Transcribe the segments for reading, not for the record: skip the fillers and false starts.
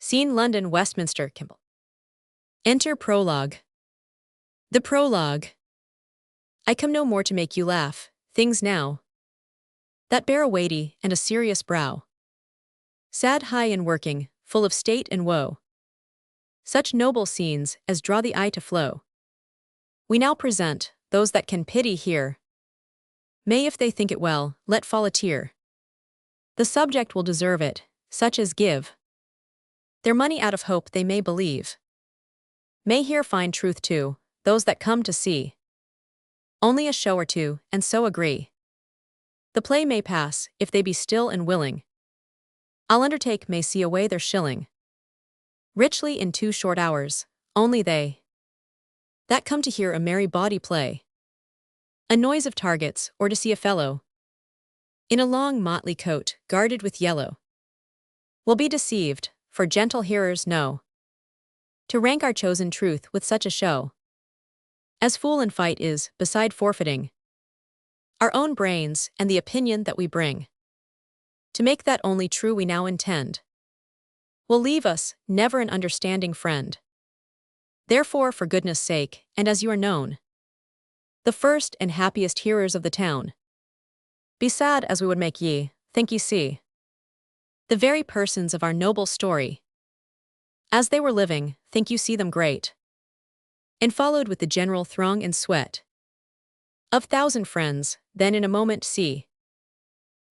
Scene London, Westminster, Kimball. Enter Prologue. The Prologue. I come no more to make you laugh, things now that bear a weighty and a serious brow. Sad, high, and working, full of state and woe. Such noble scenes as draw the eye to flow. We now present, those that can pity hear. May, if they think it well, let fall a tear. The subject will deserve it, such as give their money out of hope they may believe. May here find truth too, those that come to see only a show or two, and so agree. The play may pass, if they be still and willing. I'll undertake may see away their shilling richly in 2 short hours, only they that come to hear a merry bawdy play, a noise of targets, or to see a fellow in a long motley coat, guarded with yellow, will be deceived, for gentle hearers know to rank our chosen truth with such a show as fool and fight is, beside forfeiting our own brains and the opinion that we bring to make that only true we now intend will leave us never an understanding friend. Therefore, for goodness sake, and as you are known the first and happiest hearers of the town, be sad as we would make ye, think ye see the very persons of our noble story. As they were living, think you see them great, and followed with the general throng and sweat of 1,000 friends, then in a moment see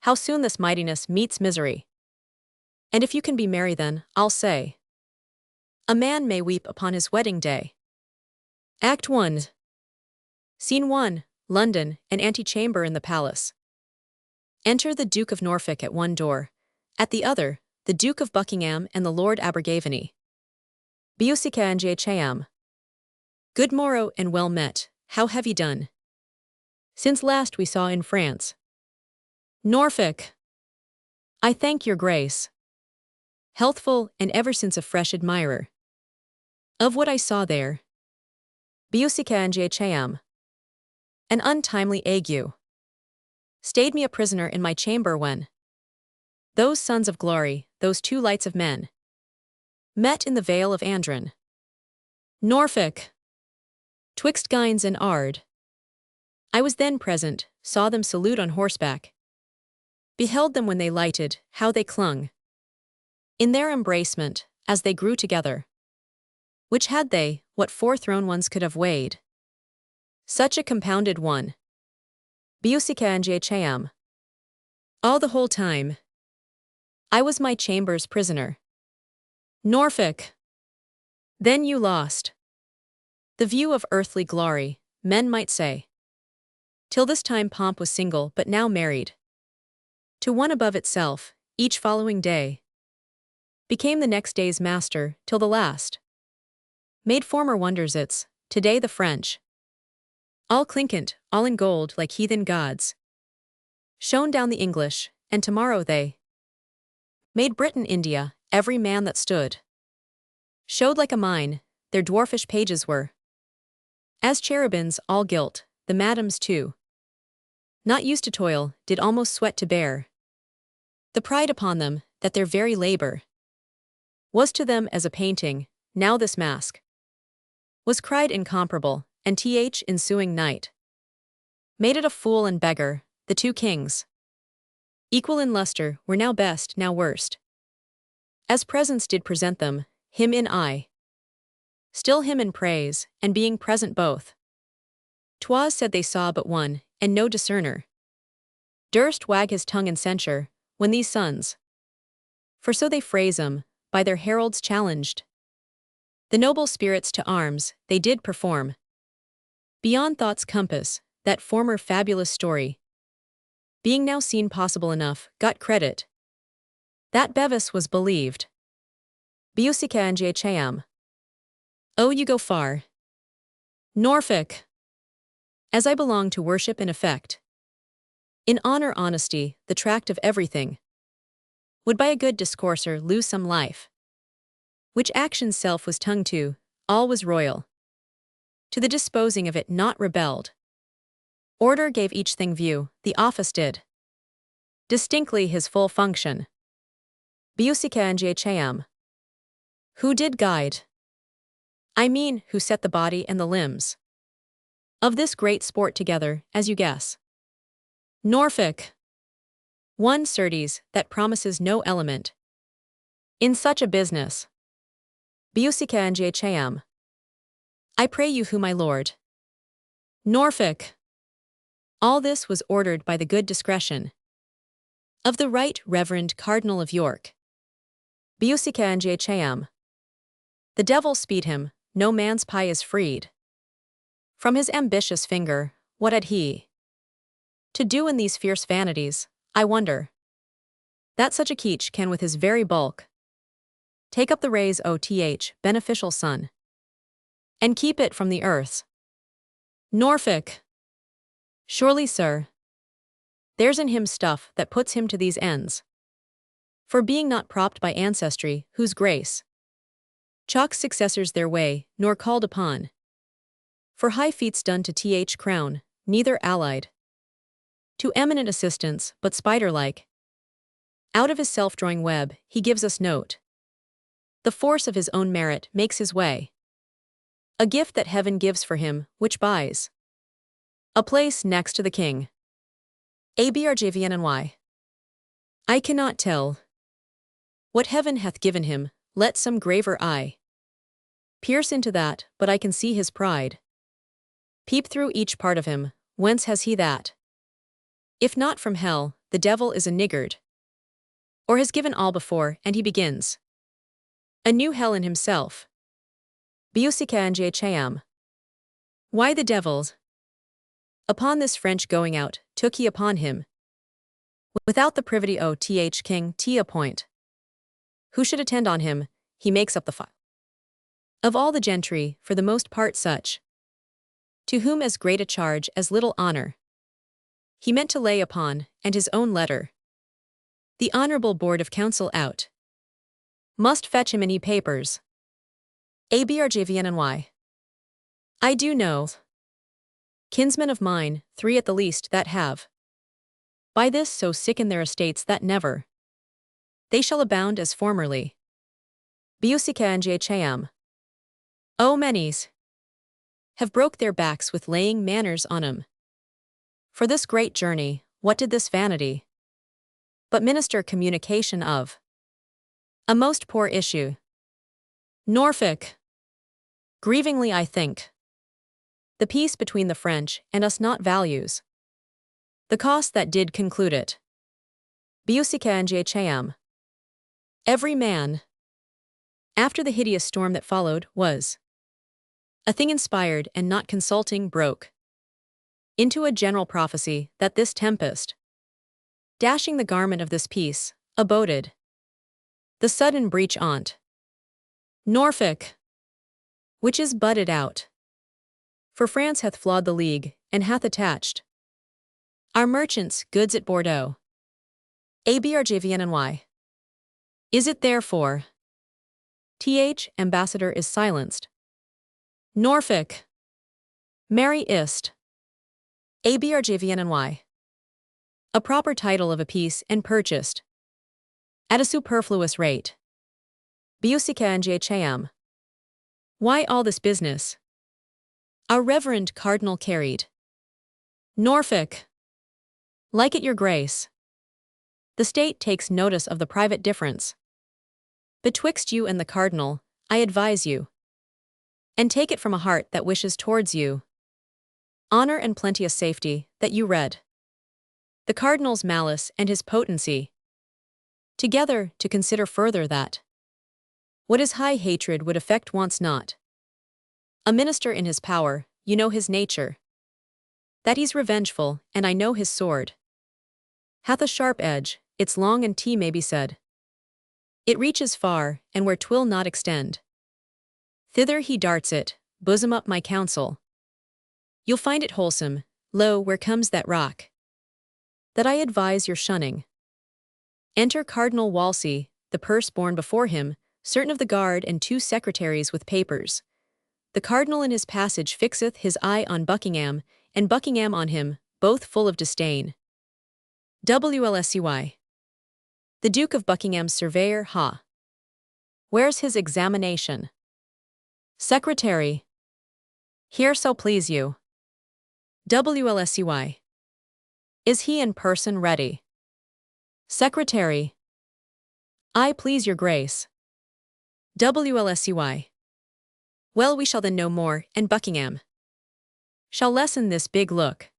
how soon this mightiness meets misery. And if you can be merry then, I'll say, a man may weep upon his wedding day. Act 1. Scene 1, London, an antechamber in the palace. Enter the Duke of Norfolk at one door, at the other, the Duke of Buckingham and the Lord Abergavenny. Biusica and Cham. Good morrow and well met, how have ye done since last we saw in France? Norfolk. I thank your grace. Healthful, and ever since a fresh admirer of what I saw there. Biusica and Cham. An untimely ague stayed me a prisoner in my chamber when those sons of glory, those 2 lights of men, met in the vale of Andron. Norfolk. Twixt Gines and Ard. I was then present, saw them salute on horseback, beheld them when they lighted, how they clung in their embracement, as they grew together. Which had they, what 4 thrown ones could have weighed? Such a compounded one. Biusica and Cham. All the whole time I was my chamber's prisoner. Norfolk. Then you lost the view of earthly glory, men might say. Till this time pomp was single, but now married to one above itself, each following day became the next day's master, till the last made former wonders its, today the French. All clinkant, all in gold like heathen gods, shone down the English, and tomorrow they made Britain India, every man that stood showed like a mine, their dwarfish pages were as cherubins, all gilt, the madams too, not used to toil, did almost sweat to bear the pride upon them, that their very labor was to them as a painting. Now this mask was cried incomparable, and ensuing night made it a fool and beggar. The 2 kings, equal in luster, were now best, now worst, as presents did present them, him in eye, still him in praise, and being present both. 'Twas said they saw but one, and no discerner durst wag his tongue in censure, when these sons, for so they phrase 'em, by their heralds challenged the noble spirits to arms, they did perform beyond thought's compass, that former fabulous story being now seen possible enough, got credit that Bevis was believed. Biusica and Cham. Oh, you go far. Norfolk. As I belong to worship and affect in honor honesty, the tract of everything, would by a good discourser lose some life, which action's self was tongue to, all was royal. To the disposing of it not rebelled. Order gave each thing view, the office did distinctly his full function. Biusica and Cham. Who did guide? I mean, who set the body and the limbs of this great sport together, as you guess? Norfolk. One, certes, that promises no element in such a business. Biusica and Cham. I pray you who, my lord? Norfolk. All this was ordered by the good discretion of the Right Reverend Cardinal of York. Biusica and Cham. The devil speed him, no man's pie is freed from his ambitious finger. What had he to do in these fierce vanities, I wonder, that such a keech can with his very bulk take up the rays beneficial sun, and keep it from the earth's? Norfolk. Surely, sir, there's in him stuff that puts him to these ends. For being not propped by ancestry, whose grace chalks successors their way, nor called upon for high feats done to crown, neither allied to eminent assistance, but spider-like, out of his self-drawing web, he gives us note. The force of his own merit makes his way. A gift that heaven gives for him, which buys a place next to the king. Abrjvnny. I cannot tell what heaven hath given him, let some graver eye pierce into that, but I can see his pride peep through each part of him. Whence has he that? If not from hell, the devil is a niggard, or has given all before, and he begins a new hell in himself. Biusica and Cham. Why the devils? Upon this French going out, took he upon him, without the privity king t appoint, who should attend on him, he makes up the file of all the gentry, for the most part such, to whom as great a charge as little honor he meant to lay upon, and his own letter the honorable board of council out must fetch him any papers. Abrjvnny. I do know kinsmen of mine, 3 at the least, that have by this so sicken their estates that never they shall abound as formerly. Biusica and Cham. Oh, many's have broke their backs with laying manners on 'em. For this great journey, what did this vanity but minister communication of a most poor issue? Norfolk. Grievingly, I think, the peace between the French and us not values the cost that did conclude it. Biusica and Cham. Every man, after the hideous storm that followed, was a thing inspired and not consulting broke into a general prophecy that this tempest, dashing the garment of this peace, aboded the sudden breach on't. Norfolk. Which is budded out. For France hath flawed the league, and hath attached our merchants' goods at Bordeaux. Abrjvnny. Is it therefore? Ambassador is silenced. Norfolk. Mary ist. Abrjvnny. A proper title of a piece and purchased at a superfluous rate. Biusica and Cham. Why all this business? Our reverend cardinal carried. Norfolk. Like it your grace. The state takes notice of the private difference betwixt you and the cardinal, I advise you, and take it from a heart that wishes towards you honor and plenteous safety, that you read the cardinal's malice and his potency together to consider further that what his high hatred would effect wants not a minister in his power. You know his nature, that he's revengeful, and I know his sword hath a sharp edge, it's long and may be said it reaches far, and where 'twill not extend, thither he darts it. Bosom up my counsel, you'll find it wholesome. Lo, where comes that rock that I advise your shunning? Enter Cardinal Wolsey, the purse borne before him, certain of the guard and 2 secretaries with papers. The cardinal in his passage fixeth his eye on Buckingham, and Buckingham on him, both full of disdain. WLSCY. The Duke of Buckingham's surveyor, ha! Where's his examination? Secretary. Here so please you. WLSCY. Is he in person ready? Secretary. I please your grace. WLSCY. Well, we shall then know more, and Buckingham shall lessen this big look.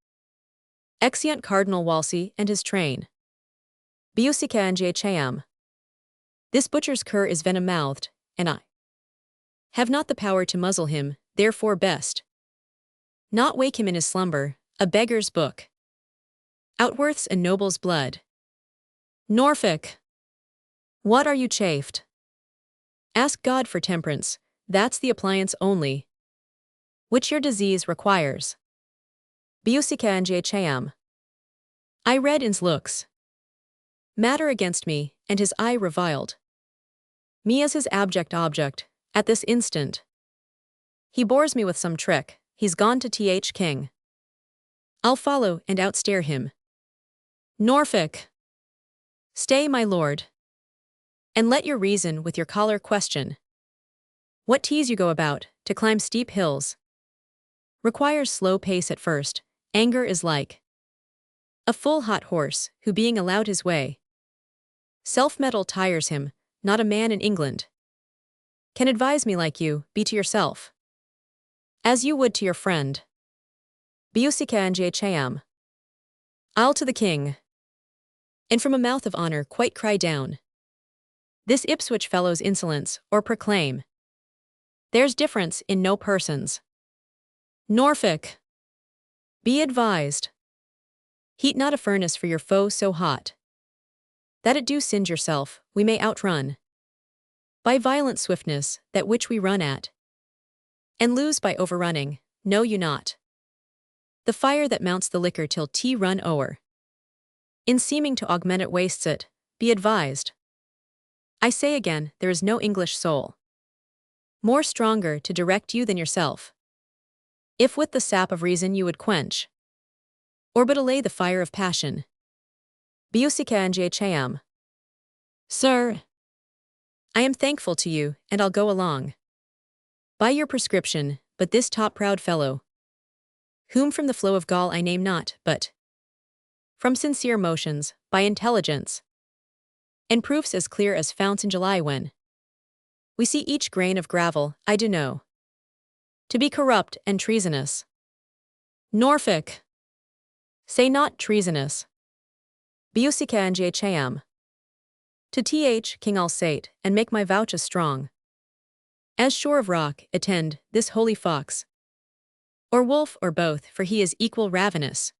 Exeunt Cardinal Wolsey and his train. Biusica Njham. This butcher's cur is venom-mouthed, and I have not the power to muzzle him, therefore best not wake him in his slumber, a beggar's book. Outworth's and noble's blood. Norfolk. What are you chafed? Ask God for temperance, that's the appliance only which your disease requires. Biusica Njham. I read in's looks matter against me, and his eye reviled me as his abject object, at this instant. He bores me with some trick, he's gone to King. I'll follow and outstare him. Norfolk. Stay, my lord. And let your reason with your collar question. What tease you go about, to climb steep hills? Requires slow pace at first, anger is like a full hot horse, who being allowed his way, self-mettle tires him, not a man in England can advise me like you, be to yourself as you would to your friend. Biusica Njham. I'll to the king. And from a mouth of honor quite cry down this Ipswich fellow's insolence, or proclaim there's difference in no persons. Norfolk. Be advised. Heat not a furnace for your foe so hot that it do singe yourself, we may outrun by violent swiftness that which we run at, and lose by overrunning, know you not the fire that mounts the liquor till tea run o'er, in seeming to augment it wastes it, be advised. I say again, there is no English soul more stronger to direct you than yourself. If with the sap of reason you would quench, or but allay the fire of passion. Biusica Njham. Sir, I am thankful to you, and I'll go along by your prescription, but this top-proud fellow, whom from the flow of gall I name not, but from sincere motions, by intelligence, and proofs as clear as founts in July when we see each grain of gravel, I do know to be corrupt and treasonous. Norfolk. Say not treasonous. Biusica Njham. To King I'll sate, and make my vouches strong. As shore of rock, attend this holy fox, or wolf or both, for he is equal ravenous,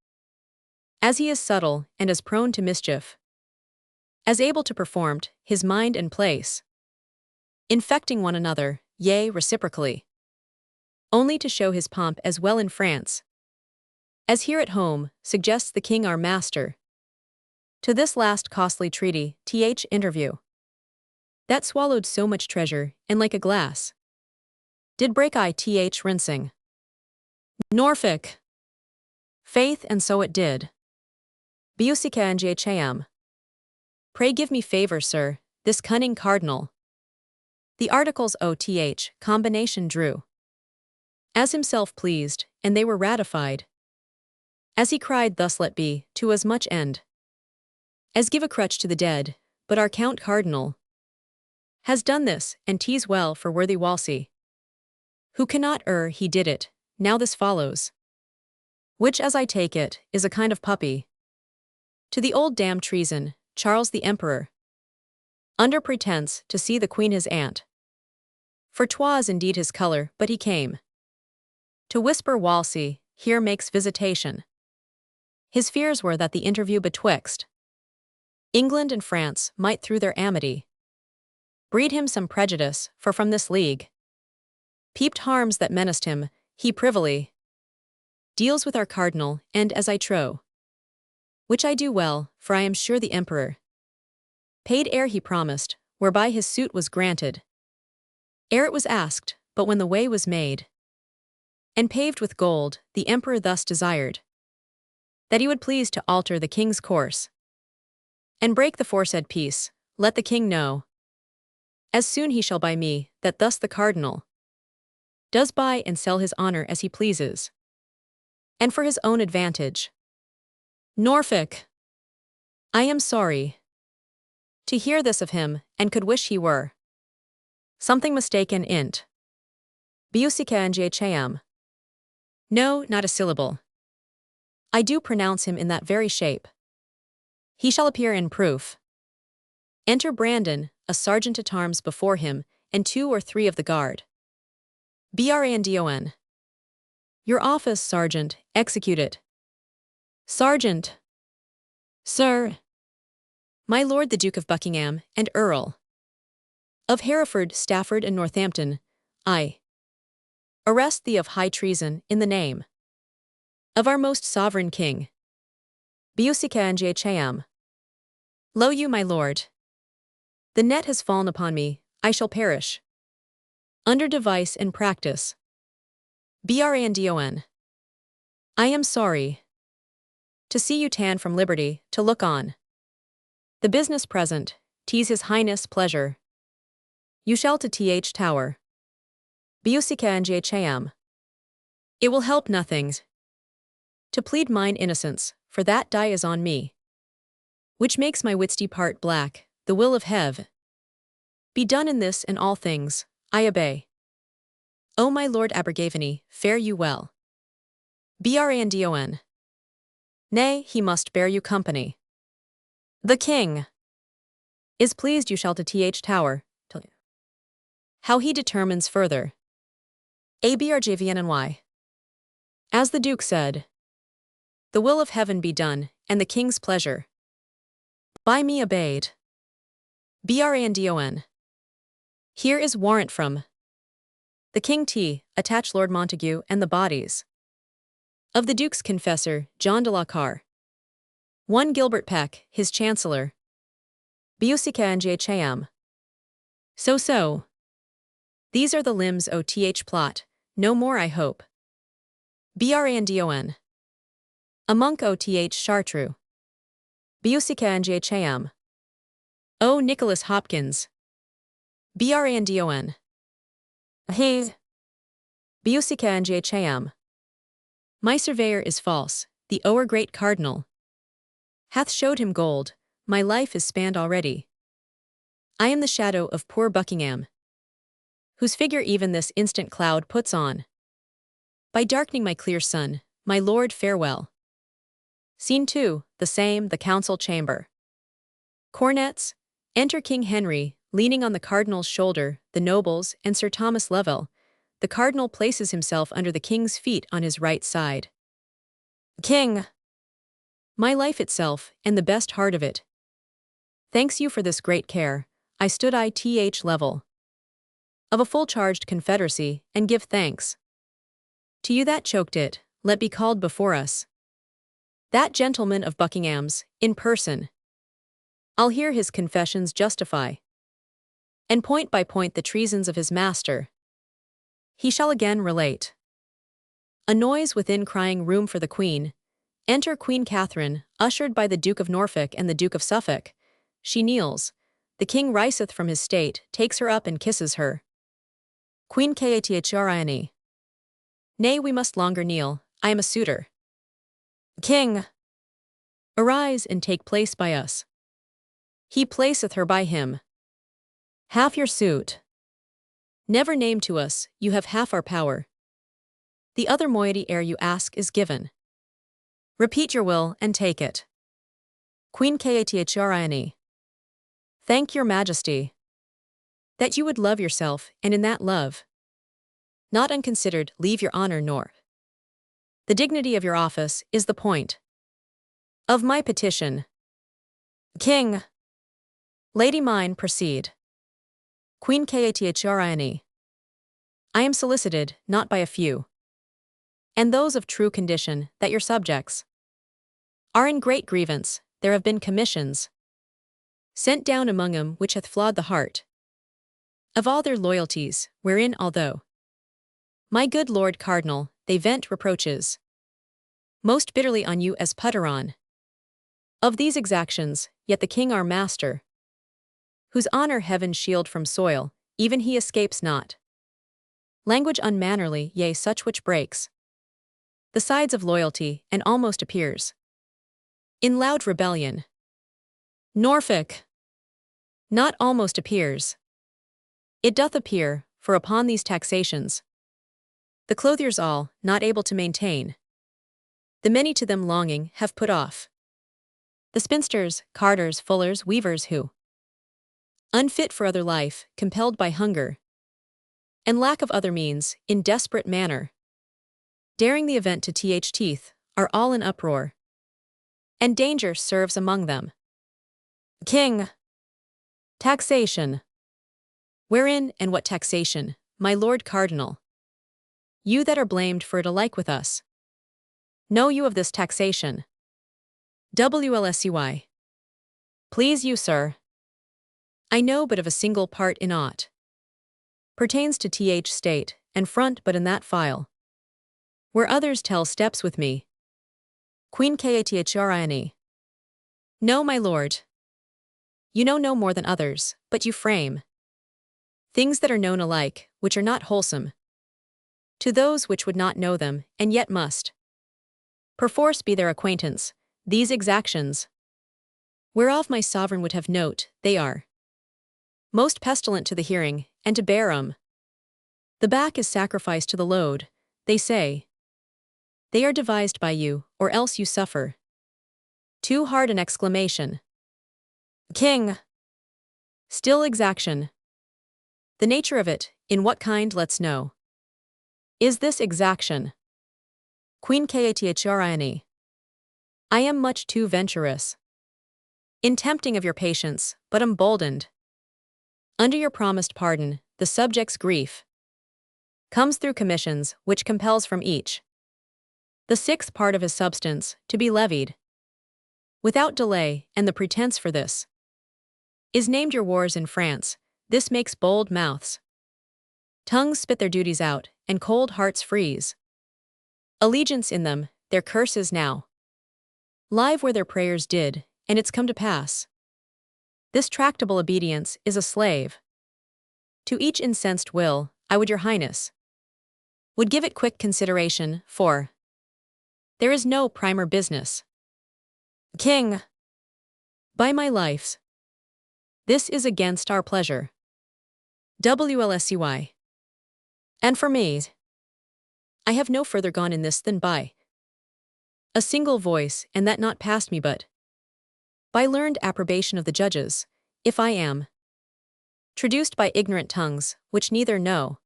as he is subtle and as prone to mischief, as able to perform his mind and place, infecting one another, yea, reciprocally, only to show his pomp as well in France as here at home, suggests the king our master. To this last costly treaty, interview, that swallowed so much treasure, and like a glass, did break I rinsing. Norfolk. Faith, and so it did. Biusica Njham. Pray give me favor, sir, this cunning cardinal. The articles OTH combination drew as himself pleased, and they were ratified. As he cried thus let be, to as much end as give a crutch to the dead, but our Count Cardinal has done this, and 'tis well for worthy Wolsey, who cannot err he did it, now this follows, which as I take it, is a kind of puppy, to the old damned treason, Charles the Emperor, under pretence to see the Queen his aunt, for 'twas indeed his colour, but he came to whisper Wolsey, here makes visitation. His fears were that the interview betwixt England and France might through their amity breed him some prejudice, for from this league peeped harms that menaced him, he privily deals with our cardinal, and as I trow, which I do well, for I am sure the emperor paid ere he promised, whereby his suit was granted, ere it was asked, but when the way was made and paved with gold, the emperor thus desired that he would please to alter the king's course and break the foresaid peace, let the king know As soon he shall buy me, that thus the cardinal does buy and sell his honor as he pleases, and for his own advantage. Norfolk. I am sorry to hear this of him, and could wish he were something mistaken in't. Busicanghm. No, not a syllable. I do pronounce him in that very shape. He shall appear in proof. Enter Brandon, a sergeant-at-arms before him, and 2 or 3 of the guard. Brandon. Your office, sergeant, execute it. Sergeant. Sir. My lord the Duke of Buckingham, and Earl of Hereford, Stafford, and Northampton, I arrest thee of high treason in the name of our most sovereign king. Busicanghm. Lo you, my lord. The net has fallen upon me, I shall perish under device and practice. Brandon. I am sorry to see you tan from liberty, to look on the business present, tease his highness pleasure. You shall to th tower. Busicanghm. It will help nothing to plead mine innocence, for that die is on me, which makes my wits depart black. The will of Hev be done in this and all things, I obey. O my lord Abergavenny, fare you well. Brandon. Nay, he must bear you company. The king is pleased you shall to th tower. How he determines further. Abrjvnny. As the Duke said, the will of heaven be done, and the king's pleasure by me obeyed. Brandon. Here is warrant from the king to attach Lord Montague and the bodies of the Duke's confessor, John de la Carr. 1 Gilbert Peck, his chancellor. Busicanghm. So. These are the limbs o th plot, no more I hope. Brandon. A monk o th Chartreux. Busicanghm. O Nicholas Hopkins. Brandon. He. Busicanghm. My surveyor is false, the o'er great cardinal hath showed him gold, my life is spanned already. I am the shadow of poor Buckingham, whose figure even this instant cloud puts on. By darkening my clear sun, my lord farewell. Scene 2, the same, the council chamber. Cornets, enter King Henry, leaning on the cardinal's shoulder, the nobles, and Sir Thomas Lovell. The cardinal places himself under the king's feet on his right side. King. My life itself, and the best heart of it. Thanks you for this great care. I stood ith level of a full-charged confederacy, and give thanks to you that choked it, let be called before us that gentleman of Buckingham's, in person. I'll hear his confessions justify, and point by point the treasons of his master. He shall again relate. A noise within crying room for the Queen. Enter Queen Catherine, ushered by the Duke of Norfolk and the Duke of Suffolk. She kneels. The king riseth from his state, takes her up and kisses her. Queen Catherine. Nay, we must longer kneel, I am a suitor. King. Arise and take place by us. He placeth her by him. Half your suit. Never name to us, you have half our power. The other moiety ere you ask is given. Repeat your will, and take it. Queen Catherine. Thank your majesty, that you would love yourself, and in that love, not unconsidered, leave your honor nor the dignity of your office, is the point of my petition. King. Lady mine, proceed. Queen Catherine. I am solicited, not by a few, and those of true condition, that your subjects are in great grievance. There have been commissions sent down among 'em which hath flawed the heart of all their loyalties, wherein although, my good Lord Cardinal, they vent reproaches most bitterly on you as putter on of these exactions, yet the king our master, whose honor heaven shield from soil, even he escapes not. Language unmannerly, yea, such which breaks the sides of loyalty, and almost appears in loud rebellion. Norfolk. Not almost appears. It doth appear, for upon these taxations, the clothiers all, not able to maintain, the many to them longing, have put off. The spinsters, carders, fullers, weavers who, unfit for other life, compelled by hunger, and lack of other means, in desperate manner, daring the event to teeth, are all in uproar. And danger serves among them. King. Taxation. Wherein and what taxation, my Lord Cardinal? You that are blamed for it alike with us. Know you of this taxation? WLSCY. Please you, sir. I know but of a single part in aught pertains to state, and front but in that file, where others tell steps with me. Queen Cathrine. No, my lord. You know no more than others, but you frame things that are known alike, which are not wholesome to those which would not know them, and yet must perforce be their acquaintance. These exactions, whereof my sovereign would have note, they are most pestilent to the hearing, and to bear 'em. The back is sacrificed to the load, they say. They are devised by you, or else you suffer too hard an exclamation. King. Still exaction. The nature of it, in what kind, let's know. Is this exaction? Queen Cathrine. I am much too venturous in tempting of your patience, but emboldened under your promised pardon. The subject's grief comes through commissions, which compels from each the sixth part of his substance to be levied without delay, and the pretense for this is named your wars in France. This makes bold mouths, tongues spit their duties out, and cold hearts freeze allegiance in them. Their curses now live where their prayers did, and it's come to pass. This tractable obedience is a slave to each incensed will. I would your highness would give it quick consideration, for there is no primer business. King. By my lives, this is against our pleasure. WLSCY. And for me, I have no further gone in this than by a single voice, and that not past me but by learned approbation of the judges, if I am traduced by ignorant tongues, which neither know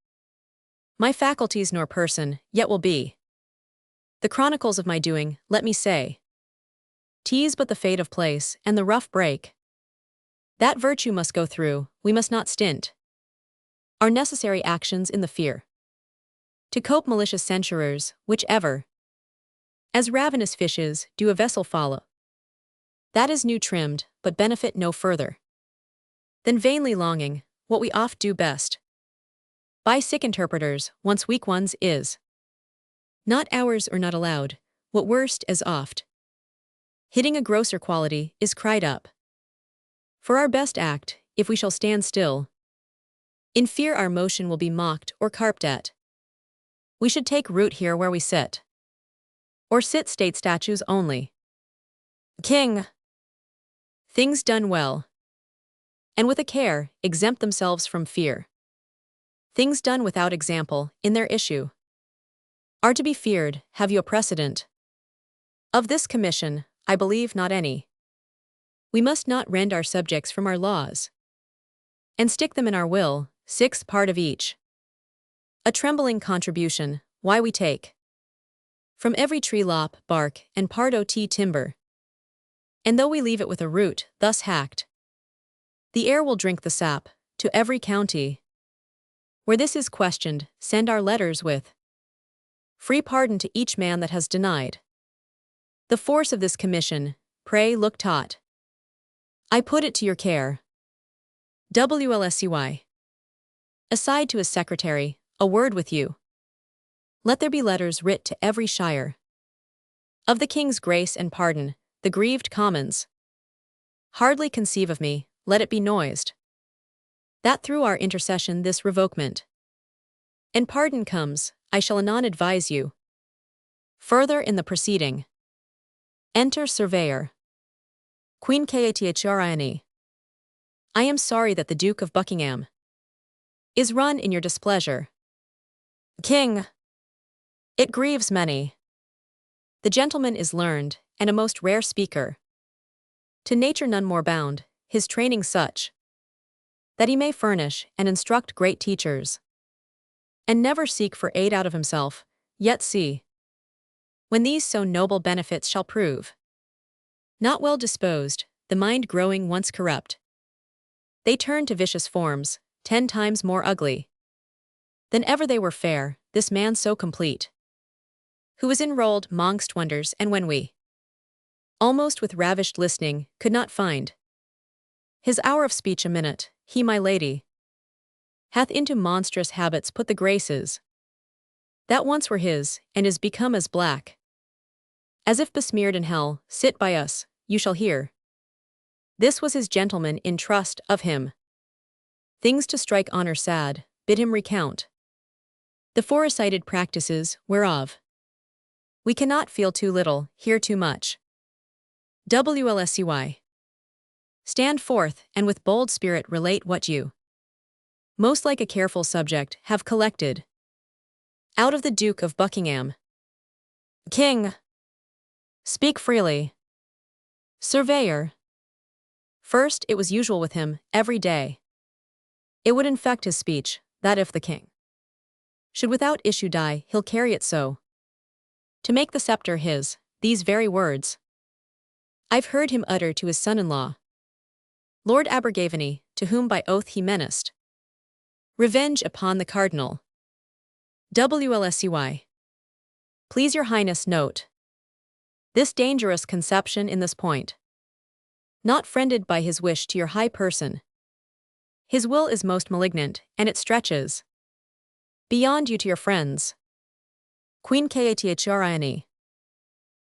my faculties nor person, yet will be the chronicles of my doing. Let me say, 'tis but the fate of place, and the rough break that virtue must go through. We must not stint our necessary actions in the fear to cope malicious censurers, which ever, as ravenous fishes, do a vessel follow that is new trimmed, but benefit no further than vainly longing what we oft do best by sick interpreters. Once weak ones is not ours, or not allowed. What worst, as oft hitting a grosser quality, is cried up for our best act. If we shall stand still in fear, our motion will be mocked or carped at. We should take root here where we sit, or sit state statues only. King. Things done well, and with a care, exempt themselves from fear. Things done without example, in their issue, are to be feared. Have you a precedent of this commission? I believe not any. We must not rend our subjects from our laws, and stick them in our will. Sixth part of each a trembling contribution. Why we take from every tree lop, bark, and part ot timber, and though we leave it with a root thus hacked, the air will drink the sap. To every county where this is questioned, send our letters with free pardon to each man that has denied the force of this commission. Pray look taught. I put it to your care. WLSCY. Aside to his secretary, a word with you. Let there be letters writ to every shire of the king's grace and pardon. The grieved commons hardly conceive of me. Let it be noised that through our intercession this revokement and pardon comes, I shall anon advise you. Further in the proceeding. Enter Surveyor. Queen Catherine. I am sorry that the Duke of Buckingham is run in your displeasure. King. It grieves many. The gentleman is learned, and a most rare speaker. To nature none more bound, his training such, that he may furnish and instruct great teachers. And never seek for aid out of himself, yet see, when these so noble benefits shall prove, not well disposed, the mind growing once corrupt, they turn to vicious forms, 10 times more ugly than ever they were fair, this man so complete, who was enrolled mongst wonders, and when we, almost with ravished listening, could not find his hour of speech a minute, he, my lady, hath into monstrous habits put the graces that once were his, and is become as black as if besmeared in hell. Sit by us, you shall hear. This was his gentleman in trust of him. Things to strike honor sad, bid him recount the forecited practices, whereof we cannot feel too little, hear too much. WLSCY. Stand forth, and with bold spirit relate what you, most like a careful subject, have collected out of the Duke of Buckingham. King. Speak freely. Surveyor. First, it was usual with him, every day, it would infect his speech, that if the king should without issue die, he'll carry it so, to make the scepter his, these very words I've heard him utter to his son-in-law, Lord Abergavenny, to whom by oath he menaced revenge upon the cardinal. WLSCY. Please your highness note this dangerous conception in this point. Not friended by his wish to your high person. His will is most malignant, and it stretches beyond you to your friends. Queen Catherine.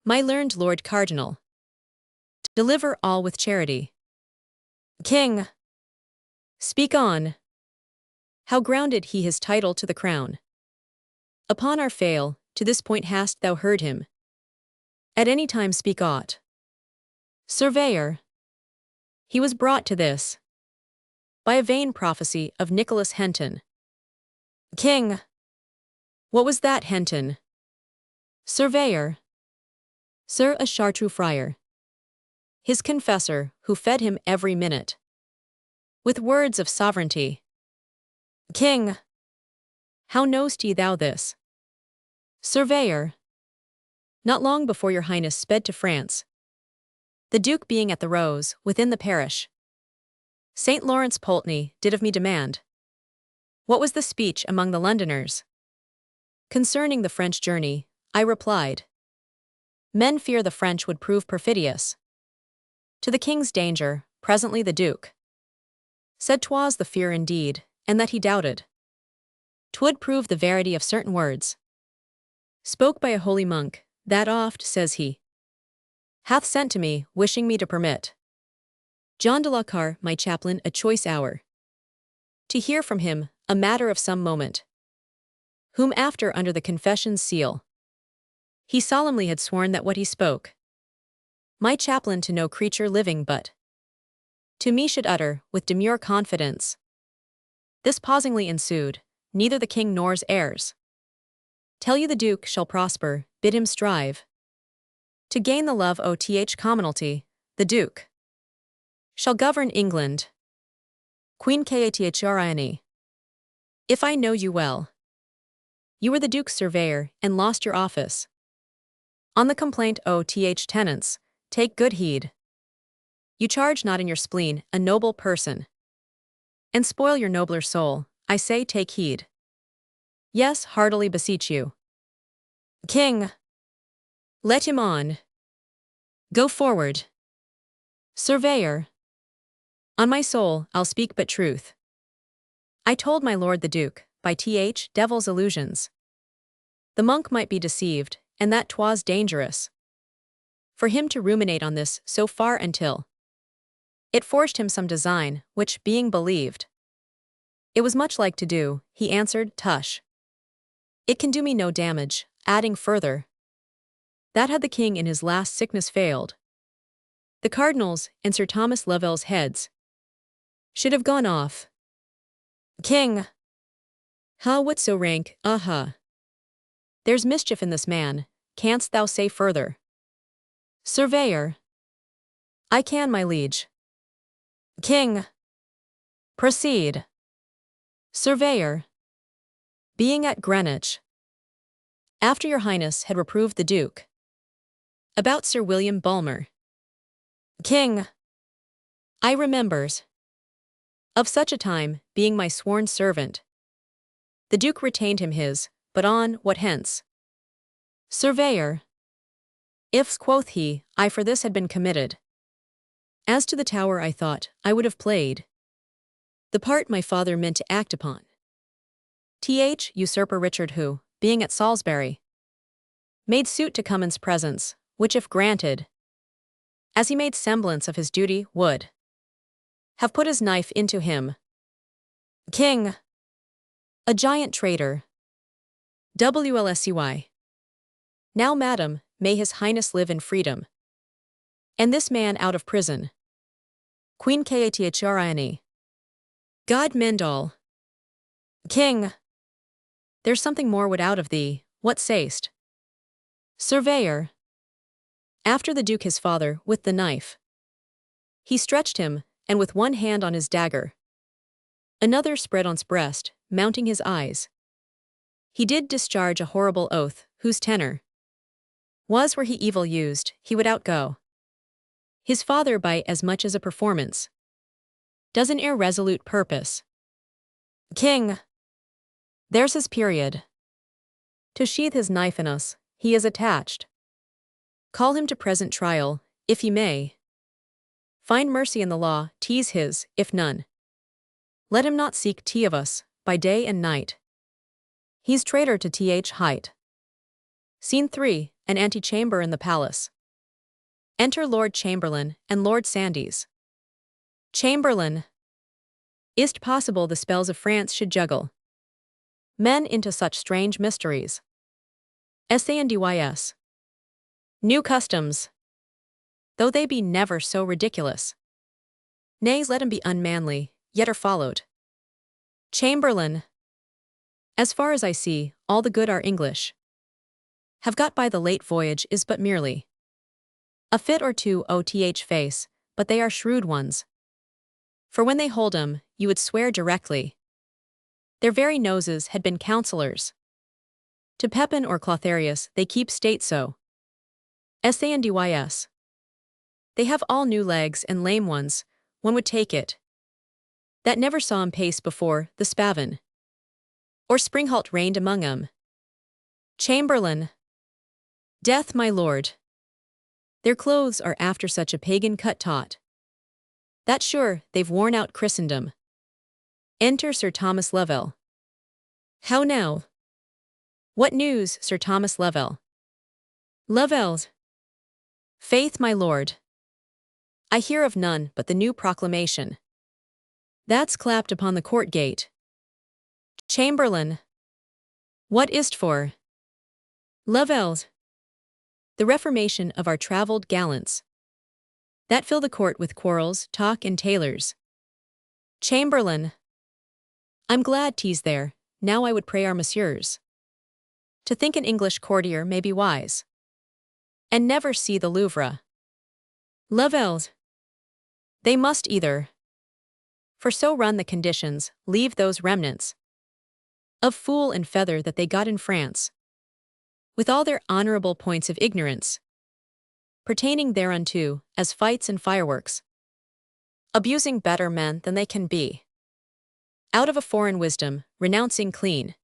My learned Lord Cardinal. Deliver all with charity. King. Speak on. How grounded he his title to the crown? Upon our fail, to this point hast thou heard him at any time speak aught? Surveyor. He was brought to this by a vain prophecy of Nicholas Henton. King. What was that, Henton? Surveyor. Sir, a Chartreux friar, his confessor, who fed him every minute with words of sovereignty. King. How knowst ye thou this? Surveyor. Not long before your highness sped to France, the Duke being at the Rose, within the parish, St. Lawrence Pulteney did of me demand, what was the speech among the Londoners concerning the French journey? I replied, men fear the French would prove perfidious to the king's danger. Presently the Duke said 'twas the fear indeed, and that he doubted 'twould prove the verity of certain words spoke by a holy monk, that oft, says he, hath sent to me, wishing me to permit John de la Carre, my chaplain, a choice hour to hear from him a matter of some moment, whom after under the confession's seal he solemnly had sworn that what he spoke, my chaplain to no creature living but to me should utter with demure confidence. This pausingly ensued, neither the king nor his heirs tell you the Duke shall prosper, bid him strive to gain the love o' th commonalty, the Duke shall govern England. Queen Catherine. If I know you well, you were the Duke's surveyor, and lost your office on the complaint o' th tenants. Take good heed you charge not in your spleen a noble person, and spoil your nobler soul. I say take heed. Yes, heartily beseech you. King. Let him on. Go forward. Surveyor. On my soul, I'll speak but truth. I told my lord the Duke, by th devil's illusions, the monk might be deceived, and that 'twas dangerous for him to ruminate on this so far until it forged him some design, which, being believed, It was much like to do, he answered, tush. It can do me no damage, adding further, that had the king in his last sickness failed, the cardinals and Sir Thomas Lovell's heads should have gone off. King! Ha, what so rank, There's mischief in this man, canst thou say further? Surveyor. I can, my liege. King. Proceed. Surveyor. Being at Greenwich, after your highness had reproved the duke about Sir William Bulmer. King. I remembers. Of such a time, being my sworn servant, the duke retained him his, but on what hence? Surveyor. If, quoth he, I for this had been committed. As to the Tower, I thought I would have played the part my father meant to act upon. Usurper Richard, who, being at Salisbury, made suit to come in's presence, which if granted, as he made semblance of his duty, would have put his knife into him. King. A giant traitor. WLSCY. Now, madam, may his highness live in freedom, and this man out of prison. Queen Kathrine. God mend all. King. There's something more would out of thee, what say'st? Surveyor. After the duke his father, with the knife, he stretched him, and with one hand on his dagger, another spread on's breast, mounting his eyes, he did discharge a horrible oath, whose tenor was were he evil used, he would outgo his father by as much as a performance does an irresolute purpose. King. There's his period. To sheathe his knife in us, he is attached. Call him to present trial, if he may. Find mercy in the law, tease his, if none. Let him not seek tea of us, by day and night. He's traitor to height. Scene 3, an antechamber in the palace. Enter Lord Chamberlain and Lord Sandys. Chamberlain. Is't possible the spells of France should juggle men into such strange mysteries? Sandys. New customs, though they be never so ridiculous. Nay, let 'em be unmanly, yet are followed. Chamberlain. As far as I see, all the good our English have got by the late voyage is but merely a fit or two face, but they are shrewd ones. For when they hold 'em, you would swear directly their very noses had been counselors. To Pepin or Clotharius they keep state so. Sandys. They have all new legs and lame ones, one would take it, that never saw 'em pace before the spavin, or springhalt reigned among 'em. Chamberlain. Death, my lord. Their clothes are after such a pagan cut taut, that sure they've worn out Christendom. Enter Sir Thomas Lovell. How now? What news, Sir Thomas Lovell? Lovell's. Faith, my lord. I hear of none but the new proclamation that's clapped upon the court gate. Chamberlain. What is't for? Lovell's. The reformation of our travelled gallants, that fill the court with quarrels, talk, and tailors. Chamberlain. I'm glad 'tis there. Now I would pray our messieurs to think an English courtier may be wise, and never see the Louvre. Lovell's. They must either, for so run the conditions, leave those remnants of fool and feather that they got in France, with all their honorable points of ignorance pertaining thereunto, as fights and fireworks, abusing better men than they can be, out of a foreign wisdom, renouncing clean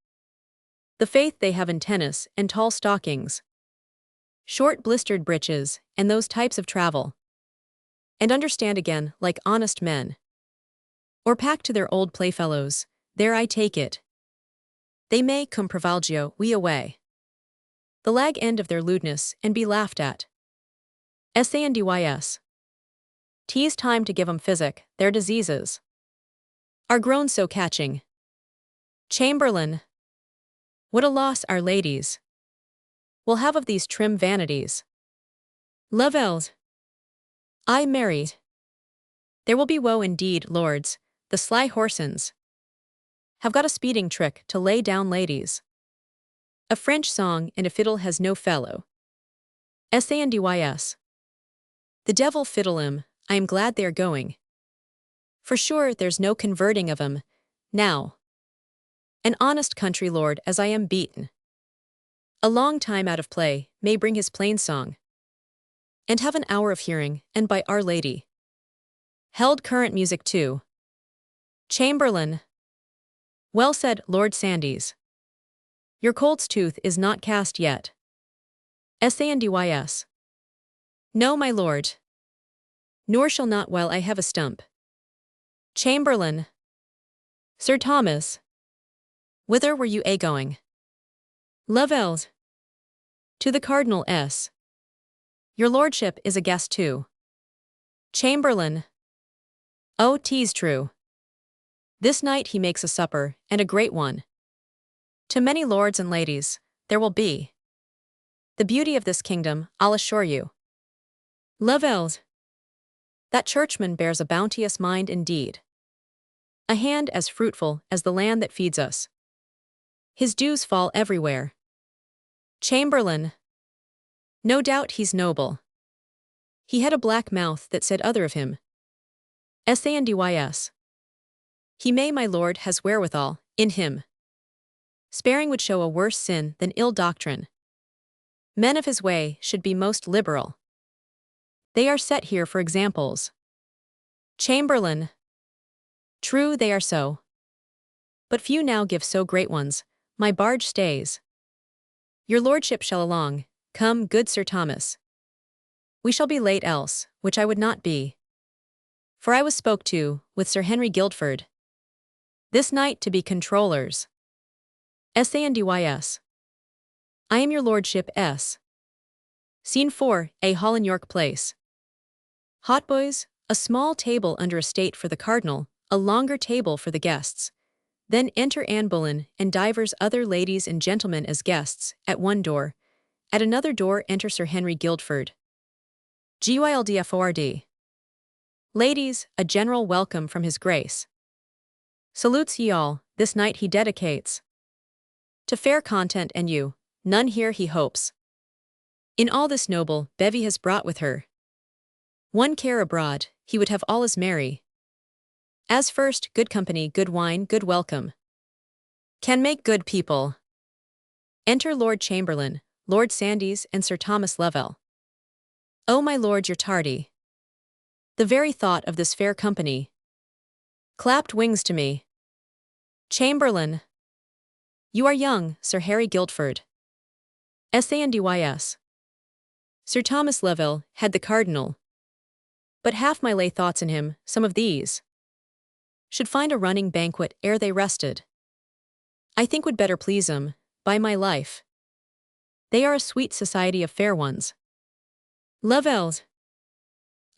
the faith they have in tennis and tall stockings, short blistered breeches, and those types of travel, and understand again like honest men, or pack to their old playfellows, there I take it. They may cum provalgio we away the lag end of their lewdness and be laughed at. Sandys. 'Tis time to give 'em physic, their diseases are grown so catching. Chamberlain. What a loss our ladies will have of these trim vanities. Lovels. I married. There will be woe indeed, lords, the sly horsens have got a speeding trick to lay down ladies. A French song and a fiddle has no fellow. Sandys. The devil fiddle 'em, I am glad they are going. For sure there's no converting of 'em, now. An honest country lord as I am beaten. A long time out of play may bring his plain song. And have an hour of hearing, and by Our Lady held current music too. Chamberlain. Well said, Lord Sandys. Your colt's tooth is not cast yet. Sandys. No, my lord. Nor shall not while I have a stump. Chamberlain. Sir Thomas. Whither were you a-going? Lovels. To the Cardinal S. Your lordship is a guest too. Chamberlain. Oh, 'tis true. This night he makes a supper, and a great one. To many lords and ladies, there will be the beauty of this kingdom, I'll assure you. Lovels. That churchman bears a bounteous mind indeed. A hand as fruitful as the land that feeds us. His dews fall everywhere. Chamberlain. No doubt he's noble. He had a black mouth that said other of him. Sandys. He may, my lord, has wherewithal, in him. Sparing would show a worse sin than ill doctrine. Men of his way should be most liberal. They are set here for examples. Chamberlain. True, they are so. But few now give so great ones. My barge stays. Your lordship shall along. Come, good Sir Thomas. We shall be late else, which I would not be. For I was spoke to, with Sir Henry Guildford, this night to be controllers. Sandys. I am your lordship S. Scene 4, a hall in York Place. Hotboys, a small table under a state for the cardinal, a longer table for the guests. Then enter Anne Boleyn and divers other ladies and gentlemen as guests, at one door. At another door enter Sir Henry Guildford. Gyldford. Ladies, a general welcome from his grace. Salutes ye all, this night he dedicates to fair content and you, none here he hopes. In all this noble bevy has brought with her one care abroad, he would have all as merry. As first, good company, good wine, good welcome can make good people. Enter Lord Chamberlain, Lord Sandys, and Sir Thomas Lovell. O my lord, you're tardy. The very thought of this fair company clapped wings to me. Chamberlain. You are young, Sir Harry Guildford. Sandys. Sir Thomas Lovell had the cardinal. But half my lay thoughts in him, some of these should find a running banquet ere they rested. I think would better please 'em, by my life. They are a sweet society of fair ones. Lovels.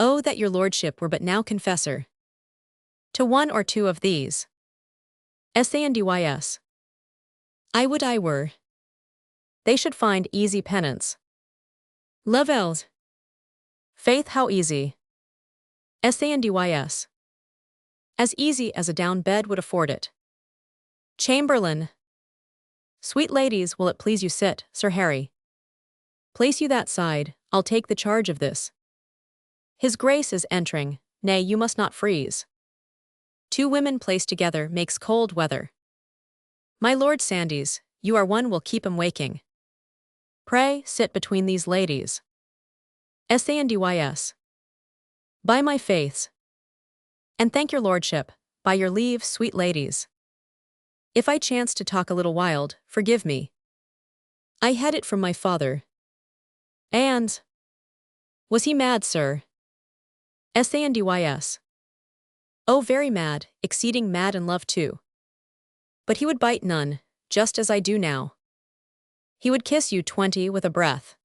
Oh, that your lordship were but now confessor to one or two of these. Sandys. I would I were. They should find easy penance. Lovels. Faith, how easy. Sandys. As easy as a down bed would afford it. Chamberlain. Sweet ladies, will it please you sit, Sir Harry? Place you that side, I'll take the charge of this. His grace is entering, nay, you must not freeze. Two women placed together makes cold weather. My Lord Sandys, you are one will keep 'em waking. Pray, sit between these ladies. Sandys. By my faiths. And thank your lordship, by your leave, sweet ladies. If I chance to talk a little wild, forgive me. I had it from my father. And was he mad, sir? Sandys. Oh, very mad, exceeding mad in love too. But he would bite none, just as I do now. He would kiss you 20 with a breath.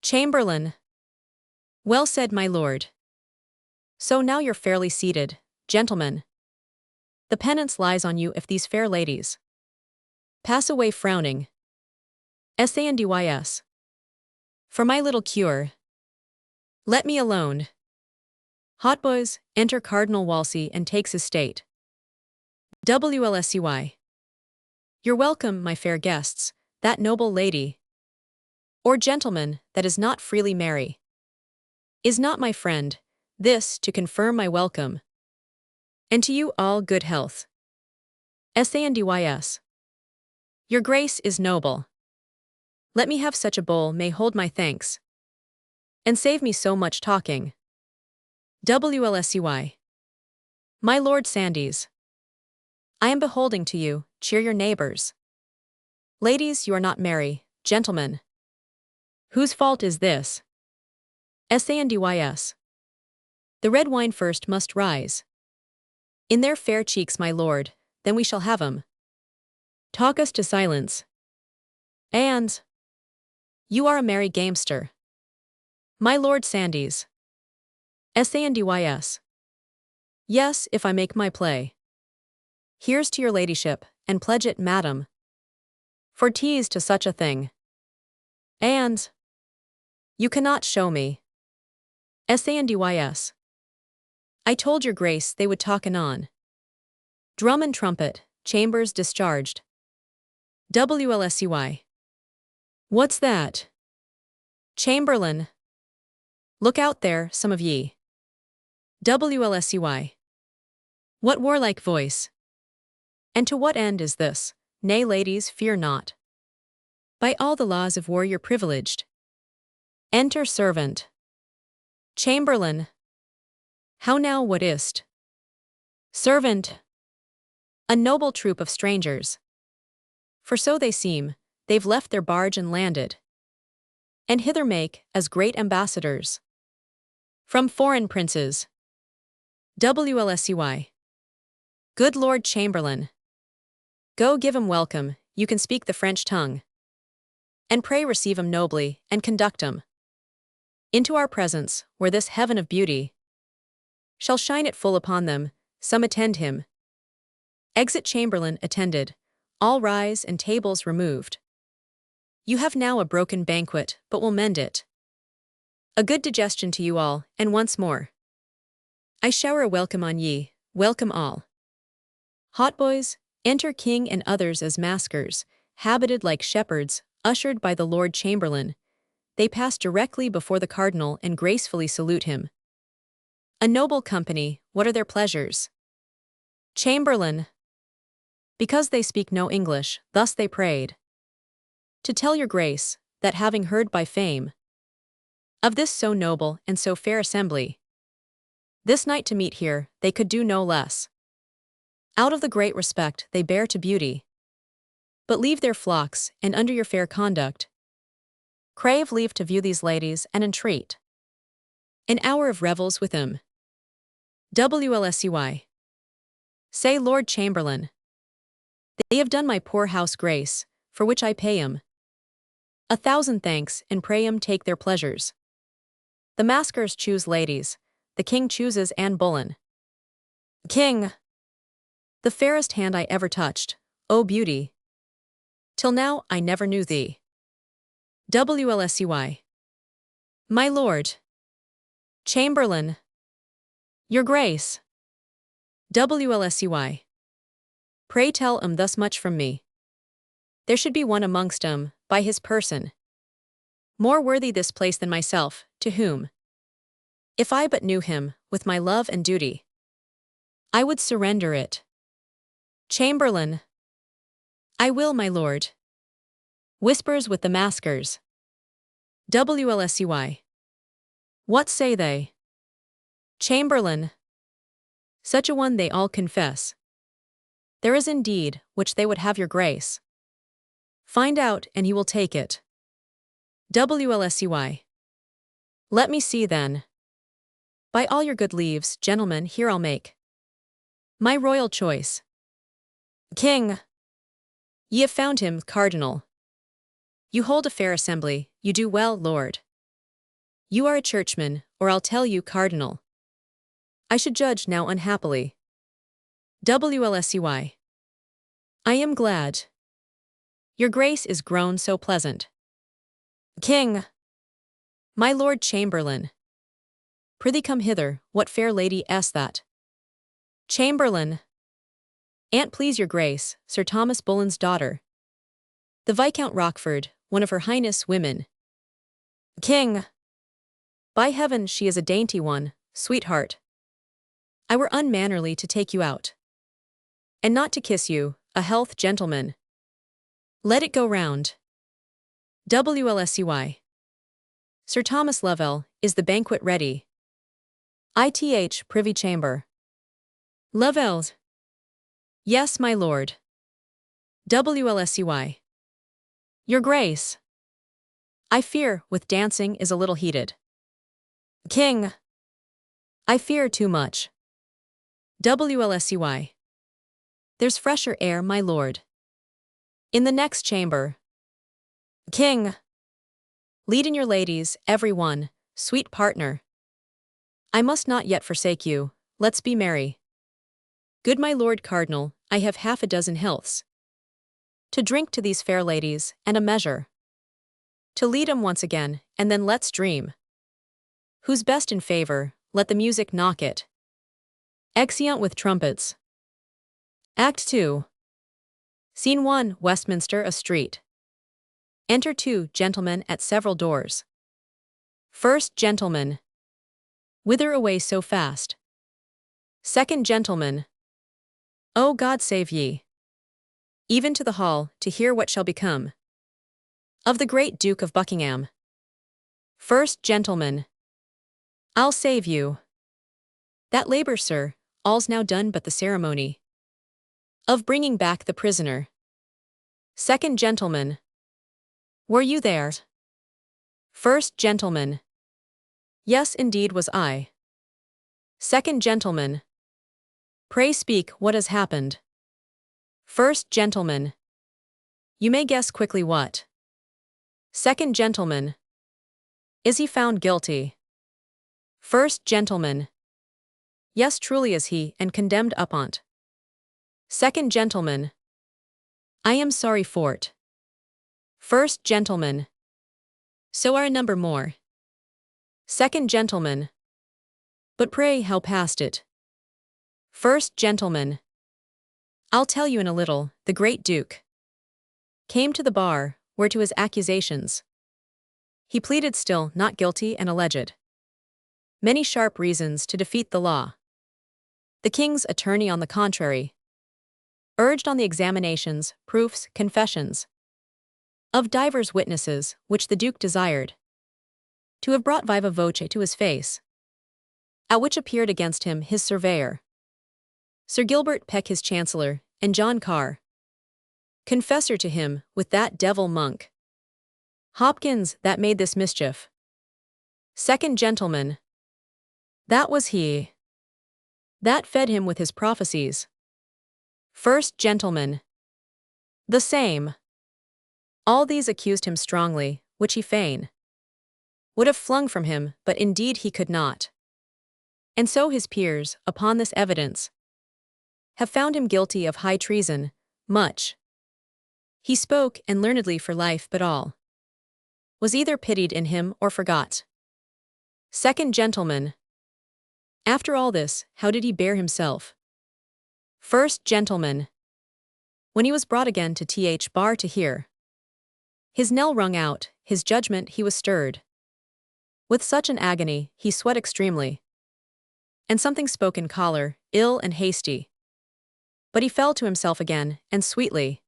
Chamberlain. Well said, my lord. So now you're fairly seated, gentlemen. The penance lies on you if these fair ladies pass away frowning. Sandys. For my little cure, let me alone. Hot boys, enter Cardinal Wolsey and takes his state. WLSCY. You're welcome, my fair guests, that noble lady or gentleman that is not freely merry is not my friend, this to confirm my welcome. And to you all good health. Sandys. Your grace is noble. Let me have such a bowl may hold my thanks and save me so much talking. WLSCY. My Lord Sandys. I am beholding to you, cheer your neighbors. Ladies, you are not merry, gentlemen. Whose fault is this? Sandys. The red wine first must rise in their fair cheeks, my lord, then we shall have 'em. Talk us to silence. And you are a merry gamester. My Lord Sandys. Sandys. Yes, if I make my play. Here's to your ladyship, and pledge it, madam. For 'tis to such a thing. And you cannot show me. Sandys. I told your grace they would talk anon. Drum and trumpet, chambers discharged. WLSCY. What's that? Chamberlain. Look out there, some of ye. WLSCY. What warlike voice? And to what end is this? Nay, ladies, fear not. By all the laws of war you're privileged. Enter servant. Chamberlain. How now, what is't? Servant. A noble troop of strangers. For so they seem, they've left their barge and landed. And hither make, as great ambassadors. From foreign princes. WLSCY. Good Lord Chamberlain. Go give 'em welcome, you can speak the French tongue. And pray receive 'em nobly, and conduct 'em into our presence, where this heaven of beauty shall shine it full upon them. Some attend him. Exit Chamberlain attended. All rise and tables removed. You have now a broken banquet, but we'll mend it. A good digestion to you all, and once more I shower a welcome on ye, welcome all. Hot boys, enter king and others as maskers, habited like shepherds, ushered by the Lord Chamberlain. They pass directly before the cardinal and gracefully salute him. A noble company, what are their pleasures? Chamberlain. Because they speak no English, thus they prayed. To tell your grace, that having heard by fame of this so noble and so fair assembly, this night to meet here, they could do no less. Out of the great respect they bear to beauty. But leave their flocks, and under your fair conduct, crave leave to view these ladies and entreat an hour of revels with them. WLSCY. Say, Lord Chamberlain. They have done my poor house grace, for which I pay 'em 1,000 thanks, and pray 'em take their pleasures. The maskers choose ladies, the king chooses Anne Boleyn. King. The fairest hand I ever touched, O beauty. Till now I never knew thee. WLSCY. My lord. Chamberlain. Your grace. WLSCY. Pray tell 'em thus much from me. There should be one amongst 'em, by his person, more worthy this place than myself, to whom, if I but knew him, with my love and duty, I would surrender it. Chamberlain. I will, my lord. Whispers with the maskers. WLSCY. What say they? Chamberlain. Such a one they all confess. There is indeed, which they would have your grace find out, and he will take it. WLSCY. Let me see then. By all your good leaves, gentlemen, here I'll make my royal choice. King. Ye have found him, cardinal. You hold a fair assembly, you do well, lord. You are a churchman, or I'll tell you, cardinal. I should judge now unhappily. WLSCY. I am glad. Your grace is grown so pleasant. King. My Lord Chamberlain. Prithee come hither, what fair lady is that? Chamberlain. An't please your grace, Sir Thomas Boleyn's daughter. The Viscount Rochford, one of her highness' women. King. By heaven she is a dainty one, sweetheart. I were unmannerly to take you out. And not to kiss you, a health gentleman. Let it go round. WLSCY. Sir Thomas Lovell, is the banquet ready? ITH Privy Chamber. Lovell's. Yes, my lord. WLSCY. Your grace. I fear, with dancing is a little heated. King. I fear too much. WLSCY. There's fresher air, my lord. In the next chamber. King. Lead in your ladies, every one, sweet partner. I must not yet forsake you, let's be merry. Good my lord cardinal, I have half a dozen healths. To drink to these fair ladies, and a measure. To lead 'em once again, and then let's dream. Who's best in favor, let the music knock it. Exeunt with trumpets. Act 2. Scene 1, Westminster, a street. Enter 2 gentlemen at several doors. First gentleman. Whither away so fast? Second gentleman. O God save ye. Even to the hall, to hear what shall become of the great Duke of Buckingham. First gentleman. I'll save you. That labour, sir, all's now done but the ceremony of bringing back the prisoner. Second gentleman. Were you there? First gentleman. Yes, indeed was I. Second gentleman. Pray speak what has happened. First gentleman. You may guess quickly what. Second gentleman. Is he found guilty? First gentleman. Yes, truly is he, and condemned upon't. Second gentleman. I am sorry for't. First gentleman. So are a number more. Second gentleman. But pray how passed it? First gentleman. I'll tell you in a little. The great Duke came to the bar, where to his accusations he pleaded still not guilty and alleged many sharp reasons to defeat the law. The king's attorney, on the contrary, urged on the examinations, proofs, confessions of divers witnesses, which the Duke desired to have brought viva voce to his face, at which appeared against him his surveyor, Sir Gilbert Peck his chancellor, and John Carr, confessor to him, with that devil monk Hopkins, that made this mischief. Second gentleman. That was he that fed him with his prophecies. First gentleman. The same. All these accused him strongly, which he fain would have flung from him, but indeed he could not. And so his peers, upon this evidence, have found him guilty of high treason, much. He spoke, and learnedly for life, but all was either pitied in him or forgot. Second gentleman. After all this, how did he bear himself? First gentleman. When he was brought again to th bar to hear his knell rung out, his judgment he was stirred. With such an agony, he sweat extremely, and something spoke in choler, ill and hasty. But he fell to himself again, and sweetly,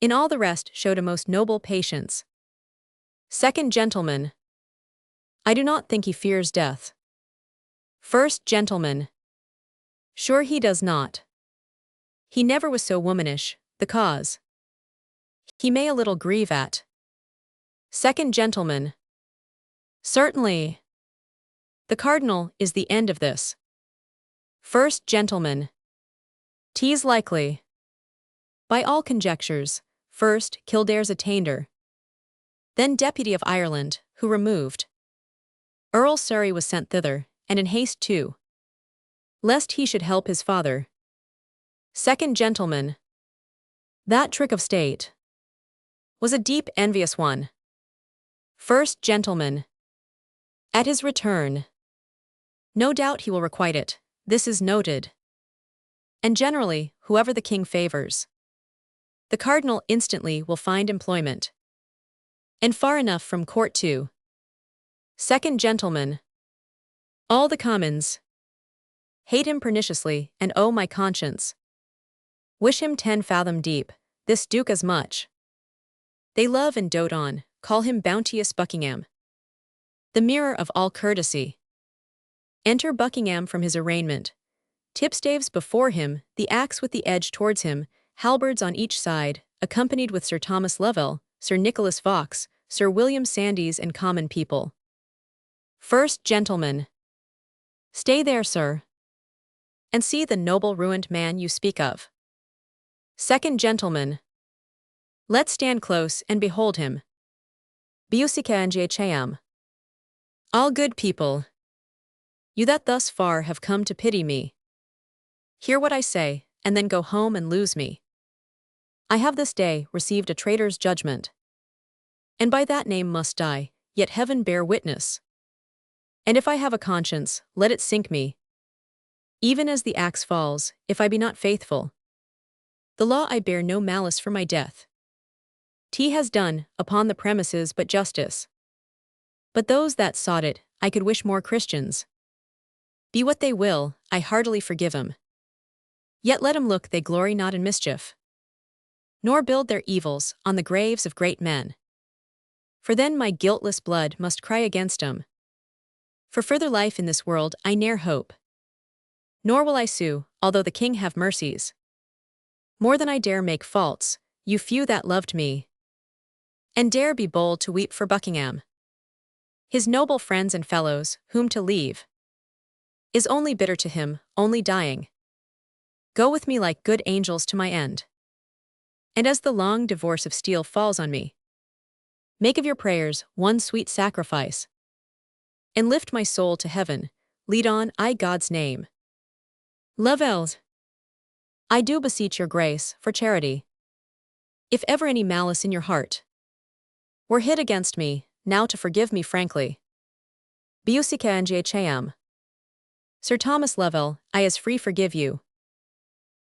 in all the rest, showed a most noble patience. Second gentleman. I do not think he fears death. First gentleman. Sure he does not. He never was so womanish, the cause he may a little grieve at. Second gentleman. Certainly. The cardinal is the end of this. First gentleman. 'Tis likely. By all conjectures, first Kildare's attainder, then Deputy of Ireland, who removed Earl Surrey was sent thither, and in haste too, lest he should help his father. Second gentleman. That trick of state was a deep envious one. First gentleman. At his return. No doubt he will requite it, this is noted. And generally, whoever the king favors, the cardinal instantly will find employment. And far enough from court too. Second gentleman. All the commons hate him perniciously, and oh my conscience, wish him 10 fathom deep, this duke as much. They love and dote on, call him bounteous Buckingham, the mirror of all courtesy. Enter Buckingham from his arraignment. Tipstaves before him, the axe with the edge towards him, halberds on each side, accompanied with Sir Thomas Lovell, Sir Nicholas Vaux, Sir William Sandys and common people. First gentleman. Stay there, sir, and see the noble ruined man you speak of. Second gentleman. Let's stand close and behold him. Biusika. All good people, you that thus far have come to pity me, hear what I say, and then go home and lose me. I have this day received a traitor's judgment, and by that name must die, yet heaven bear witness. And if I have a conscience, let it sink me, even as the axe falls, if I be not faithful. The law I bear no malice for my death. T has done, upon the premises but justice. But those that sought it, I could wish more Christians. Be what they will, I heartily forgive 'em. Yet let 'em look they glory not in mischief, nor build their evils on the graves of great men. For then my guiltless blood must cry against 'em. For further life in this world I ne'er hope, nor will I sue, although the king have mercies. More than I dare make faults, you few that loved me, and dare be bold to weep for Buckingham. His noble friends and fellows, whom to leave is only bitter to him, only dying. Go with me like good angels to my end. And as the long divorce of steel falls on me, make of your prayers one sweet sacrifice, and lift my soul to heaven, lead on, I God's name. Lovels, I do beseech your grace, for charity, if ever any malice in your heart were hid against me, now to forgive me frankly. Biusika. Sir Thomas Lovell, I as free forgive you.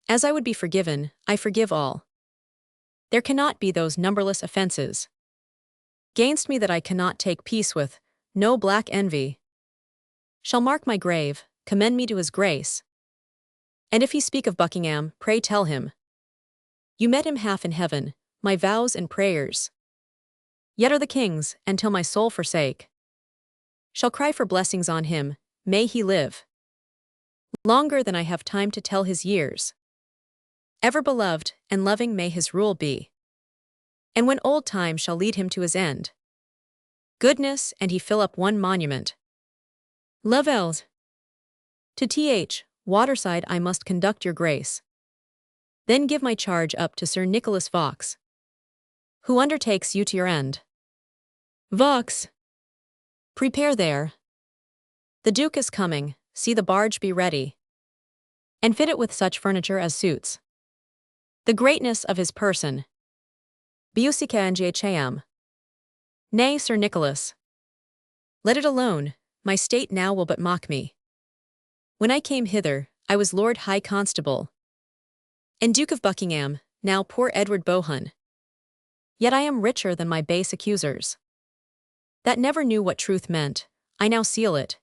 As I would be forgiven, I forgive all. There cannot be those numberless offences gainst me that I cannot take peace with, no black envy shall mark my grave, commend me to his grace. And if he speak of Buckingham, pray tell him, you met him half in heaven, my vows and prayers yet are the king's, and till my soul forsake, shall cry for blessings on him, may he live longer than I have time to tell his years. Ever beloved and loving may his rule be, and when old time shall lead him to his end, goodness and he fill up one monument. Lovels. To Th. Waterside I must conduct your grace. Then give my charge up to Sir Nicholas Vaux, who undertakes you to your end. Vaux. Prepare there. The Duke is coming, see the barge be ready, and fit it with such furniture as suits the greatness of his person. Biusika. Nay, Sir Nicholas, let it alone, my state now will but mock me. When I came hither, I was Lord High Constable and Duke of Buckingham, now poor Edward Bohun. Yet I am richer than my base accusers, that never knew what truth meant, I now seal it.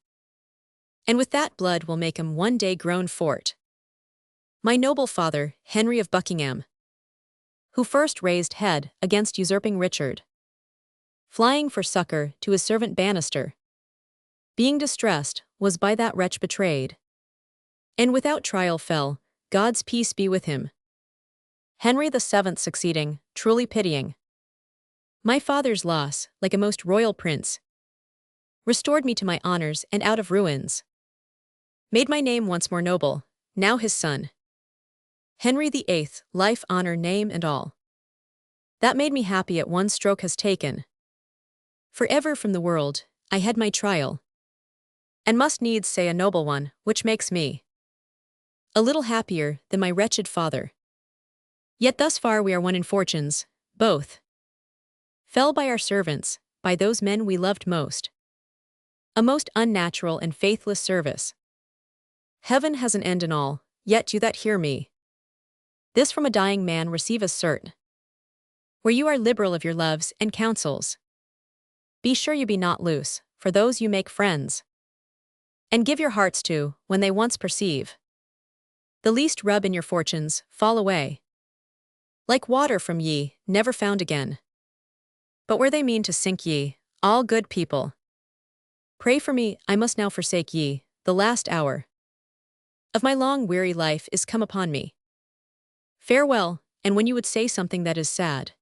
And with that blood will make 'em one day groan fort. My noble father, Henry of Buckingham, who first raised head against usurping Richard, flying for succor to his servant Bannister, being distressed, was by that wretch betrayed, and without trial fell, God's peace be with him. Henry the Seventh succeeding, truly pitying my father's loss, like a most royal prince, restored me to my honors and out of ruins, made my name once more noble, now his son, Henry the Eighth, life, honor, name, and all that made me happy at one stroke has taken forever from the world. I had my trial, and must needs say a noble one, which makes me a little happier than my wretched father. Yet thus far we are one in fortunes, both. Fell by our servants, by those men we loved most. A most unnatural and faithless service. Heaven has an end in all, yet you that hear me. This from a dying man receive as cert. Where you are liberal of your loves and counsels. Be sure you be not loose, for those you make friends. And give your hearts to, when they once perceive. The least rub in your fortunes, fall away. Like water from ye, never found again. But where they mean to sink ye, all good people. Pray for me, I must now forsake ye, the last hour of my long weary life is come upon me. Farewell, and when you would say something that is sad,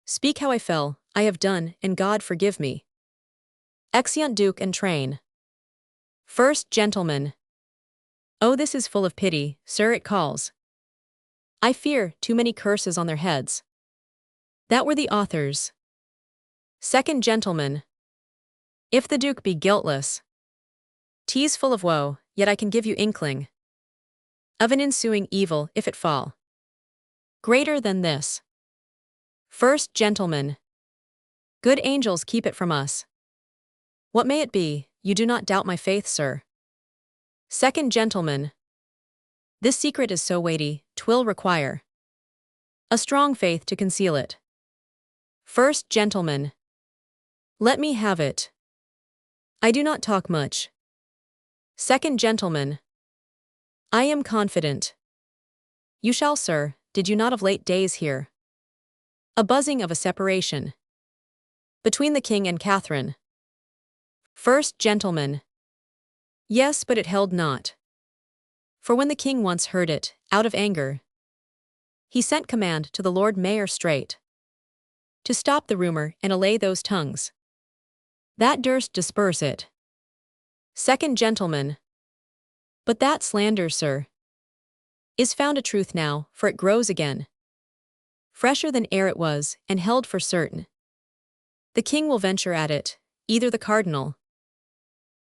speak how I fell, I have done, and God forgive me. Exeunt Duke and Train. First Gentleman. Oh, this is full of pity, sir, it calls. I fear, too many curses on their heads. That were the authors. Second Gentleman. If the Duke be guiltless, 'tis full of woe, yet I can give you inkling of an ensuing evil if it fall greater than this. First Gentleman. Good angels keep it from us. What may it be? You do not doubt my faith, sir. Second Gentleman. This secret is so weighty, 'twill require a strong faith to conceal it. First Gentleman. Let me have it. I do not talk much. Second Gentleman. I am confident. You shall, sir, did you not of late days hear a buzzing of a separation between the king and Catherine? First Gentleman. Yes, but it held not. For when the king once heard it, out of anger, he sent command to the Lord Mayor straight to stop the rumor and allay those tongues that durst disperse it. Second Gentleman. But that slander, sir, is found a truth now, for it grows again fresher than ere it was, and held for certain. The king will venture at it, either the cardinal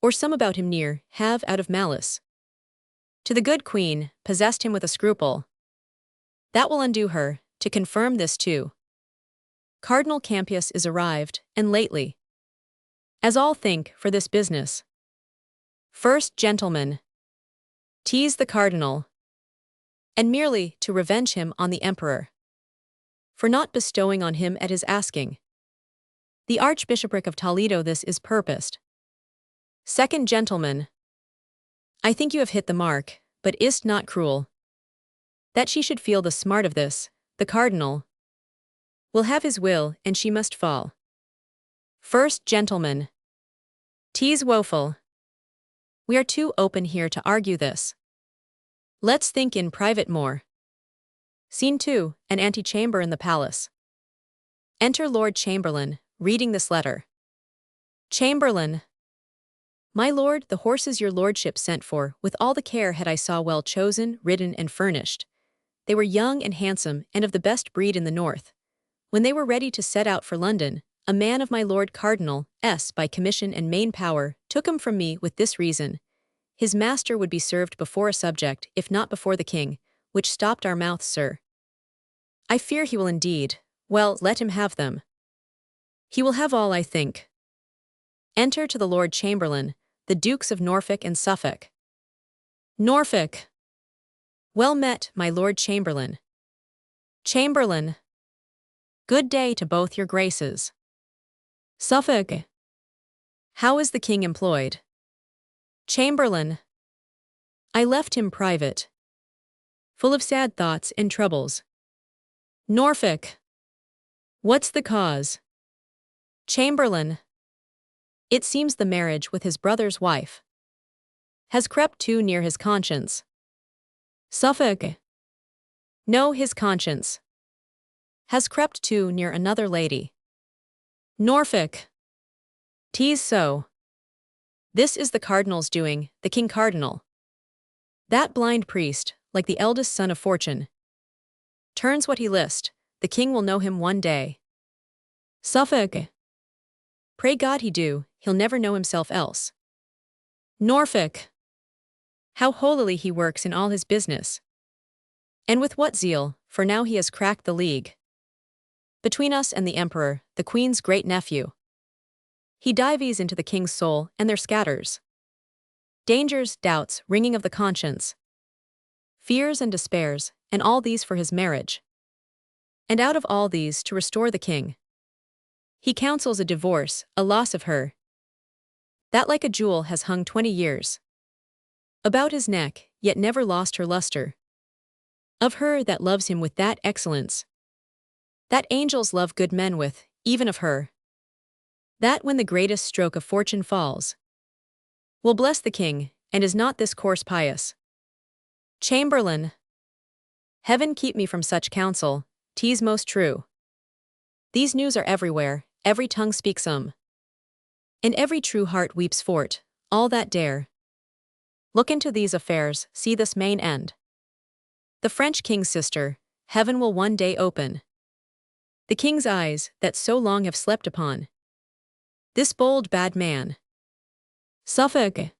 or some about him near, have, out of malice to the good queen, possessed him with a scruple that will undo her. To confirm this too, Cardinal Campius is arrived, and lately, as all think, for this business. First Gentleman. 'Tis the cardinal, and merely to revenge him on the emperor for not bestowing on him at his asking the Archbishopric of Toledo. This is purposed. Second Gentleman. I think you have hit the mark, but is't not cruel that she should feel the smart of this? The cardinal will have his will, and she must fall. First Gentleman. 'Tis woeful. We are too open here to argue this. Let's think in private more. Scene 2, an antechamber in the palace. Enter Lord Chamberlain, reading this letter. Chamberlain. My lord, the horses your lordship sent for, with all the care had I saw well chosen, ridden, and furnished. They were young and handsome, and of the best breed in the north. When they were ready to set out for London, a man of my lord Cardinal S. by commission and main power took 'em from me with this reason: his master would be served before a subject, if not before the king, which stopped our mouths, sir. I fear he will indeed. Well, let him have them. He will have all, I think. Enter to the Lord Chamberlain, the Dukes of Norfolk and Suffolk. Norfolk. Well met, my Lord Chamberlain. Chamberlain. Good day to both your graces. Suffolk. How is the king employed? Chamberlain. I left him private, full of sad thoughts and troubles. Norfolk. What's the cause? Chamberlain. It seems the marriage with his brother's wife has crept too near his conscience. Suffolk. No, his conscience has crept too near another lady. Norfolk. 'Tis so. This is the cardinal's doing, the king cardinal. That blind priest, like the eldest son of fortune, turns what he list. The king will know him one day. Suffolk. Pray God he do, he'll never know himself else. Norfolk. How holily he works in all his business. And with what zeal, for now he has cracked the league between us and the emperor, the queen's great nephew. He dives into the king's soul, and there scatters dangers, doubts, wringing of the conscience, fears and despairs, and all these for his marriage. And out of all these to restore the king, he counsels a divorce, a loss of her, that like a jewel has hung 20 years about his neck, yet never lost her luster. Of her that loves him with that excellence that angels love good men with, even of her, that when the greatest stroke of fortune falls, will bless the king, and is not this course pious? Chamberlain. Heaven keep me from such counsel, 'tis most true. These news are everywhere, every tongue speaks 'em, and every true heart weeps for't, all that dare look into these affairs, see this main end. The French king's sister, heaven will one day open the king's eyes, that so long have slept upon this bold bad man, Suffolk,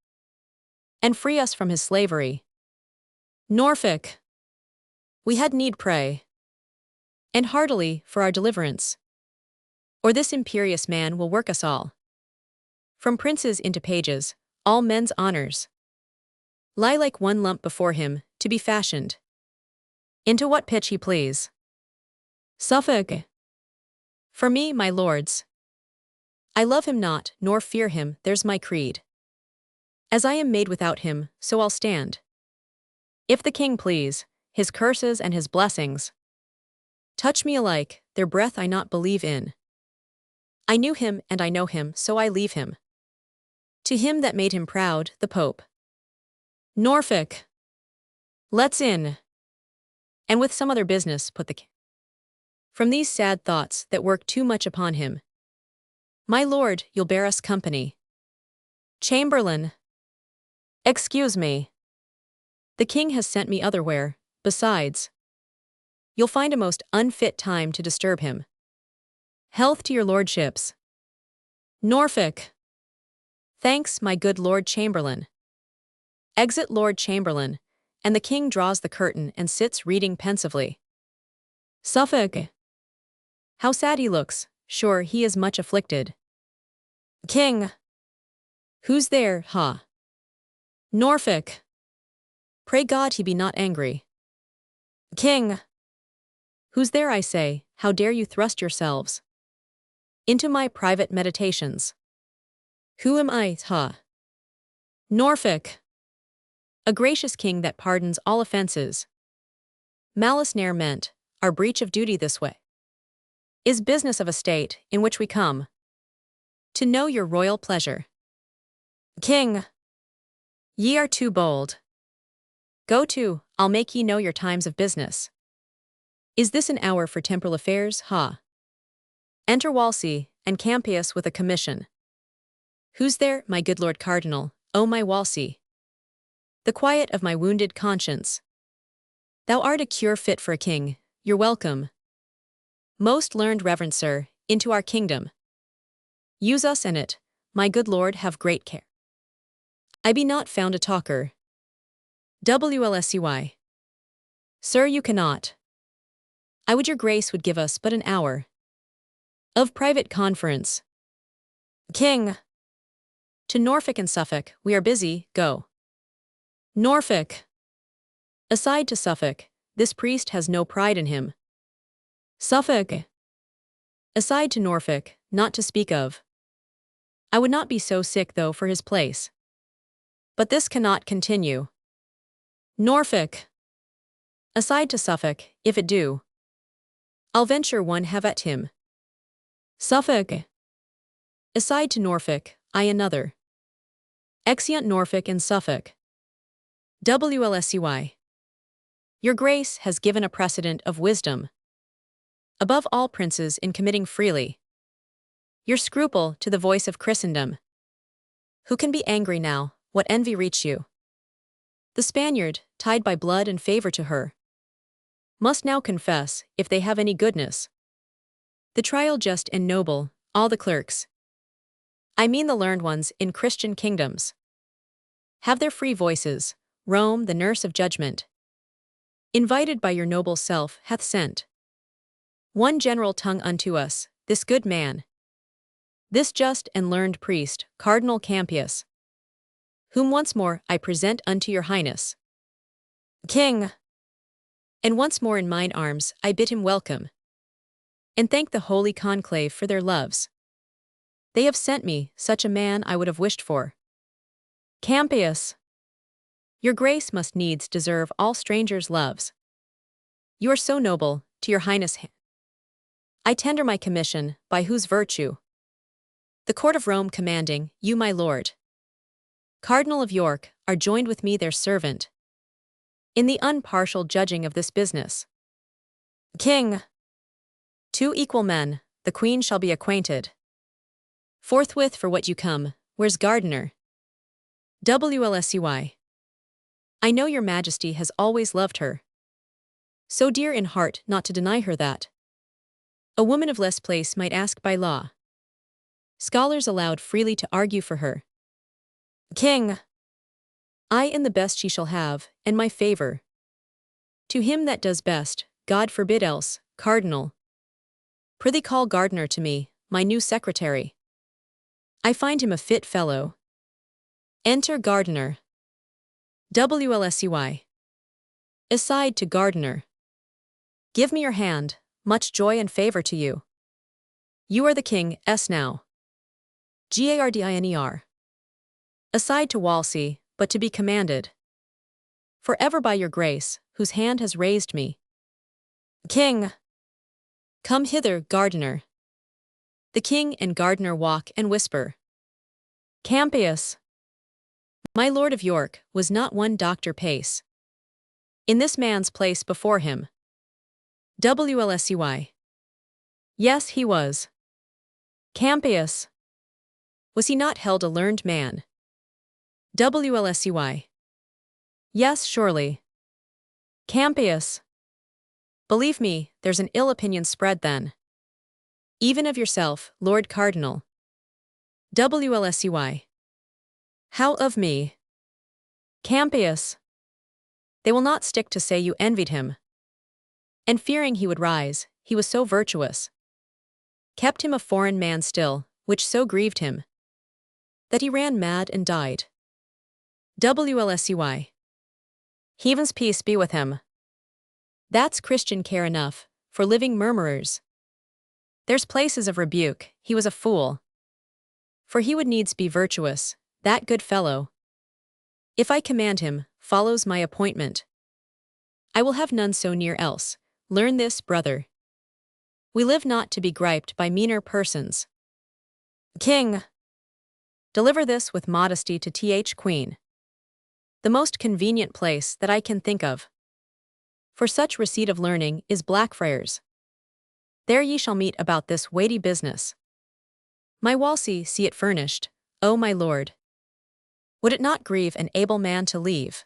and free us from his slavery. Norfolk. We had need pray, and heartily, for our deliverance, or this imperious man will work us all from princes into pages, all men's honors lie like one lump before him, to be fashioned into what pitch he please. Suffolk. For me, my lords, I love him not, nor fear him, there's my creed. As I am made without him, so I'll stand. If the king please, his curses and his blessings touch me alike, their breath I not believe in. I knew him and I know him, so I leave him to him that made him proud, the Pope. Norfolk. Let's in, and with some other business put the king from these sad thoughts that work too much upon him. My lord, you'll bear us company. Chamberlain. Excuse me. The king has sent me otherwhere, besides. You'll find a most unfit time to disturb him. Health to your lordships. Norfolk. Thanks, my good Lord Chamberlain. Exit Lord Chamberlain, and the king draws the curtain and sits reading pensively. Suffolk. How sad he looks, sure he is much afflicted. King. Who's there, ha? Norfolk. Pray God he be not angry. King. Who's there, I say, how dare you thrust yourselves into my private meditations? Who am I, ha? Norfolk. A gracious king that pardons all offenses. Malice ne'er meant, our breach of duty this way is business of a state, in which we come to know your royal pleasure. King. Ye are too bold. Go to, I'll make ye know your times of business. Is this an hour for temporal affairs, ha? Enter Wolsey, and Campius with a commission. Who's there, my good Lord Cardinal, O my Wolsey? The quiet of my wounded conscience. Thou art a cure fit for a king, you're welcome. Most learned reverend sir, into our kingdom. Use us and it, my good lord have great care. I be not found a talker. WLSCY. Sir, you cannot. I would your grace would give us but an hour of private conference. King. To Norfolk and Suffolk, we are busy, go. Norfolk. Aside to Suffolk, this priest has no pride in him. Suffolk. Aside to Norfolk, not to speak of. I would not be so sick though for his place. But this cannot continue. Norfolk. Aside to Suffolk, if it do, I'll venture one have at him. Suffolk. Aside to Norfolk, I another. Exeunt Norfolk and Suffolk. WLSCY. Your grace has given a precedent of wisdom above all princes in committing freely your scruple to the voice of Christendom. Who can be angry now, what envy reach you? The Spaniard, tied by blood and favor to her, must now confess, if they have any goodness. The trial just and noble, all the clerks, I mean the learned ones in Christian kingdoms, have their free voices, Rome, the nurse of judgment, invited by your noble self, hath sent one general tongue unto us, this good man, this just and learned priest, Cardinal Campius, whom once more I present unto your highness, King. And once more in mine arms I bid him welcome, and thank the holy conclave for their loves. They have sent me such a man I would have wished for. Campius, your grace must needs deserve all strangers' loves. You are so noble, to your highness I tender my commission, by whose virtue the court of Rome commanding, you my lord, Cardinal of York, are joined with me their servant, in the unpartial judging of this business. King, two equal men, the queen shall be acquainted forthwith for what you come. Where's Gardiner? WLSCY. I know your majesty has always loved her, so dear in heart not to deny her that a woman of less place might ask by law. Scholars allowed freely to argue for her. King, I in the best she shall have, and my favor to him that does best, God forbid else, Cardinal. Prithee call Gardiner to me, my new secretary. I find him a fit fellow. Enter Gardiner. WLSCY. Aside to Gardiner. Give me your hand, much joy and favor to you. You are the king, now. GARDINER. Aside to Wolsey, but to be commanded forever by your grace, whose hand has raised me. King. Come hither, Gardiner. The king and Gardiner walk and whisper. Campius, my lord of York, was not one Dr. Pace in this man's place before him. WLSCY. Yes, he was. Campius, was he not held a learned man? WLSCY. Yes, surely. Campius. Believe me, there's an ill opinion spread then, even of yourself, Lord Cardinal. WLSCY. How of me? Campius. They will not stick to say you envied him, and fearing he would rise, he was so virtuous, kept him a foreign man still, which so grieved him, that he ran mad and died. WLSCY. Heaven's peace be with him. That's Christian care enough, for living murmurers. There's places of rebuke, he was a fool. For he would needs be virtuous, that good fellow. If I command him, follows my appointment. I will have none so near else. Learn this, brother. We live not to be griped by meaner persons. King. Deliver this with modesty to Queen. The most convenient place that I can think of for such receipt of learning is Blackfriars. There ye shall meet about this weighty business. My Wolsey see it furnished, O my lord. Would it not grieve an able man to leave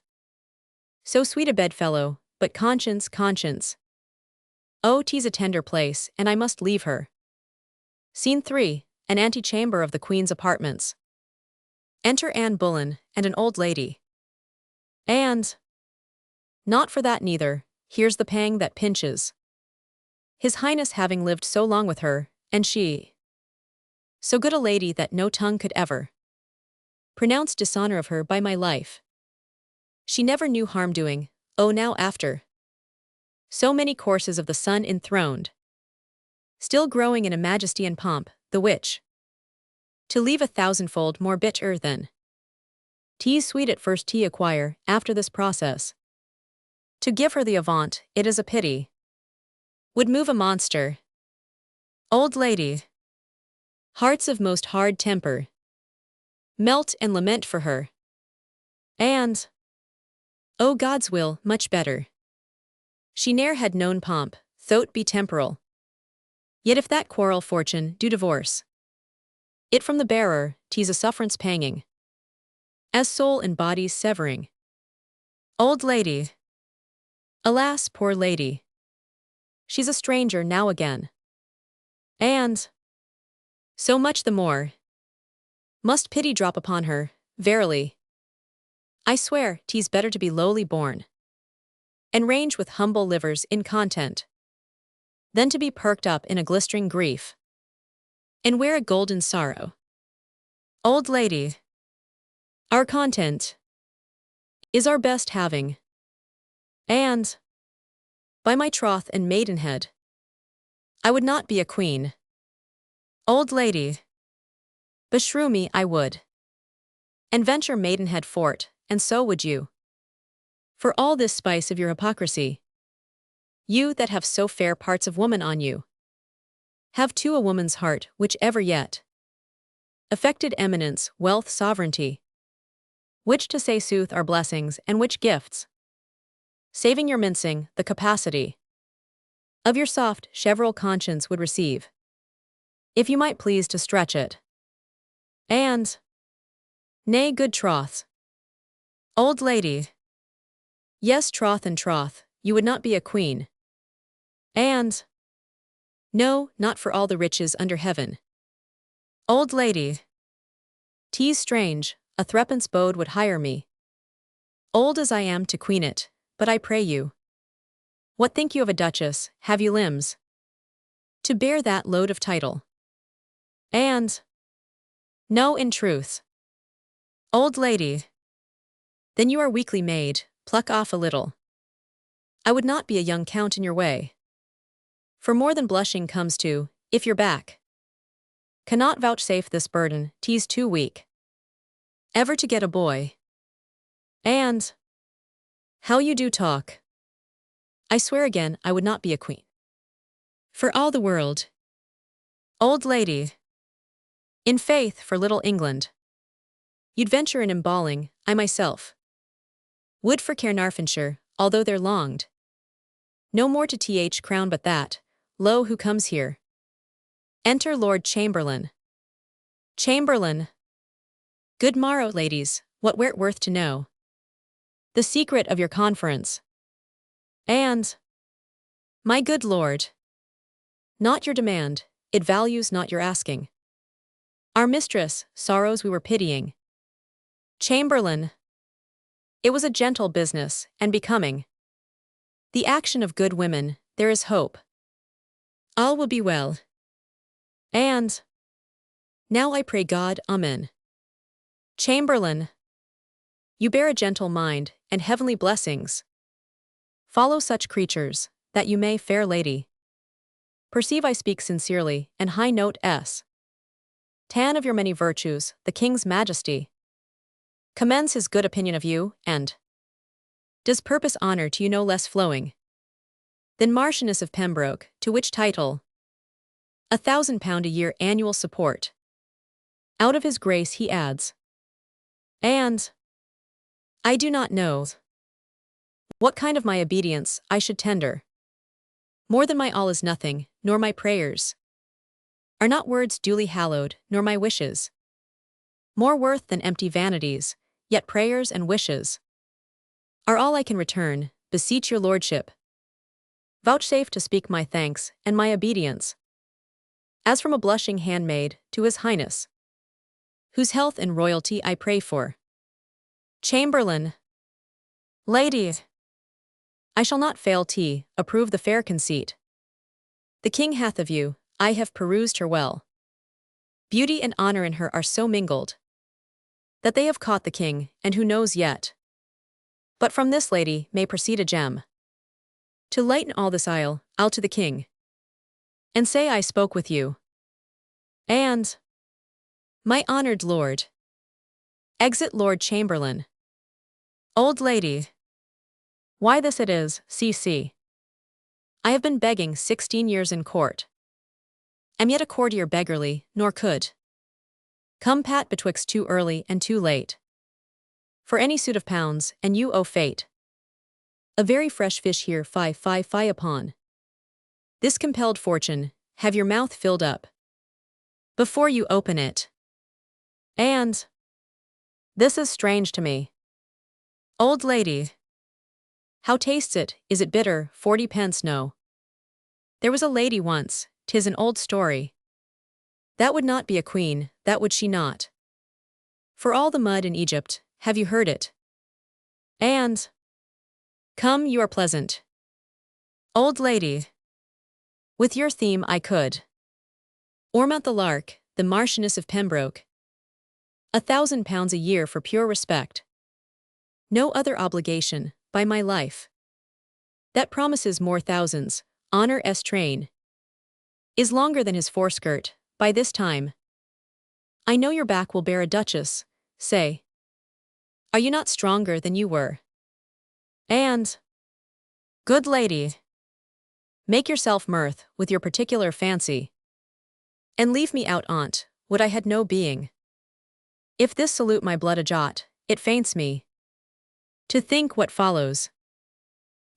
so sweet a bedfellow, but conscience. Oh, 'tis a tender place, and I must leave her. Scene 3, an antechamber of the Queen's apartments. Enter Anne Boleyn, and an old lady. And not for that neither, here's the pang that pinches. His Highness having lived so long with her, and she so good a lady that no tongue could ever pronounce dishonor of her by my life. She never knew harm doing, oh now after so many courses of the sun enthroned, still growing in a majesty and pomp, the which to leave 1,000-fold more bitter than 'tis sweet at first to acquire, after this process. To give her the avant, it is a pity, would move a monster. Old lady, hearts of most hard temper, melt and lament for her. And, O God's will, much better. She ne'er had known pomp, tho't be temporal. Yet if that quarrel fortune do divorce it from the bearer, 'tis a sufferance panging, as soul and body's severing. Old lady, alas, poor lady, she's a stranger now again. And so much the more must pity drop upon her, verily. I swear 'tis better to be lowly born, and range with humble livers in content, than to be perked up in a glistering grief, and wear a golden sorrow. Old lady, our content is our best having, and, by my troth and maidenhead, I would not be a queen. Old lady, beshrew me I would, and venture maidenhead for't, and so would you. For all this spice of your hypocrisy, you that have so fair parts of woman on you, have too a woman's heart which ever yet affected eminence, wealth, sovereignty, which to say sooth are blessings, and which gifts, saving your mincing, the capacity of your soft cheverel conscience would receive, if you might please to stretch it. And, nay, good troth, old lady, yes, troth and troth, you would not be a queen. And, no, not for all the riches under heaven. Old lady, 'tis strange, a threepence bode would hire me, old as I am, to queen it, but I pray you, what think you of a duchess, have you limbs to bear that load of title? And, no, in truth, old lady, then you are weakly made, pluck off a little. I would not be a young count in your way. For more than blushing comes to, if your back cannot vouchsafe this burden, 'tis too weak ever to get a boy. And, how you do talk! I swear again I would not be a queen for all the world. Old lady, in faith, for little England, you'd venture in emballing, I myself would for Caernarfonshire, although there longed no more to th crown but that. Lo, who comes here? Enter Lord Chamberlain. Chamberlain. Good morrow, ladies, what were't worth to know the secret of your conference? And, my good lord, not your demand, it values not your asking. Our mistress, sorrows we were pitying. Chamberlain. It was a gentle business, and becoming the action of good women, there is hope. All will be well. And, now I pray God, amen. Chamberlain. You bear a gentle mind, and heavenly blessings follow such creatures, that you may, fair lady, perceive I speak sincerely, and high note s. Tan of your many virtues, the king's majesty commends his good opinion of you, and does purpose honor to you no less flowing than Marchioness of Pembroke, to which title £1,000 a year annual support out of his grace he adds. And, I do not know what kind of my obedience I should tender. More than my all is nothing, nor my prayers are not words duly hallowed, nor my wishes more worth than empty vanities, yet prayers and wishes are all I can return. Beseech your lordship, vouchsafe to speak my thanks and my obedience, as from a blushing handmaid to his highness, whose health and royalty I pray for. Chamberlain. Lady, I shall not fail to approve the fair conceit the king hath of you. I have perused her well. Beauty and honor in her are so mingled that they have caught the king, and who knows yet but from this lady may proceed a gem to lighten all this isle. I'll to the king and say I spoke with you. And, my honored lord, exit Lord Chamberlain. Old lady, why this it is, cc. I have been begging 16 years in court, am yet a courtier beggarly, nor could come pat betwixt too early and too late for any suit of pounds, and you, O fate, a very fresh fish here, fie upon this compelled fortune. Have your mouth filled up before you open it. And, this is strange to me. Old lady, how tastes it? Is it bitter? 40 pence. No. There was a lady once, 'tis an old story, that would not be a queen, that would she not. For all the mud in Egypt, have you heard it? And come, you are pleasant. Old lady. With your theme I could Ormont the lark, the Marchioness of Pembroke. £1,000 a year for pure respect. No other obligation, by my life. That promises more thousands, honor's train. Is longer than his foreskirt, by this time. I know your back will bear a duchess, say. Are you not stronger than you were? And, good lady, make yourself mirth with your particular fancy. And leave me out on't, would I had no being. If this salute my blood a jot, it faints me. To think what follows.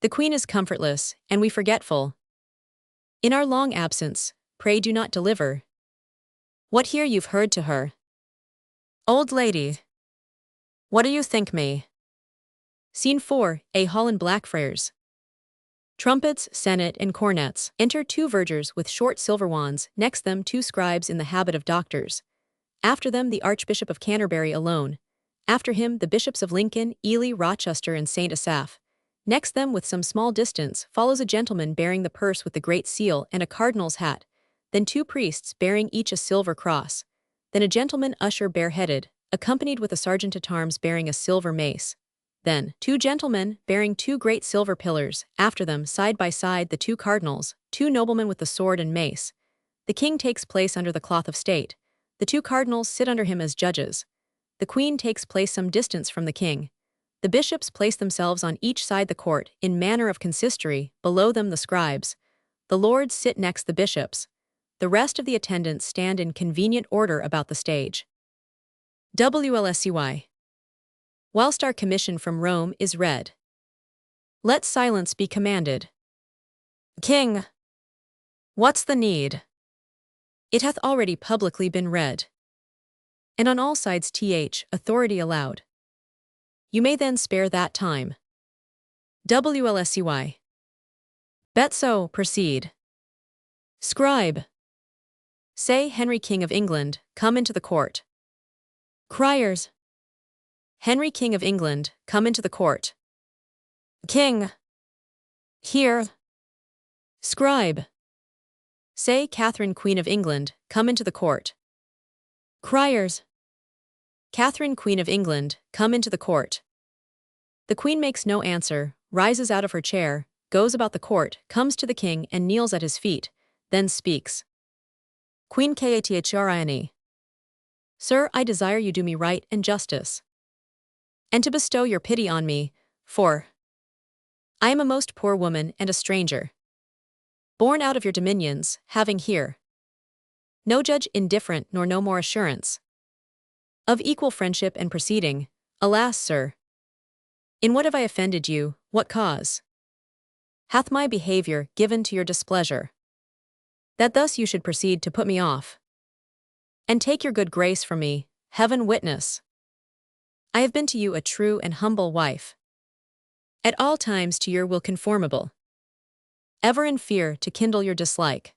The Queen is comfortless, and we forgetful. In our long absence, pray do not deliver what here you've heard to her. Old lady. What do you think me? Scene 4, a hall in Blackfriars. Trumpets, senate, and cornets. Enter 2 vergers with short silver wands, next them 2 scribes in the habit of doctors. After them the Archbishop of Canterbury alone. After him the Bishops of Lincoln, Ely, Rochester, and St. Asaph. Next them with some small distance follows a gentleman bearing the purse with the great seal and a cardinal's hat. Then 2 priests bearing each a silver cross. Then a gentleman usher bareheaded, accompanied with a sergeant-at-arms bearing a silver mace. Then 2 gentlemen bearing 2 great silver pillars, after them side by side the 2 cardinals, 2 noblemen with the sword and mace. The king takes place under the cloth of state. The 2 cardinals sit under him as judges. The queen takes place some distance from the king. The bishops place themselves on each side the court in manner of consistory, below them the scribes. The lords sit next the bishops. The rest of the attendants stand in convenient order about the stage. WLSCY. Whilst our commission from Rome is read, let silence be commanded. King. What's the need? It hath already publicly been read. And on all sides authority allowed. You may then spare that time. WLSCY. Bet so, proceed. Scribe. Say Henry King of England, come into the court. Criers. Henry King of England, come into the court. King. Here. Scribe. Say Catherine Queen of England, come into the court. Criers. Catherine Queen of England, come into the court. The queen makes no answer, rises out of her chair, goes about the court, comes to the king and kneels at his feet, then speaks. Queen Cathrine. Sir, I desire you do me right and justice, and to bestow your pity on me, for I am a most poor woman and a stranger, born out of your dominions, having here no judge indifferent nor no more assurance of equal friendship and proceeding. Alas, sir, in what have I offended you, what cause hath my behavior given to your displeasure, that thus you should proceed to put me off, and take your good grace from me? Heaven witness, I have been to you a true and humble wife, at all times to your will conformable, ever in fear to kindle your dislike,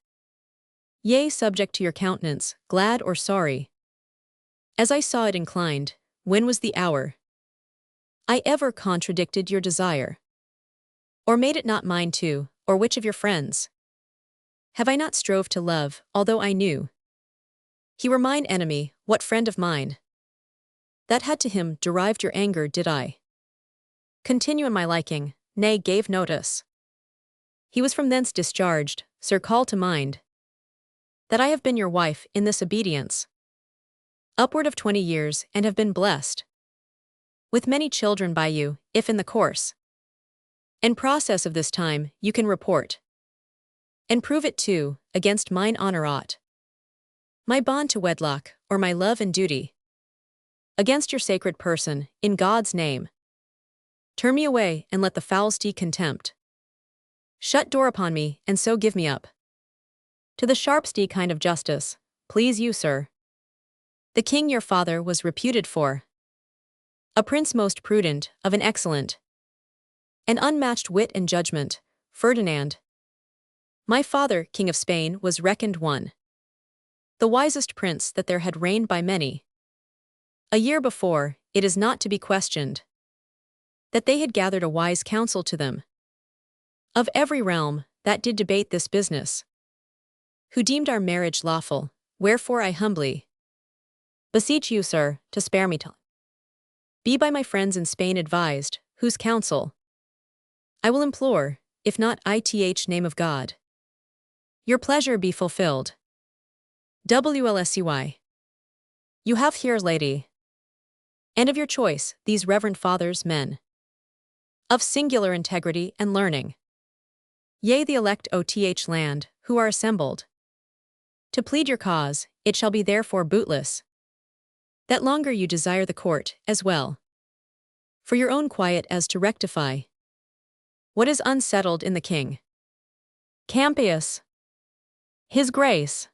yea, subject to your countenance, glad or sorry, as I saw it inclined. When was the hour I ever contradicted your desire, or made it not mine too, or which of your friends have I not strove to love, although I knew he were mine enemy? What friend of mine that had to him derived your anger did I continue in my liking, nay, gave notice he was from thence discharged? Sir, call to mind that I have been your wife in this obedience upward of 20 years, and have been blessed with many children by you, if in the course and process of this time you can report and prove it too, against mine honor aught, my bond to wedlock, or my love and duty, against your sacred person, in God's name, turn me away, and let the foulsty contempt shut door upon me, and so give me up to the sharpsty kind of justice, please you, sir. The king your father was reputed for a prince most prudent, of an excellent and unmatched wit and judgment. Ferdinand, my father, King of Spain, was reckoned one the wisest prince that there had reigned by many a year before. It is not to be questioned that they had gathered a wise council to them of every realm that did debate this business, who deemed our marriage lawful, wherefore I humbly beseech you, sir, to spare me till be by my friends in Spain advised, whose counsel I will implore, if not ith name of God, your pleasure be fulfilled. WLSCY. You have here, lady, and of your choice, these reverend fathers, men of singular integrity and learning, yea, the elect OTH land, who are assembled to plead your cause. It shall be therefore bootless that longer you desire the court, as well for your own quiet as to rectify what is unsettled in the king. Campius, his grace,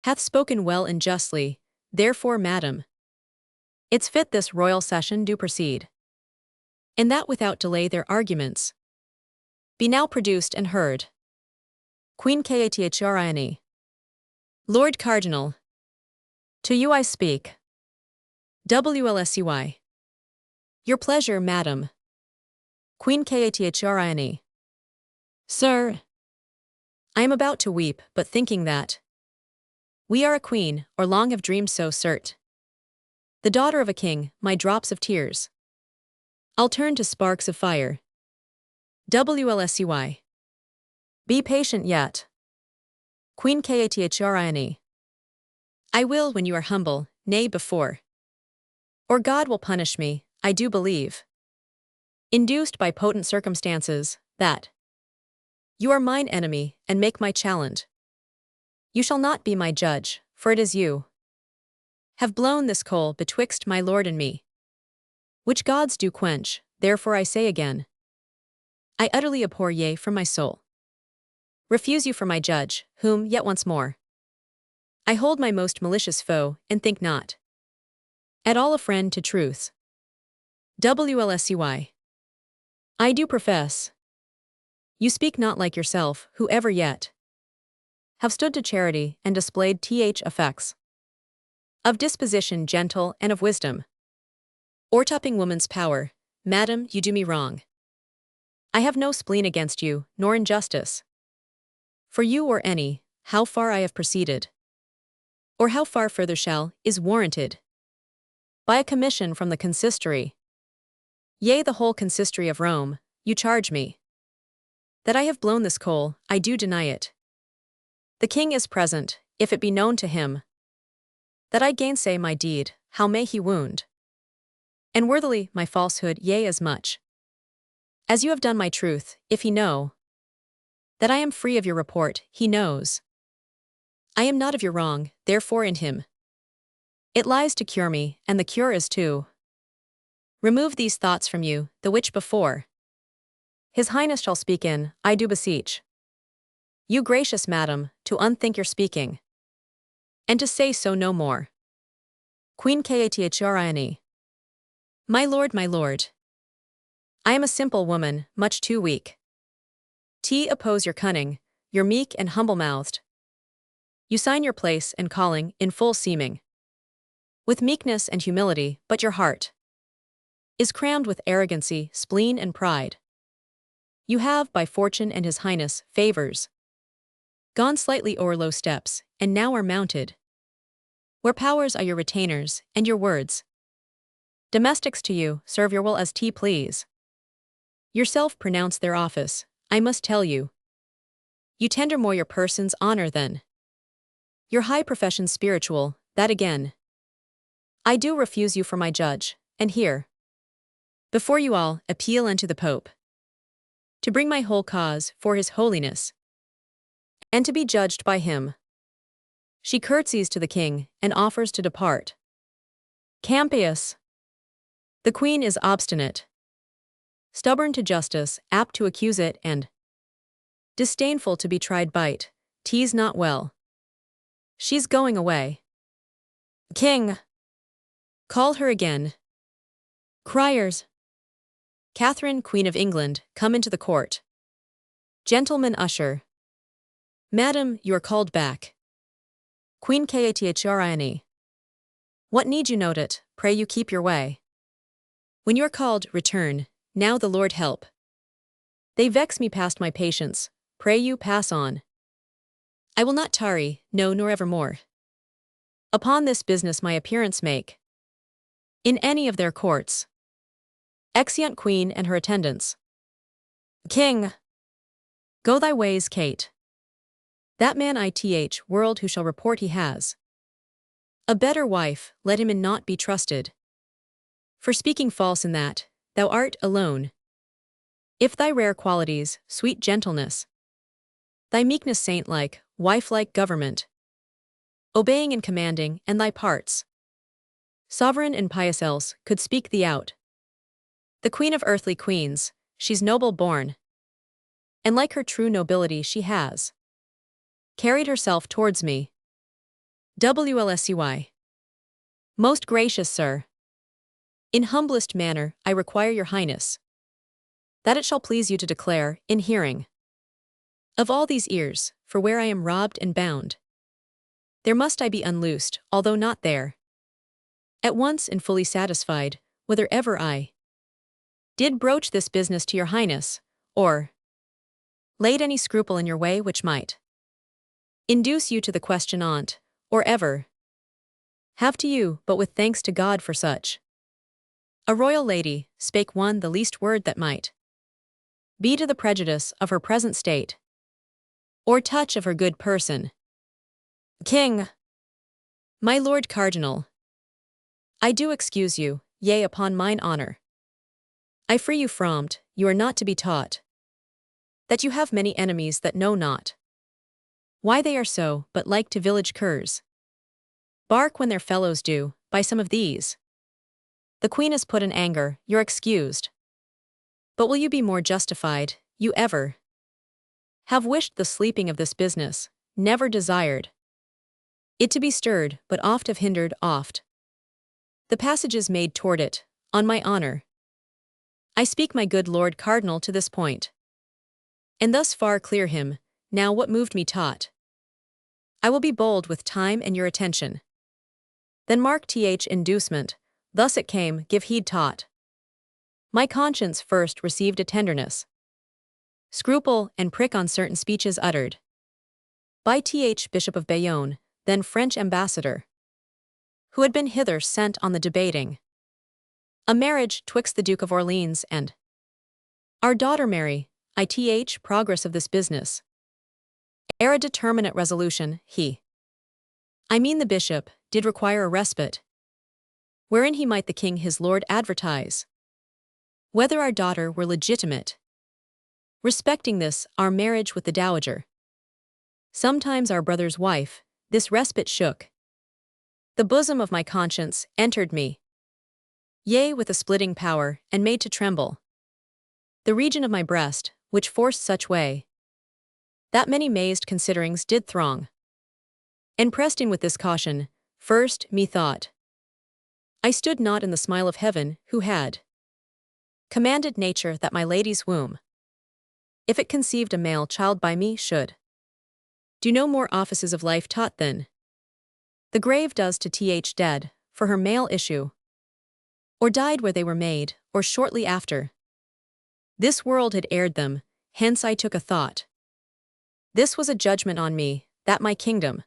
hath spoken well and justly, therefore, madam, it's fit this royal session do proceed, and that without delay their arguments be now produced and heard. Queen Catherine. Lord Cardinal, to you I speak. WLSCY. Your pleasure, madam. Queen Catherine. Sir, I am about to weep, but thinking that we are a queen, or long have dreamed so, cert. The daughter of a king, my drops of tears I'll turn to sparks of fire. WLSCY. Be patient yet. Queen Catherine. I will when you are humble, nay before. Or God will punish me, I do believe, induced by potent circumstances, that you are mine enemy, and make my challenge. You shall not be my judge, for it is you have blown this coal betwixt my lord and me, which gods do quench. Therefore I say again, I utterly abhor, yea, from my soul refuse you for my judge, whom, yet once more, I hold my most malicious foe, and think not at all a friend to truth. WLSCY. I do profess you speak not like yourself, who ever yet have stood to charity and displayed effects of disposition gentle and of wisdom, o'ertopping woman's power. Madam, you do me wrong. I have no spleen against you, nor injustice for you or any. How far I have proceeded, or how far further shall, is warranted by a commission from the consistory, yea, the whole consistory of Rome. You charge me that I have blown this coal. I do deny it. The king is present. If it be known to him that I gainsay my deed, how may he wound and worthily my falsehood, yea, as much as you have done my truth? If he know that I am free of your report, he knows I am not of your wrong, therefore in him it lies to cure me, and the cure is to remove these thoughts from you, the which before his highness shall speak in. I do beseech you, gracious madam, to unthink your speaking, and to say so no more. Queen Catherine. My lord, I am a simple woman, much too weak oppose your cunning, your meek and humble-mouthed. You sign your place and calling, in full seeming, with meekness and humility, but your heart is crammed with arrogancy, spleen and pride. You have, by fortune and his highness, favors, gone slightly o'er low steps, and now are mounted where powers are your retainers, and your words domestics to you, serve your will as please. Yourself pronounce their office. I must tell you, you tender more your person's honor than your high profession spiritual. That again I do refuse you for my judge, and here before you all appeal unto the Pope to bring my whole cause for his holiness, and to be judged by him. She curtsies to the king, and offers to depart. Campius. The queen is obstinate, stubborn to justice, apt to accuse it, and disdainful to be tried bite, tease not well. She's going away. King. Call her again. Criers. Catherine, Queen of England, come into the court. Gentleman usher. Madam, you are called back. Queen Catherine. What need you note it? Pray you keep your way. When you are called, return, now the Lord help. They vex me past my patience, pray you pass on. I will not tarry, no nor evermore. Upon this business my appearance make. In any of their courts. Exeunt Queen and her attendants. King! Go thy ways, Kate. That man ith world who shall report he has a better wife, let him in naught be trusted. For speaking false in that, thou art alone. If thy rare qualities, sweet gentleness, thy meekness saint-like, wife-like government, obeying and commanding, and thy parts, sovereign and pious else, could speak thee out. The queen of earthly queens, she's noble born, and like her true nobility she has carried herself towards me. WLSCY. Most gracious sir, in humblest manner I require your highness, that it shall please you to declare, in hearing of all these ears, for where I am robbed and bound, there must I be unloosed, although not there, at once and fully satisfied, whether ever I did broach this business to your highness, or laid any scruple in your way which might induce you to the question on't, or ever have to you, but with thanks to God for such a royal lady, spake one the least word that might be to the prejudice of her present state, or touch of her good person. King! My Lord Cardinal, I do excuse you, yea, upon mine honor. I free you from't, you are not to be taught that you have many enemies that know not why they are so, but like to village curs, bark when their fellows do, by some of these. The queen is put in anger, you're excused. But will you be more justified, you ever have wished the sleeping of this business, never desired it to be stirred, but oft have hindered, oft the passages made toward it, on my honor. I speak my good Lord Cardinal to this point, and thus far clear him, now what moved me taught. I will be bold with time and your attention. Then mark inducement, thus it came, give heed taught. My conscience first received a tenderness, scruple and prick on certain speeches uttered by Bishop of Bayonne, then French ambassador, who had been hither sent on the debating a marriage twixt the Duke of Orleans and our daughter Mary, progress of this business. Ere a determinate resolution, I mean the bishop, did require a respite, wherein he might the king his lord advertise whether our daughter were legitimate. Respecting this, our marriage with the dowager, sometimes our brother's wife, this respite shook the bosom of my conscience, entered me, yea, with a splitting power, and made to tremble the region of my breast, which forced such way that many mazed considerings did throng. And pressed in with this caution, first, methought I stood not in the smile of heaven, who had commanded nature that my lady's womb, if it conceived a male child by me, should do no more offices of life taught than the grave does to dead, for her male issue, or died where they were made, or shortly after. This world had erred them, hence I took a thought. This was a judgment on me, that my kingdom,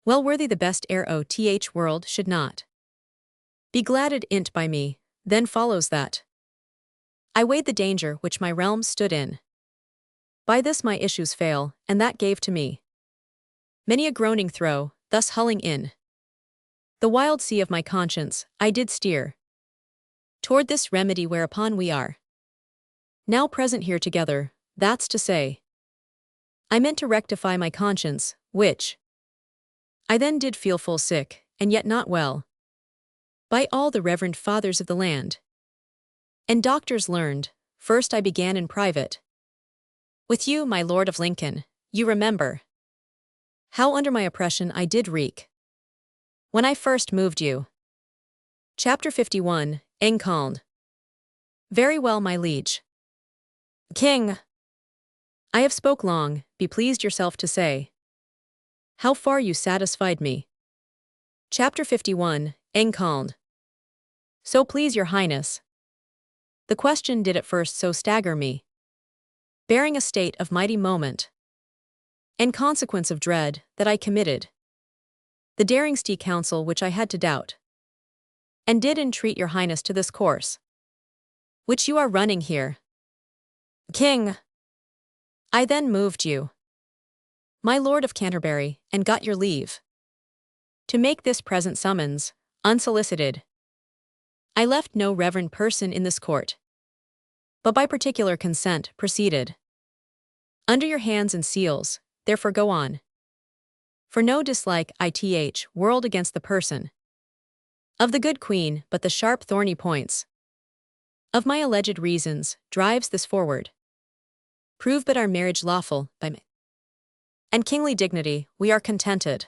well worthy the best heir world, should not be gladded in't by me. Then follows that I weighed the danger which my realm stood in. By this my issues fail, and that gave to me many a groaning throe, thus hulling in the wild sea of my conscience, I did steer toward this remedy whereupon we are now present here together, that's to say, I meant to rectify my conscience, which I then did feel full sick, and yet not well, by all the reverend fathers of the land and doctors learned. First I began in private with you, my Lord of Lincoln. You remember how under my oppression I did wreak when I first moved you. Chapter 51, Engcalmed. Very well, my liege. King, I have spoke long, be pleased yourself to say how far you satisfied me. Chapter 51, Engcalmed. So please your highness. The question did at first so stagger me, bearing a state of mighty moment, and consequence of dread, that I committed the daring steep counsel which I had to doubt, and did entreat your highness to this course, which you are running here. King, I then moved you, my lord of Canterbury, and got your leave to make this present summons, unsolicited. I left no reverend person in this court, but by particular consent proceeded under your hands and seals, therefore go on. For no dislike ith world against the person of the good queen, but the sharp thorny points of my alleged reasons drives this forward. Prove but our marriage lawful by me, and kingly dignity we are contented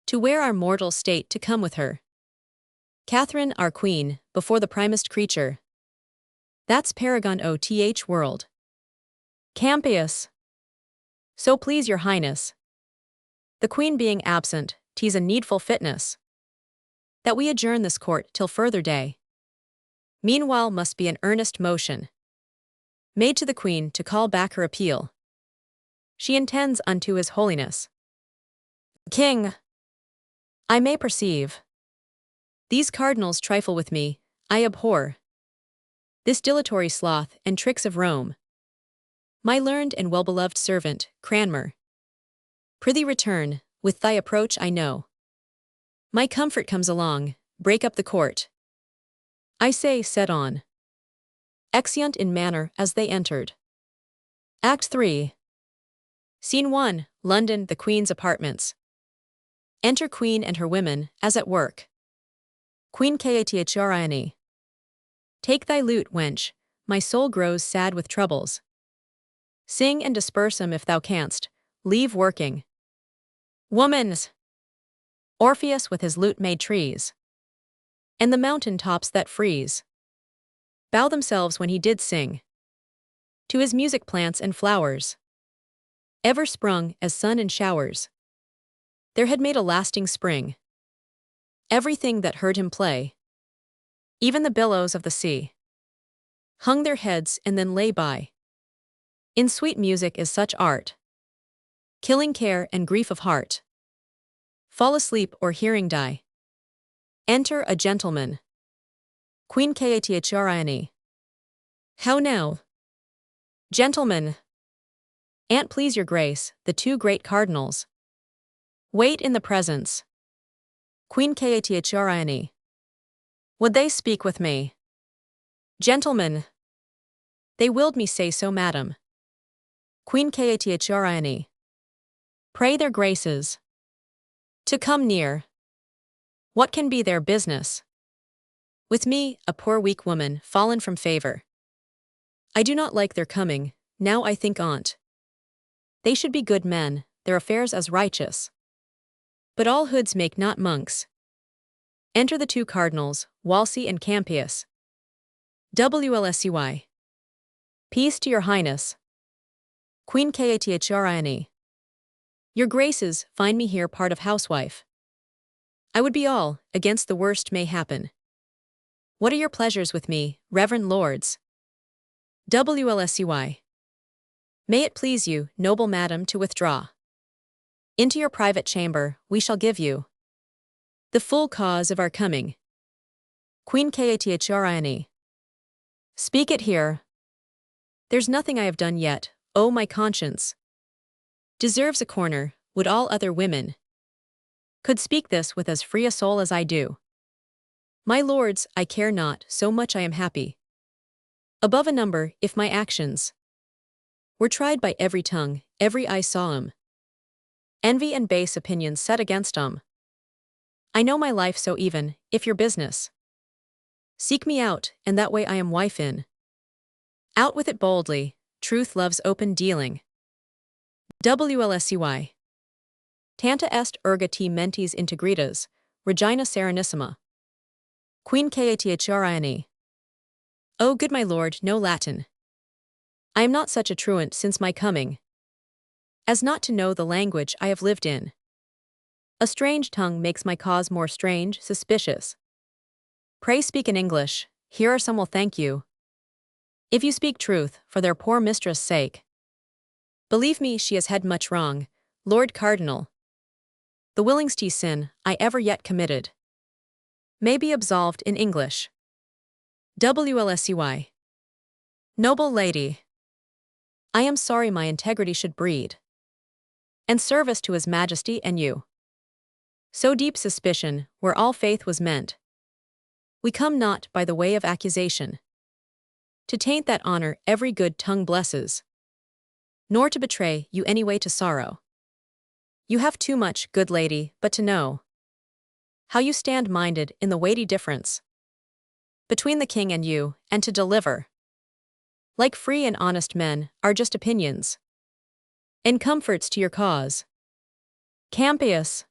to wear our mortal state to come with her. Catherine, our queen, before the primest creature. That's Paragon oth world. Campius. So please your highness. The queen being absent, 'tis a needful fitness that we adjourn this court till further day. Meanwhile must be an earnest motion made to the queen to call back her appeal she intends unto his holiness. King, I may perceive these cardinals trifle with me, I abhor this dilatory sloth and tricks of Rome. My learned and well-beloved servant, Cranmer, prithee return, with thy approach I know my comfort comes along, break up the court. I say, set on. Exeunt in manner as they entered. Act 3. Scene 1, London, the Queen's apartments. Enter Queen and her women, as at work. Queen Catherine. Take thy lute, wench, my soul grows sad with troubles. Sing and disperse 'em if thou canst, leave working. Womans! Orpheus with his lute made trees, and the mountain tops that freeze, bow themselves when he did sing. To his music plants and flowers, ever sprung as sun and showers, there had made a lasting spring. Everything that heard him play, even the billows of the sea, hung their heads and then lay by. In sweet music is such art, killing care and grief of heart. Fall asleep or hearing die. Enter a gentleman. Queen Catherine. How now? Gentlemen. An't please your grace, the two great cardinals wait in the presence. Queen Catherine. Would they speak with me? Gentlemen. They willed me say so, madam. Queen Catherine. Pray their graces to come near. What can be their business with me, a poor weak woman, fallen from favor? I do not like their coming, now I think on't. They should be good men, their affairs as righteous. But all hoods make not monks. Enter the two cardinals, Wolsey and Campius. WLSCY. Peace to your highness. Queen Catherine. Your graces find me here part of housewife. I would be all, against the worst may happen. What are your pleasures with me, reverend lords? WLSCY. May it please you, noble madam, to withdraw into your private chamber, we shall give you the full cause of our coming. Queen Catherine. Speak it here. There's nothing I have done yet, oh my conscience deserves a corner, would all other women could speak this with as free a soul as I do. My lords, I care not, so much I am happy above a number, if my actions were tried by every tongue, every eye saw 'em. Envy and base opinions set against 'em. I know my life so even, if your business seek me out, and that way I am wife in. Out with it boldly, truth loves open dealing. WLSCY. Tanta est erga te mentis integritas, Regina Serenissima. Queen Catherine. Oh good my lord, no Latin. I am not such a truant since my coming as not to know the language I have lived in. A strange tongue makes my cause more strange, suspicious. Pray speak in English, here are some will thank you. If you speak truth, for their poor mistress' sake. Believe me, she has had much wrong, Lord Cardinal. The willingst sin I ever yet committed may be absolved in English. WLSCY. Noble lady, I am sorry my integrity should breed and service to His Majesty and you. So deep suspicion, where all faith was meant. We come not by the way of accusation to taint that honor every good tongue blesses, nor to betray you any way to sorrow. You have too much, good lady, but to know how you stand minded in the weighty difference between the king and you, and to deliver, like free and honest men, are just opinions and comforts to your cause. Campius.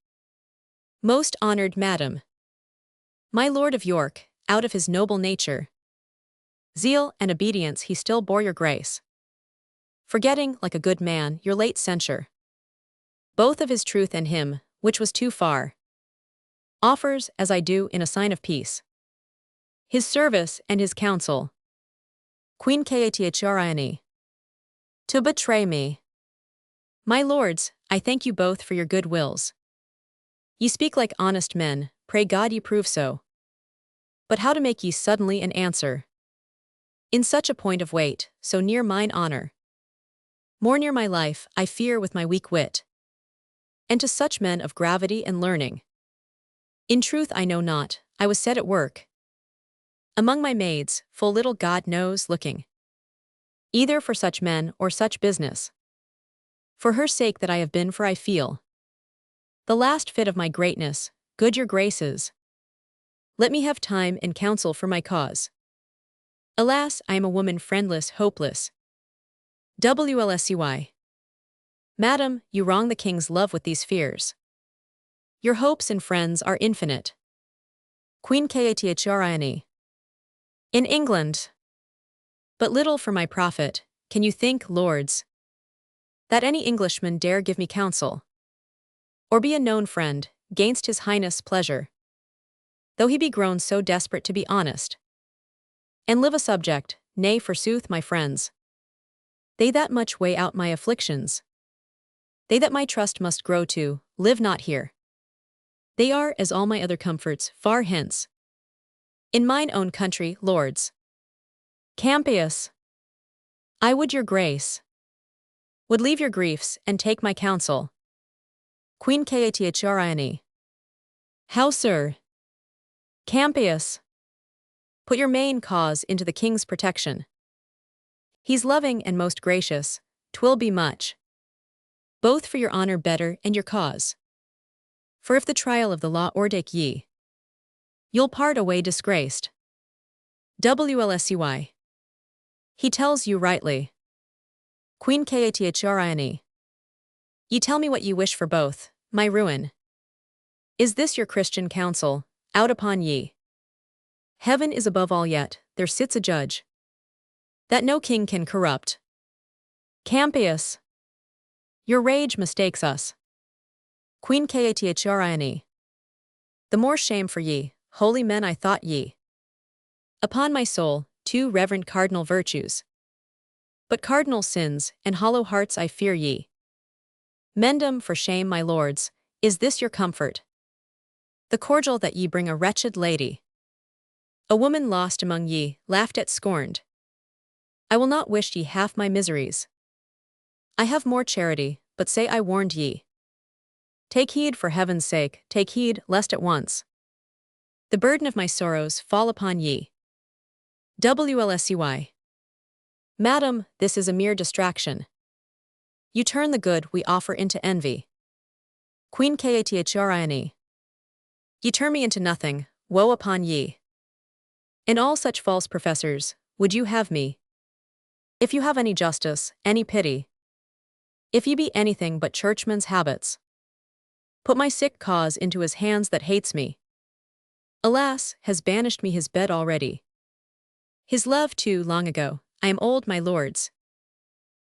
Most honored madam, my Lord of York, out of his noble nature, zeal and obedience he still bore your grace, forgetting, like a good man, your late censure, both of his truth and him, which was too far, offers, as I do, in a sign of peace, his service and his counsel. Queen Catherine. To betray me. My lords, I thank you both for your good wills. Ye speak like honest men, pray God ye prove so. But how to make ye suddenly an answer? In such a point of weight, so near mine honor, more near my life, I fear with my weak wit, and to such men of gravity and learning. In truth I know not, I was set at work among my maids, full little God knows looking, either for such men or such business. For her sake that I have been, for I feel the last fit of my greatness, good your graces. Let me have time and counsel for my cause. Alas, I am a woman friendless, hopeless. WLSCY. Madam, you wrong the king's love with these fears. Your hopes and friends are infinite. Queen Catherine. In England. But little for my profit, can you think, lords, that any Englishman dare give me counsel, or be a known friend, gainst his highness' pleasure, though he be grown so desperate to be honest, and live a subject, nay forsooth my friends, they that much weigh out my afflictions, they that my trust must grow to, live not here. They are, as all my other comforts, far hence. In mine own country, lords. Campius. I would your grace would leave your griefs and take my counsel. Queen Catherine. How, sir? Campius. Put your main cause into the king's protection. He's loving and most gracious, 'twill be much, both for your honor better and your cause. For if the trial of the law ordake ye, you'll part away disgraced. WLSCY. He tells you rightly. Queen Catherine. Ye tell me what ye wish for both, my ruin. Is this your Christian counsel, out upon ye? Heaven is above all, yet there sits a judge that no king can corrupt. Campius. Your rage mistakes us. Queen Catherine. The more shame for ye, holy men, I thought ye, upon my soul, two reverend cardinal virtues. But cardinal sins and hollow hearts I fear ye. Mend 'em for shame, my lords, is this your comfort? The cordial that ye bring a wretched lady, a woman lost among ye, laughed at, scorned. I will not wish ye half my miseries. I have more charity, but say I warned ye. Take heed for heaven's sake, take heed, lest at once the burden of my sorrows fall upon ye. WLSCY. Madam, this is a mere distraction. You turn the good we offer into envy. Queen Catherine. Ye turn me into nothing, woe upon ye. And all such false professors, would you have me? If you have any justice, any pity, if ye be anything but churchmen's habits, put my sick cause into his hands that hates me. Alas, has banished me his bed already. His love too long ago, I am old, my lords.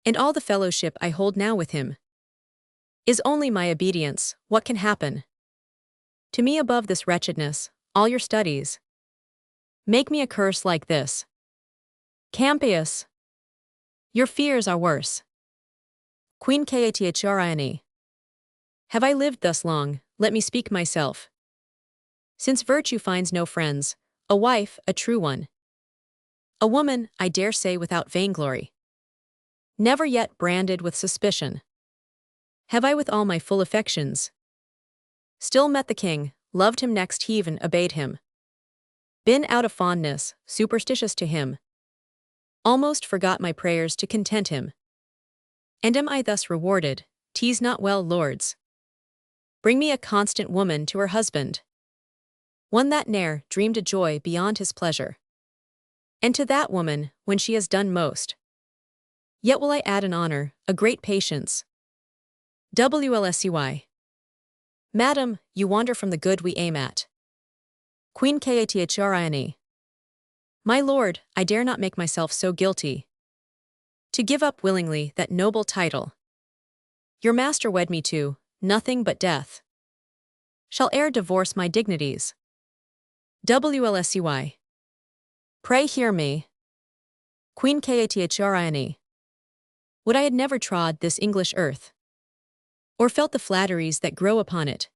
And all the fellowship I hold now with him is only my obedience. What can happen to me above this wretchedness, all your studies, make me a curse like this. Campius. Your fears are worse. Queen Catherine. Have I lived thus long, let me speak myself. Since virtue finds no friends, a wife, a true one. A woman, I dare say without vainglory. Never yet branded with suspicion. Have I with all my full affections still met the king, loved him next he even obeyed him. Been out of fondness, superstitious to him. Almost forgot my prayers to content him. And am I thus rewarded? Tease not well, lords. Bring me a constant woman to her husband. One that ne'er dreamed a joy beyond his pleasure. And to that woman, when she has done most, yet will I add an honor, a great patience. Wolsey. Madam, you wander from the good we aim at. Queen Catherine. My lord, I dare not make myself so guilty to give up willingly that noble title. Your master wed me to nothing but death. Shall e'er divorce my dignities. Wolsey. Pray hear me. Queen Catherine. Would I had never trod this English earth, or felt the flatteries that grow upon it.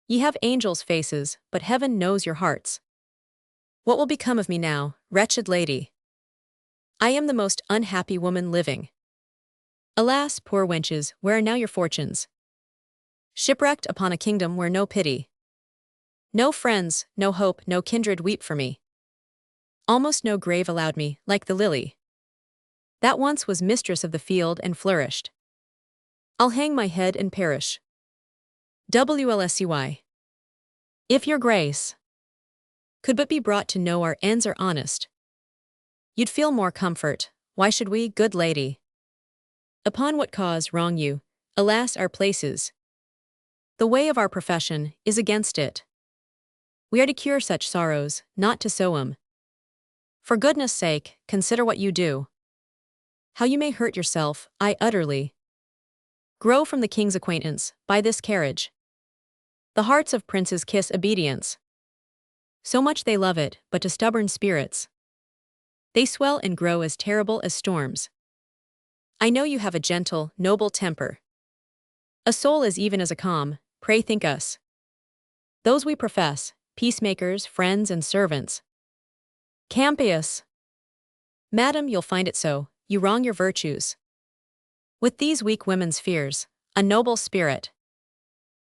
Ye have angels' faces, but heaven knows your hearts. What will become of me now, wretched lady? I am the most unhappy woman living. Alas, poor wenches, where are now your fortunes? Shipwrecked upon a kingdom where no pity, no friends, no hope, no kindred weep for me. Almost no grave allowed me, like the lily that once was mistress of the field and flourished. I'll hang my head and perish. Wolsey. If your grace could but be brought to know our ends are honest, you'd feel more comfort. Why should we, good lady, upon what cause wrong you? Alas, our places, the way of our profession, is against it. We are to cure such sorrows, not to sow 'em. For goodness' sake, consider what you do. How you may hurt yourself, I utterly grow from the king's acquaintance, by this carriage. The hearts of princes kiss obedience. So much they love it, but to stubborn spirits they swell and grow as terrible as storms. I know you have a gentle, noble temper, a soul as even as a calm. Pray think us, those we profess, peacemakers, friends, and servants. Campius. Madam, you'll find it so, you wrong your virtues. With these weak women's fears, a noble spirit,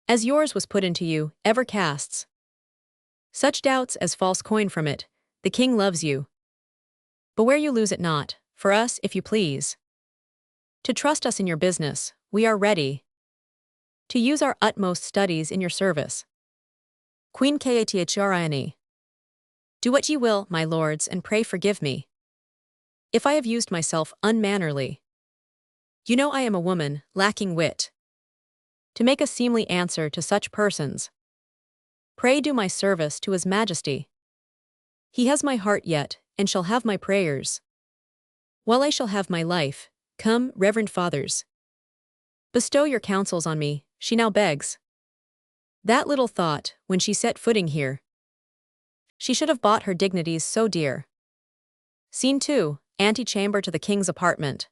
as yours was put into you, ever casts such doubts as false coin from it. The king loves you. Beware you lose it not, for us, if you please, to trust us in your business, we are ready to use our utmost studies in your service. Queen Catherine. Do what ye will, my lords, and pray forgive me if I have used myself unmannerly. You know I am a woman, lacking wit, to make a seemly answer to such persons. Pray do my service to his majesty. He has my heart yet, and shall have my prayers, while I shall have my life. Come, reverend fathers, bestow your counsels on me, she now begs. That little thought, when she set footing here, she should have bought her dignities so dear. Scene 2, antechamber to the king's apartment.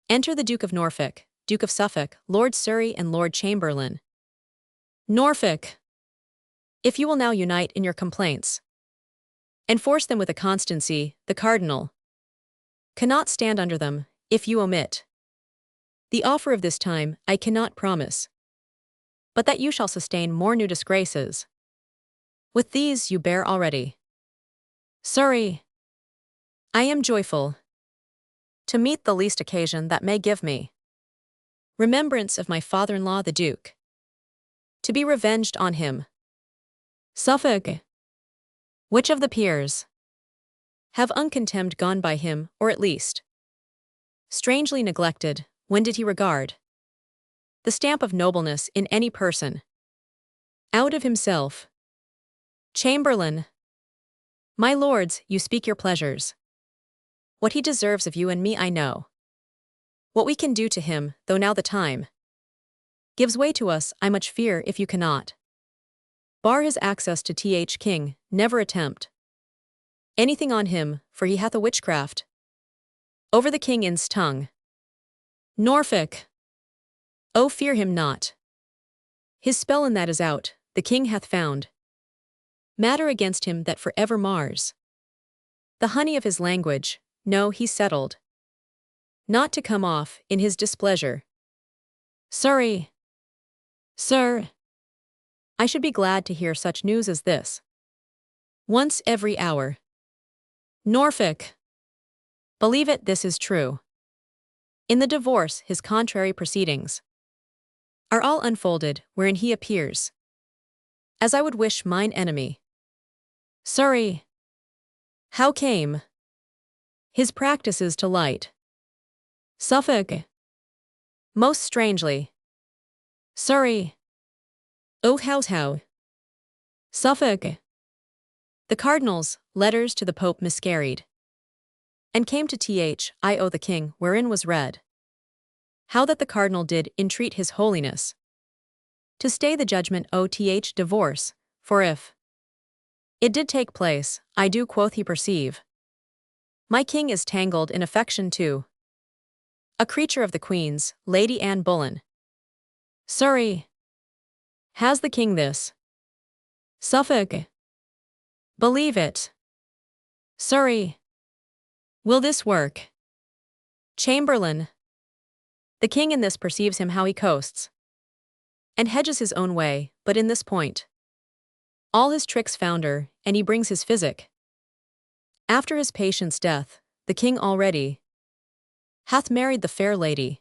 Enter the Duke of Norfolk, Duke of Suffolk, Lord Surrey, and Lord Chamberlain. Norfolk. If you will now unite in your complaints, and force them with a constancy, the cardinal cannot stand under them. If you omit the offer of this time, I cannot promise, but that you shall sustain more new disgraces. With these you bear already. Surrey. I am joyful to meet the least occasion that may give me remembrance of my father-in-law the Duke, to be revenged on him. Suffolk. Which of the peers have uncontemned gone by him, or at least strangely neglected? When did he regard the stamp of nobleness in any person out of himself? Chamberlain. My lords, you speak your pleasures. What he deserves of you and me I know. What we can do to him, though now the time gives way to us, I much fear if you cannot bar his access to th king, never attempt anything on him, for he hath a witchcraft over the king in's tongue. Norfolk, oh, fear him not. His spell in that is out, the king hath found matter against him that for ever mars the honey of his language. No, he's settled not to come off in his displeasure. Surrey, sir, I should be glad to hear such news as this once every hour. Norfolk, believe it, this is true. In the divorce his contrary proceedings are all unfolded, wherein he appears as I would wish mine enemy. Surrey, how came his practices to light? Suffolk, most strangely. Surrey, oh, how? Suffolk, the cardinal's letters to the Pope miscarried, and came to Thio the king, wherein was read how that the cardinal did entreat his holiness to stay the judgment o.th divorce, for if it did take place, I do, quoth he, perceive my king is tangled in affection to a creature of the queen's, Lady Anne Boleyn. Surrey, has the king this? Suffolk, believe it. Surrey, will this work? Chamberlain, the king in this perceives him how he coasts and hedges his own way, but in this point all his tricks founder, and he brings his physic. After his patient's death, the king already hath married the fair lady.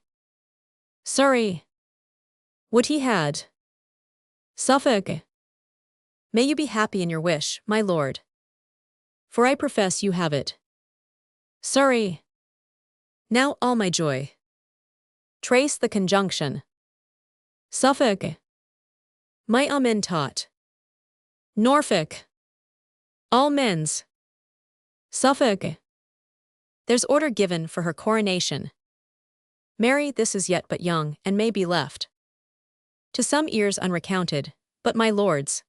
Surrey, would he had. Suffolk, may you be happy in your wish, my lord, for I profess you have it. Surrey, now all my joy trace the conjunction. Suffolk, my amen taught. Norfolk, all men's. Suffolk, there's order given for her coronation. Mary, this is yet but young, and may be left to some ears unrecounted, but my lord's,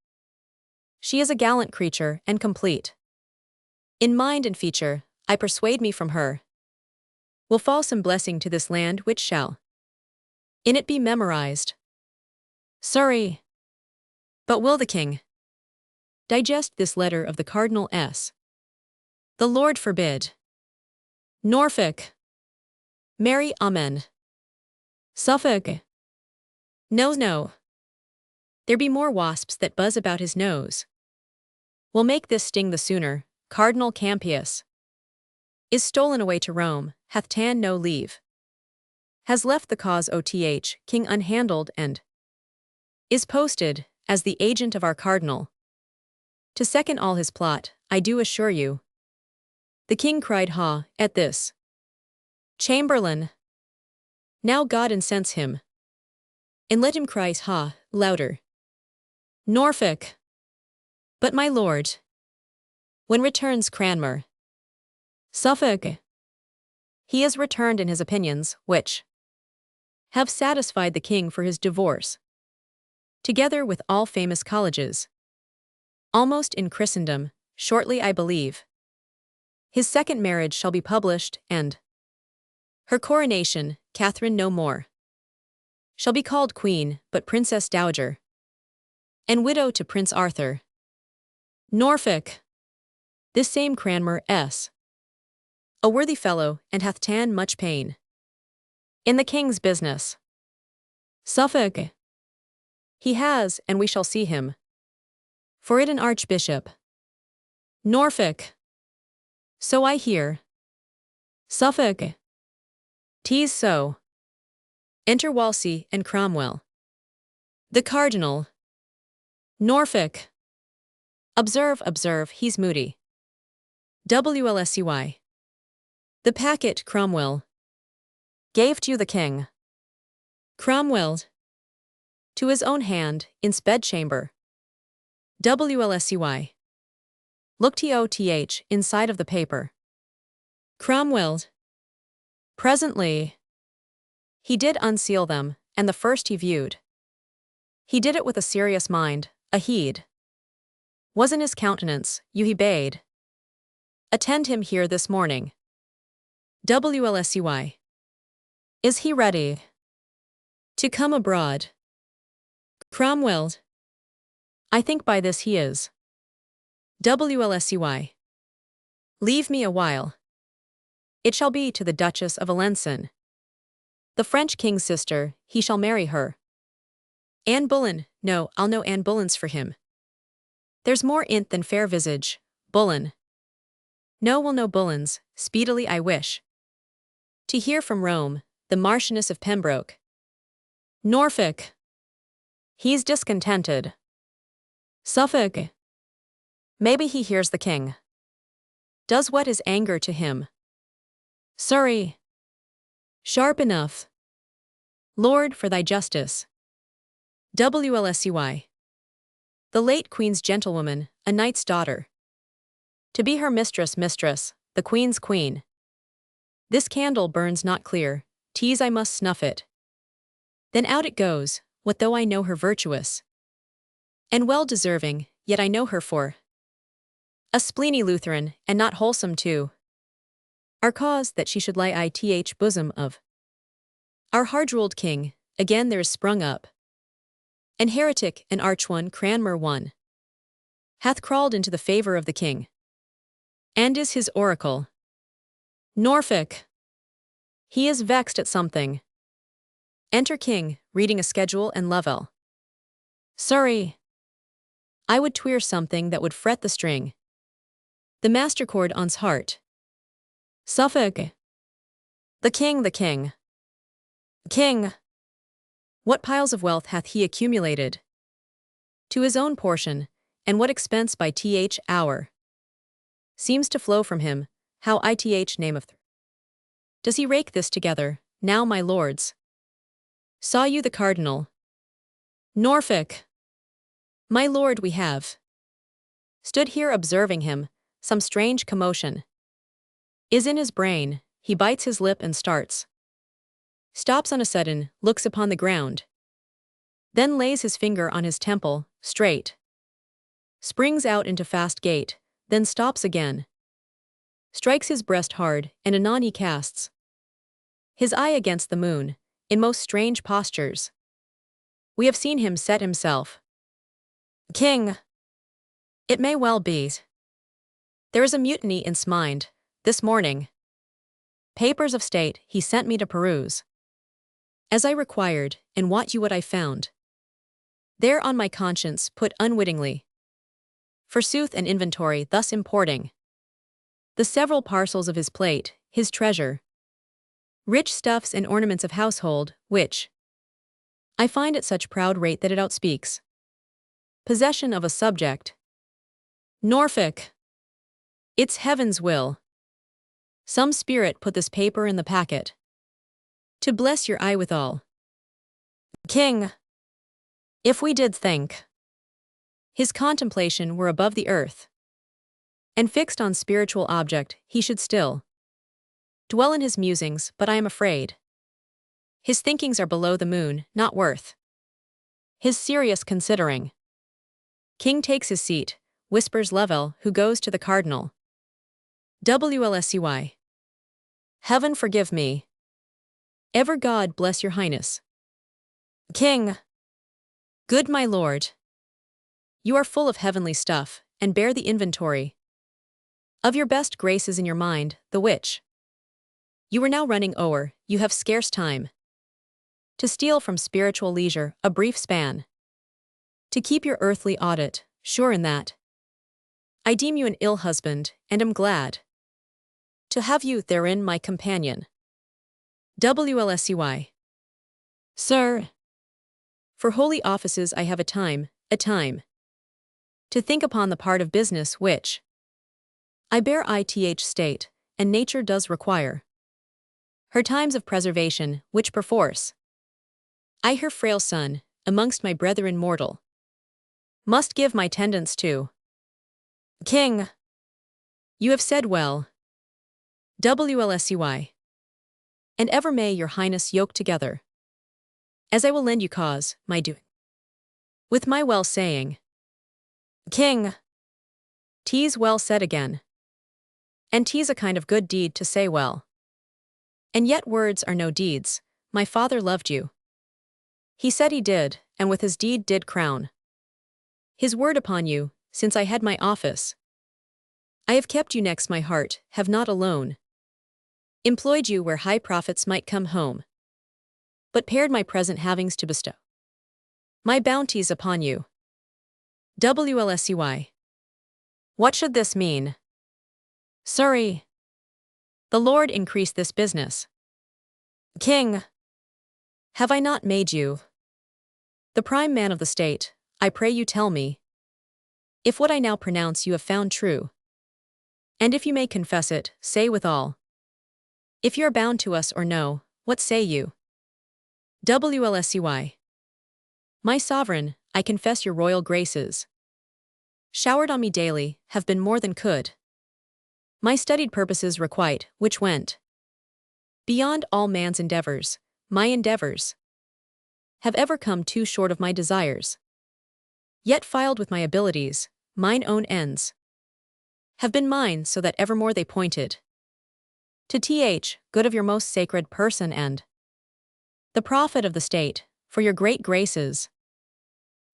she is a gallant creature and complete in mind and feature. I persuade me from her will fall some blessing to this land which shall in it be memorized. Surrey, but will the king digest this letter of the Cardinal S? The Lord forbid. Norfolk, Mary, amen. Suffolk, no. There be more wasps that buzz about his nose. Will make this sting the sooner. Cardinal Campius is stolen away to Rome, hath ta'en no leave, has left the cause o.th king unhandled, and is posted as the agent of our cardinal to second all his plot, I do assure you. The king cried ha at this. Chamberlain, now God incense him, and let him cry ha louder. Norfolk, but my lord, when returns Cranmer? Suffolk, he is returned in his opinions, which have satisfied the king for his divorce, together with all famous colleges, almost in Christendom. Shortly, I believe, his second marriage shall be published, and her coronation, Catherine no more shall be called queen, but Princess Dowager, and widow to Prince Arthur. Norfolk, this same Cranmer S, a worthy fellow, and hath ta'en much pain in the king's business. Suffolk, he has, and we shall see him for it an archbishop. Norfolk, so I hear. Suffolk, 'tis so. Enter Wolsey and Cromwell. The cardinal. Norfolk, observe, he's moody. WLSCY. The packet Cromwell gave to the king. Cromwell, to his own hand, in bedchamber. WLSCY. Looked TOTH inside of the paper. Cromwell, presently, he did unseal them, and the first he viewed, he did it with a serious mind, a heed was in his countenance, you he bade Attend him here this morning. WLSEY. Is he ready to come abroad? Cromwell. I think by this he is. WLSEY. Leave me a while. It shall be to the Duchess of Alençon, the French king's sister. He shall marry her. Anne Boleyn. No, I'll know Anne Boleyn's for him. There's more in't than fair visage. Boleyn. No, will know Boleyn's, speedily I wish. To hear from Rome, the Marchioness of Pembroke. Norfolk. He's discontented. Suffolk. Maybe he hears the king. Does what is anger to him. Surrey. Sharp enough. Lord, for thy justice. WLSEY. The late queen's gentlewoman, a knight's daughter. To be her mistress, the queen's queen. This candle burns not clear, tease I must snuff it. Then out it goes, what though I know her virtuous and well deserving, yet I know her for a spleeny Lutheran, and not wholesome too. Our cause that she should lie ith bosom of our hard-ruled king, again there is sprung up an heretic, an arch one, Cranmer one, hath crawled into the favor of the king, and is his oracle. Norfolk. He is vexed at something. Enter king, reading a schedule, and Lovell. Surrey. I would tweer something that would fret the string, the master chord on's heart. Suffolk. The king, the king. King. What piles of wealth hath he accumulated to his own portion, and what expense by th hour seems to flow from him, how ith name of does he rake this together, now my lords? Saw you the cardinal? Norfolk. My lord, we have stood here observing him, some strange commotion is in his brain, he bites his lip and starts. Stops on a sudden, looks upon the ground. Then lays his finger on his temple, straight. Springs out into fast gait, then stops again. Strikes his breast hard, and anon he casts his eye against the moon, in most strange postures. We have seen him set himself. King. It may well be. There is a mutiny in's mind, this morning. Papers of state he sent me to peruse, as I required, and wot you what I found? There on my conscience put unwittingly. Forsooth an inventory thus importing the several parcels of his plate, his treasure, rich stuffs and ornaments of household, which I find at such proud rate that it outspeaks possession of a subject. Norfolk. It's heaven's will. Some spirit put this paper in the packet to bless your eye withal. King. If we did think his contemplation were above the earth, and fixed on spiritual object, he should still dwell in his musings, but I am afraid his thinkings are below the moon, not worth his serious considering. King takes his seat, whispers Lovell, who goes to the cardinal. WLSEY. Heaven forgive me. Ever God bless your highness. King. Good my lord. You are full of heavenly stuff, and bear the inventory of your best graces in your mind, the which you are now running o'er. You have scarce time to steal from spiritual leisure a brief span, to keep your earthly audit, sure in that I deem you an ill husband, and am glad to have you therein my companion. WLSEY. Sir. For holy offices I have a time, to think upon the part of business which I bear ith state, and nature does require her times of preservation, which perforce I her frail son, amongst my brethren mortal, must give my tendance to. King. You have said well. WLSEY. And ever may your highness yoke together, as I will lend you cause, my doing, with my well saying. King. 'Tis well said again. And 'tis a kind of good deed to say well. And yet words are no deeds. My father loved you. He said he did, and with his deed did crown his word upon you, since I had my office. I have kept you next my heart, have not alone employed you where high profits might come home, but pared my present havings to bestow my bounties upon you. WLSCY. What should this mean? Surrey. The Lord increase this business. King. Have I not made you the prime man of the state? I pray you tell me if what I now pronounce you have found true. And if you may confess it, say withal if you are bound to us or no. What say you? WLSCY. My sovereign, I confess your royal graces, showered on me daily, have been more than could my studied purposes requite, which went beyond all man's endeavors. My endeavors have ever come too short of my desires. Yet filed with my abilities, mine own ends have been mine, so that evermore they pointed to good of your most sacred person and the profit of the state, for your great graces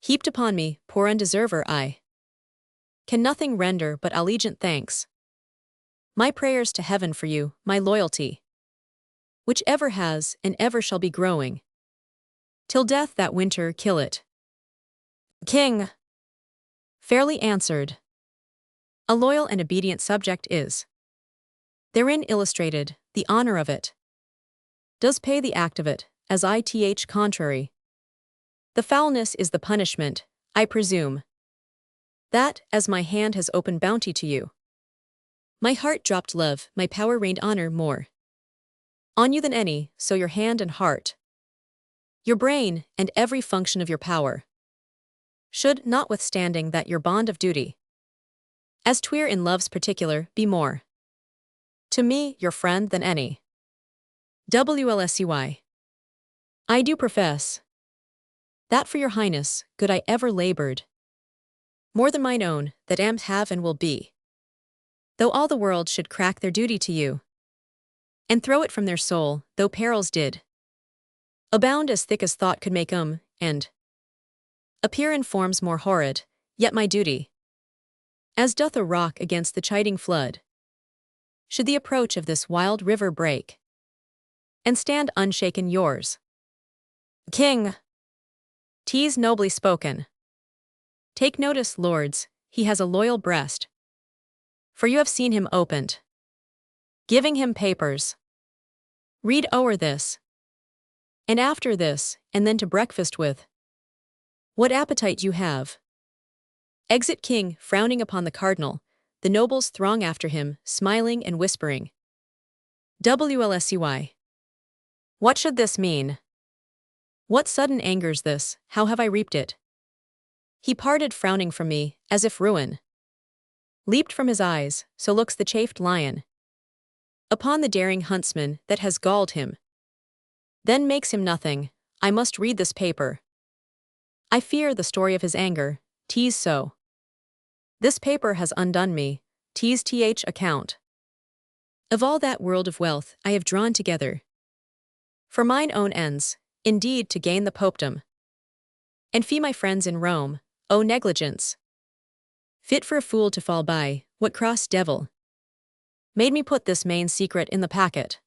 heaped upon me, poor undeserver, I can nothing render but allegiant thanks. My prayers to heaven for you, my loyalty, which ever has and ever shall be growing, till death that winter kill it. King. Fairly answered. A loyal and obedient subject is therein illustrated, the honor of it does pay the act of it, as ith contrary. The foulness is the punishment, I presume. That, as my hand has opened bounty to you, my heart dropped love, my power rained honor more on you than any, so your hand and heart, your brain, and every function of your power should, notwithstanding that your bond of duty, as 'twere in love's particular, be more to me, your friend, than any. WLSCY. I do profess that for your highness, good I ever labored more than mine own, that am, have, and will be. Though all the world should crack their duty to you, and throw it from their soul, though perils did abound as thick as thought could make and appear in forms more horrid, yet my duty, as doth a rock against the chiding flood, should the approach of this wild river break, and stand unshaken yours. King. 'Tis nobly spoken. Take notice, lords, he has a loyal breast, for you have seen him opened, giving him papers. Read o'er this, and after this, and then to breakfast with what appetite you have. Exit King, frowning upon the cardinal. The nobles throng after him, smiling and whispering. WLSCY. What should this mean? What sudden anger's this? How have I reaped it? He parted frowning from me, as if ruin leaped from his eyes, so looks the chafed lion upon the daring huntsman that has galled him, then makes him nothing. I must read this paper. I fear the story of his anger, 'tis so. This paper has undone me, 'tis account of all that world of wealth I have drawn together for mine own ends, indeed to gain the popedom and fee my friends in Rome. O negligence, fit for a fool to fall by, what cross devil made me put this main secret in the packet?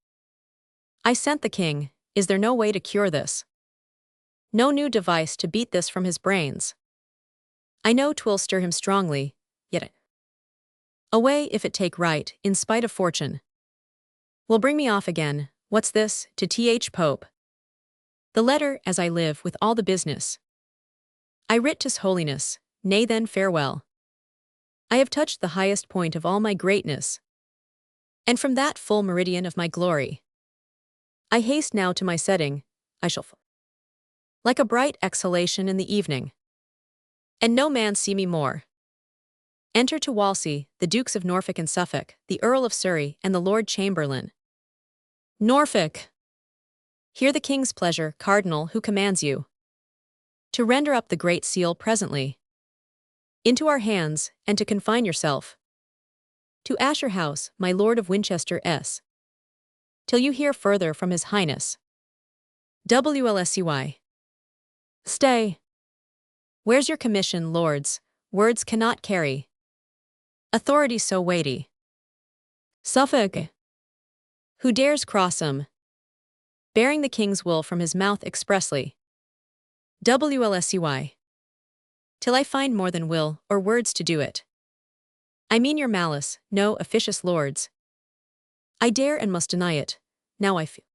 I sent the king. Is there no way to cure this? No new device to beat this from his brains? I know 'twill stir him strongly, yet away if it take right, in spite of fortune, will bring me off again. What's this? To Pope. The letter, as I live, with all the business I writ to 's holiness. Nay then, farewell. I have touched the highest point of all my greatness, and from that full meridian of my glory I haste now to my setting. I shall fall like a bright exhalation in the evening, and no man see me more. Enter to Wolsey, the Dukes of Norfolk and Suffolk, the Earl of Surrey, and the Lord Chamberlain. Norfolk. Hear the king's pleasure, Cardinal, who commands you to render up the great seal presently into our hands, and to confine yourself To Asher House, my Lord of Winchester S. Till you hear further from His Highness. WLSCY. Stay. Where's your commission, lords? Words cannot carry authority so weighty. Suffolk. Who dares cross 'em? Bearing the king's will from his mouth expressly. WLSCY. Till I find more than will or words to do it. I mean your malice, no officious lords. I dare and must deny it, now I feel.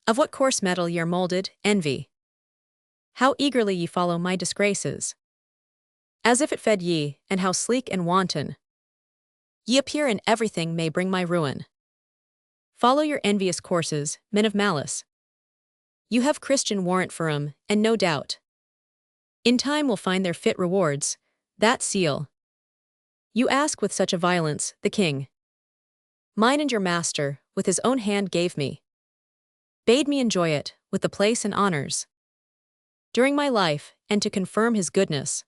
Of what coarse metal ye are moulded, envy. How eagerly ye follow my disgraces. As if it fed ye, and how sleek and wanton. Ye appear in everything may bring my ruin. Follow your envious courses, men of malice. You have Christian warrant for 'em, and no doubt. In time will find their fit rewards, that seal. You ask with such a violence, the king. Mine and your master, with his own hand gave me. Bade me enjoy it, with the place and honors. During my life, and to confirm his goodness.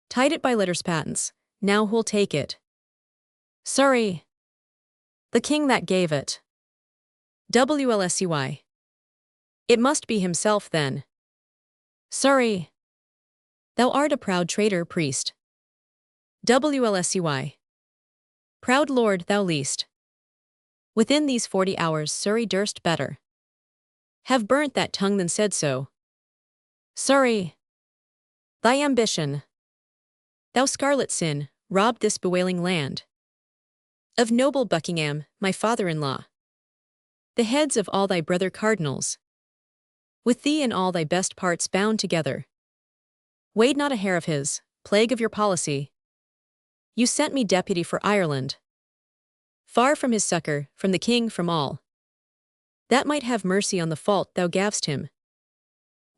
Tied it by letters patents, now who'll take it? Surrey. The king that gave it. WLSCY. It must be himself then. Surrey. Thou art a proud traitor, priest. WLSCY. Proud lord thou least. Within these 40 hours Surrey durst better have burnt that tongue than said so. Surrey. Thy ambition. Thou scarlet sin, robbed this bewailing land. Of noble Buckingham, my father-in-law. The heads of all thy brother cardinals. With thee in all thy best parts bound together. Weighed not a hair of his, plague of your policy. You sent me deputy for Ireland. Far from his succor, from the king, from all. That might have mercy on the fault thou gav'st him.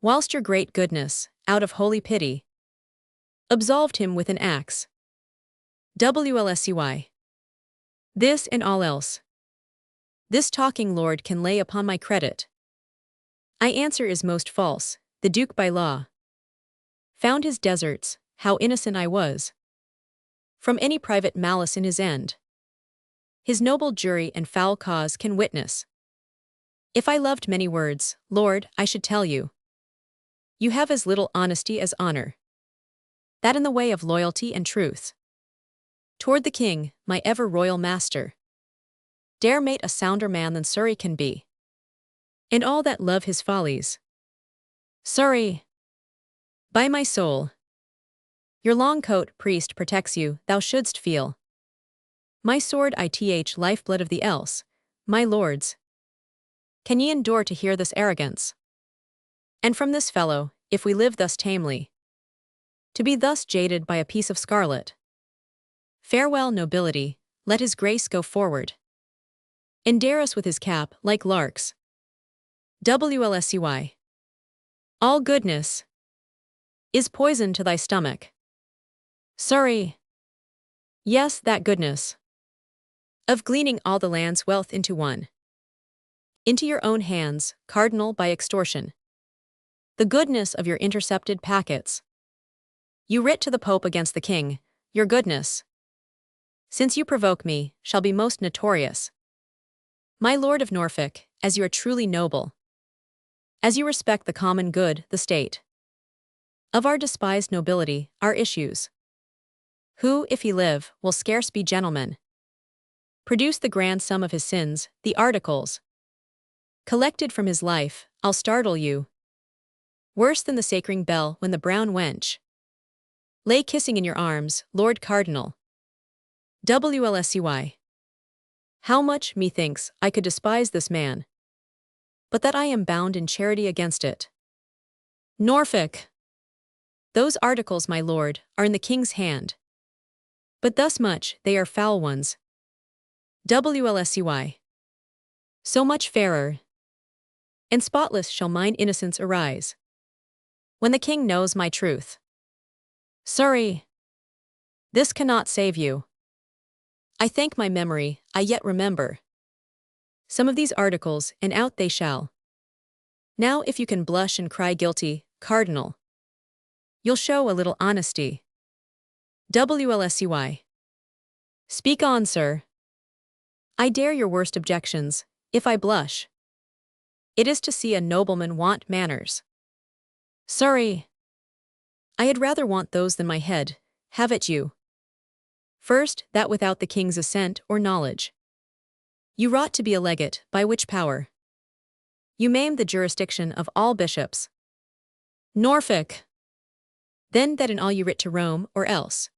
Whilst your great goodness, out of holy pity, absolved him with an axe. WLSCY. This and all else. This talking lord can lay upon my credit. I answer is most false, the duke by law. Found his deserts, how innocent I was. From any private malice in his end. His noble jury and foul cause can witness. If I loved many words, Lord, I should tell you. You have as little honesty as honor. That in the way of loyalty and truth. Toward the king, my ever royal master. Dare mate a sounder man than Surrey can be. And all that love his follies. Surrey. By my soul. Your long coat, priest, protects you, thou shouldst feel. My sword ith lifeblood of the else, my lords. Can ye endure to hear this arrogance? And from this fellow, if we live thus tamely. To be thus jaded by a piece of scarlet. Farewell, nobility, let his grace go forward. And dare us with his cap, like larks. WLSCY. All goodness is poison to thy stomach. Surrey. Yes, that goodness. Of gleaning all the land's wealth into one. Into your own hands, cardinal by extortion. The goodness of your intercepted packets. You writ to the Pope against the king, your goodness. Since you provoke me, shall be most notorious. My lord of Norfolk, as you are truly noble. As you respect the common good, the state. Of our despised nobility, our issues. Who, if he live, will scarce be gentlemen. Produce the grand sum of his sins, the articles. Collected from his life, I'll startle you. Worse than the sacring bell when the brown wench lay kissing in your arms, Lord Cardinal. WLSCY. How much, methinks, I could despise this man. But that I am bound in charity against it. Norfolk. Those articles, my lord, are in the king's hand. But thus much, they are foul ones. WLSCY. So much fairer. And spotless shall mine innocence arise. When the king knows my truth. Surrey. This cannot save you. I thank my memory, I yet remember some of these articles, and out they shall. Now if you can blush and cry guilty, Cardinal, you'll show a little honesty. WLSCY. Speak on, sir. I dare your worst objections, if I blush. It is to see a nobleman want manners. Sorry. I had rather want those than my head, have it you. First, that without the king's assent or knowledge. You wrought to be a legate, by which power you maimed the jurisdiction of all bishops. Norfolk. Then that in all you writ to Rome or else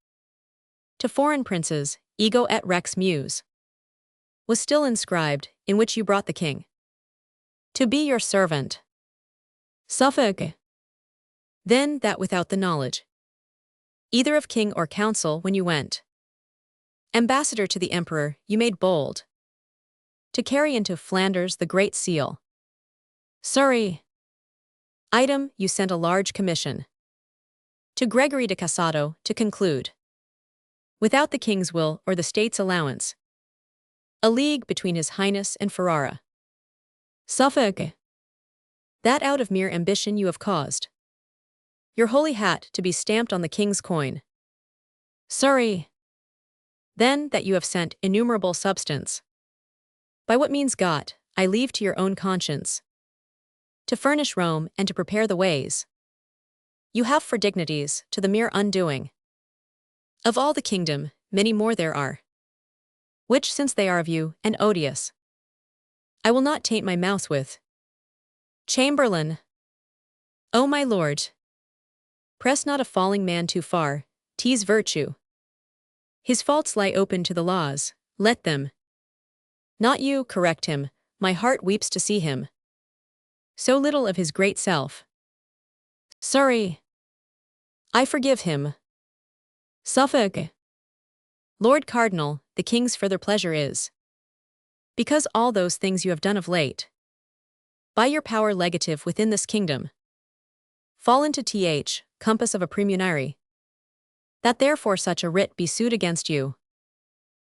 to foreign princes, ego et rex muse, was still inscribed, in which you brought the king to be your servant. Suffolk. Then that without the knowledge either of king or council when you went ambassador to the emperor, you made bold to carry into Flanders the great seal. Surrey. Item, you sent a large commission to Gregory de Casado to conclude, without the king's will or the state's allowance, a league between his highness and Ferrara. Suffolk. That out of mere ambition you have caused your holy hat to be stamped on the king's coin. Surrey. Then that you have sent innumerable substance, by what means got, I leave to your own conscience, to furnish Rome and to prepare the ways you have for dignities to the mere undoing of all the kingdom. Many more there are, which since they are of you and odious, I will not taint my mouth with. Chamberlain. O my lord, press not a falling man too far, 'tis virtue. His faults lie open to the laws, let them not you correct him. My heart weeps to see him so little of his great self. Sorry. I forgive him. Suffolk. Lord Cardinal, the king's further pleasure is, because all those things you have done of late, by your power legative within this kingdom, fall into compass of a praemunire, that therefore such a writ be sued against you,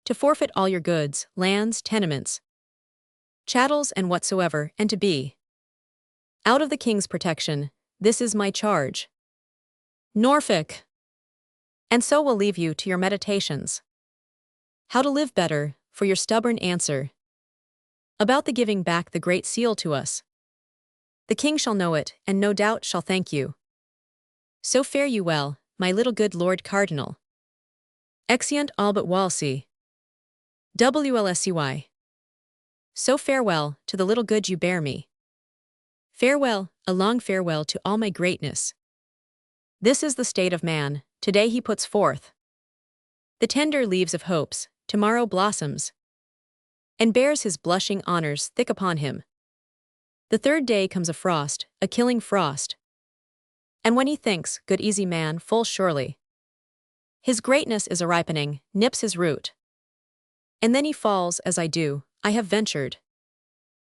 to forfeit all your goods, lands, tenements, chattels and whatsoever, and to be out of the king's protection. This is my charge. Norfolk. And so will leave you to your meditations, how to live better, for your stubborn answer about the giving back the great seal to us. The king shall know it, and no doubt shall thank you. So fare you well, my little good Lord Cardinal. Exeunt Albert Wolsey. WLSCY. So farewell to the little good you bear me. Farewell, a long farewell to all my greatness. This is the state of man, today he puts forth the tender leaves of hopes, tomorrow blossoms, and bears his blushing honors thick upon him. The third day comes a frost, a killing frost. And when he thinks, good easy man, full surely his greatness is a ripening, nips his root. And then he falls as I do, I have ventured,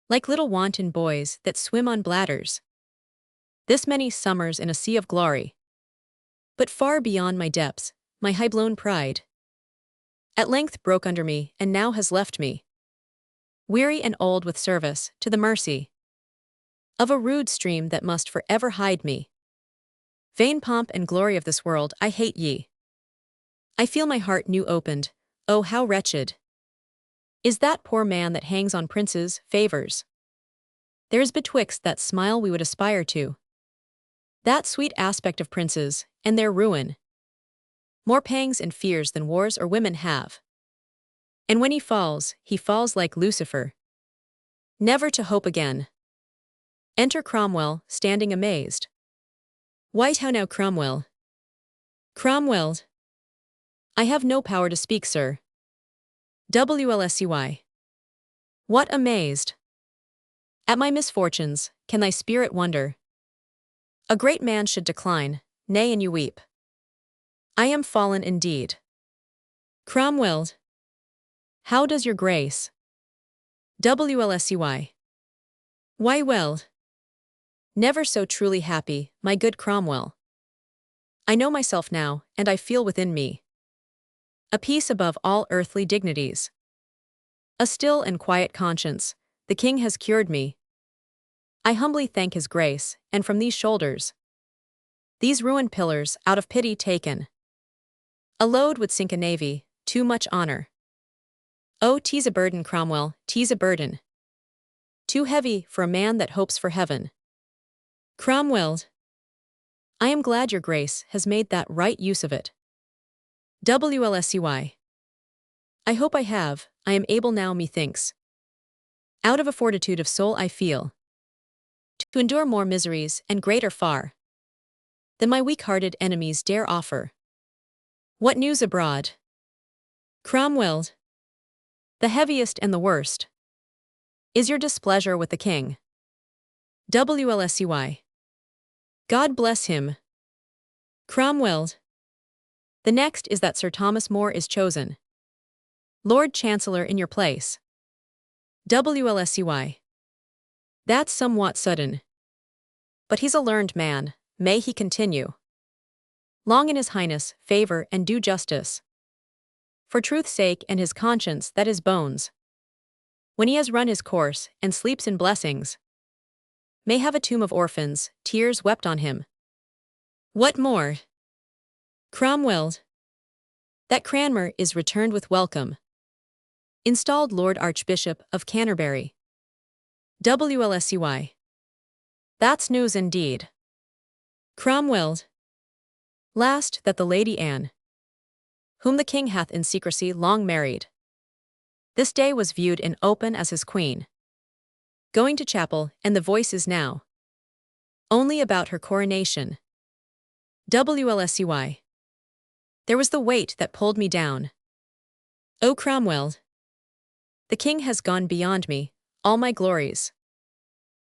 like little wanton boys that swim on bladders, this many summers in a sea of glory. But far beyond my depths, my high-blown pride at length broke under me and now has left me, weary and old with service, to the mercy of a rude stream that must forever hide me. Vain pomp and glory of this world, I hate ye. I feel my heart new opened, oh how wretched is that poor man that hangs on princes' favors. There is betwixt that smile we would aspire to, that sweet aspect of princes, and their ruin, more pangs and fears than wars or women have. And when he falls like Lucifer, never to hope again. Enter Cromwell, standing amazed. White, how now, Cromwell? Cromwell. I have no power to speak, sir. WLSCY. What amazed? At my misfortunes, can thy spirit wonder? A great man should decline, nay, and you weep. I am fallen indeed. Cromwell. How does your grace? WLSCY. Why well. Never so truly happy, my good Cromwell. I know myself now, and I feel within me a peace above all earthly dignities. A still and quiet conscience, the king has cured me. I humbly thank his grace, and from these shoulders, these ruined pillars, out of pity taken, a load would sink a navy, too much honor. Oh, 'tis a burden, Cromwell, 'tis a burden. Too heavy for a man that hopes for heaven. Cromwell, I am glad your grace has made that right use of it. WLSCY. I hope I have, I am able now, methinks. Out of a fortitude of soul I feel, to endure more miseries and greater far than my weak-hearted enemies dare offer. What news abroad? Cromwell, the heaviest and the worst is your displeasure with the king. WLSCY. God bless him. Cromwell. The next is that Sir Thomas More is chosen Lord Chancellor in your place. WLSCY. That's somewhat sudden. But he's a learned man, may he continue long in his highness, favor and due justice. For truth's sake and his conscience that is bones, when he has run his course and sleeps in blessings, may have a tomb of orphans, tears wept on him. What more? Cromwell. That Cranmer is returned with welcome, installed Lord Archbishop of Canterbury. WLSCY. That's news indeed. Cromwell. Last, that the Lady Anne, whom the king hath in secrecy long married, this day was viewed in open as his queen, going to chapel, and the voice is now only about her coronation. WLSCY. There was the weight that pulled me down. O Cromwell, the king has gone beyond me, all my glories.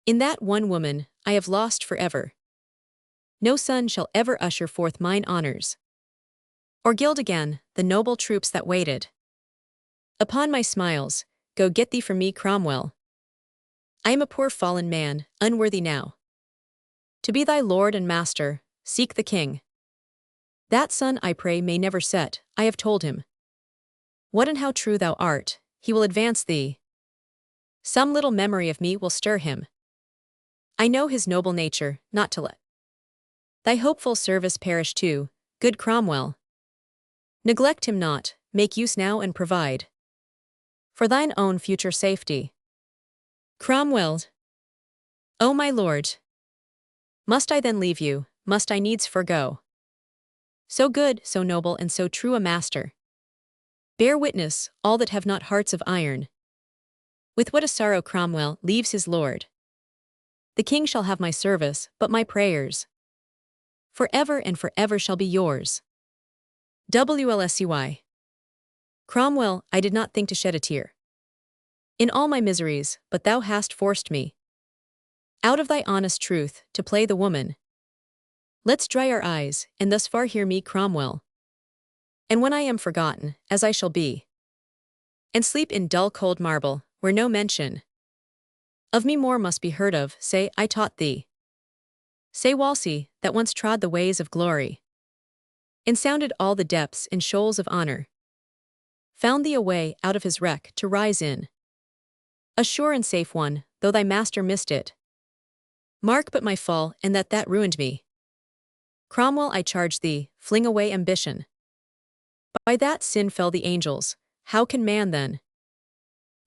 In that one woman I have lost forever. No son shall ever usher forth mine honors, or gild again the noble troops that waited upon my smiles. Go get thee from me, Cromwell. I am a poor fallen man, unworthy now to be thy lord and master. Seek the king. That son, I pray, may never set. I have told him what and how true thou art. He will advance thee. Some little memory of me will stir him. I know his noble nature, not to let thy hopeful service perish too, good Cromwell. Neglect him not, make use now and provide for thine own future safety. Cromwell. O my lord, must I then leave you, must I needs forego so good, so noble and so true a master? Bear witness, all that have not hearts of iron, with what a sorrow Cromwell leaves his lord. The king shall have my service, but my prayers forever and forever shall be yours. WLSCY. Cromwell, I did not think to shed a tear in all my miseries, but thou hast forced me out of thy honest truth to play the woman. Let's dry our eyes, and thus far hear me, Cromwell. And when I am forgotten, as I shall be, and sleep in dull cold marble, where no mention of me more must be heard of, say, I taught thee. Say Wolsey, that once trod the ways of glory, and sounded all the depths and shoals of honor, found thee a way out of his wreck to rise in, a sure and safe one, though thy master missed it. Mark but my fall, and that ruined me. Cromwell, I charge thee, fling away ambition. By that sin fell the angels. How can man then,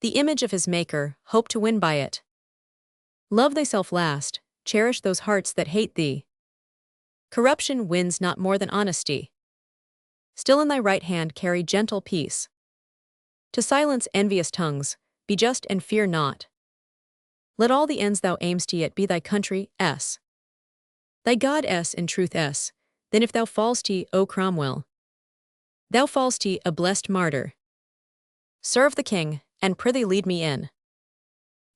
the image of his Maker, hope to win by it? Love thyself last, cherish those hearts that hate thee. Corruption wins not more than honesty. Still in thy right hand carry gentle peace, to silence envious tongues. Be just and fear not. Let all the ends thou aim'st at be thy country, thy God, in truth, then if thou fall'st, O Cromwell, thou fall'st a blessed martyr. Serve the king, and prithee lead me in.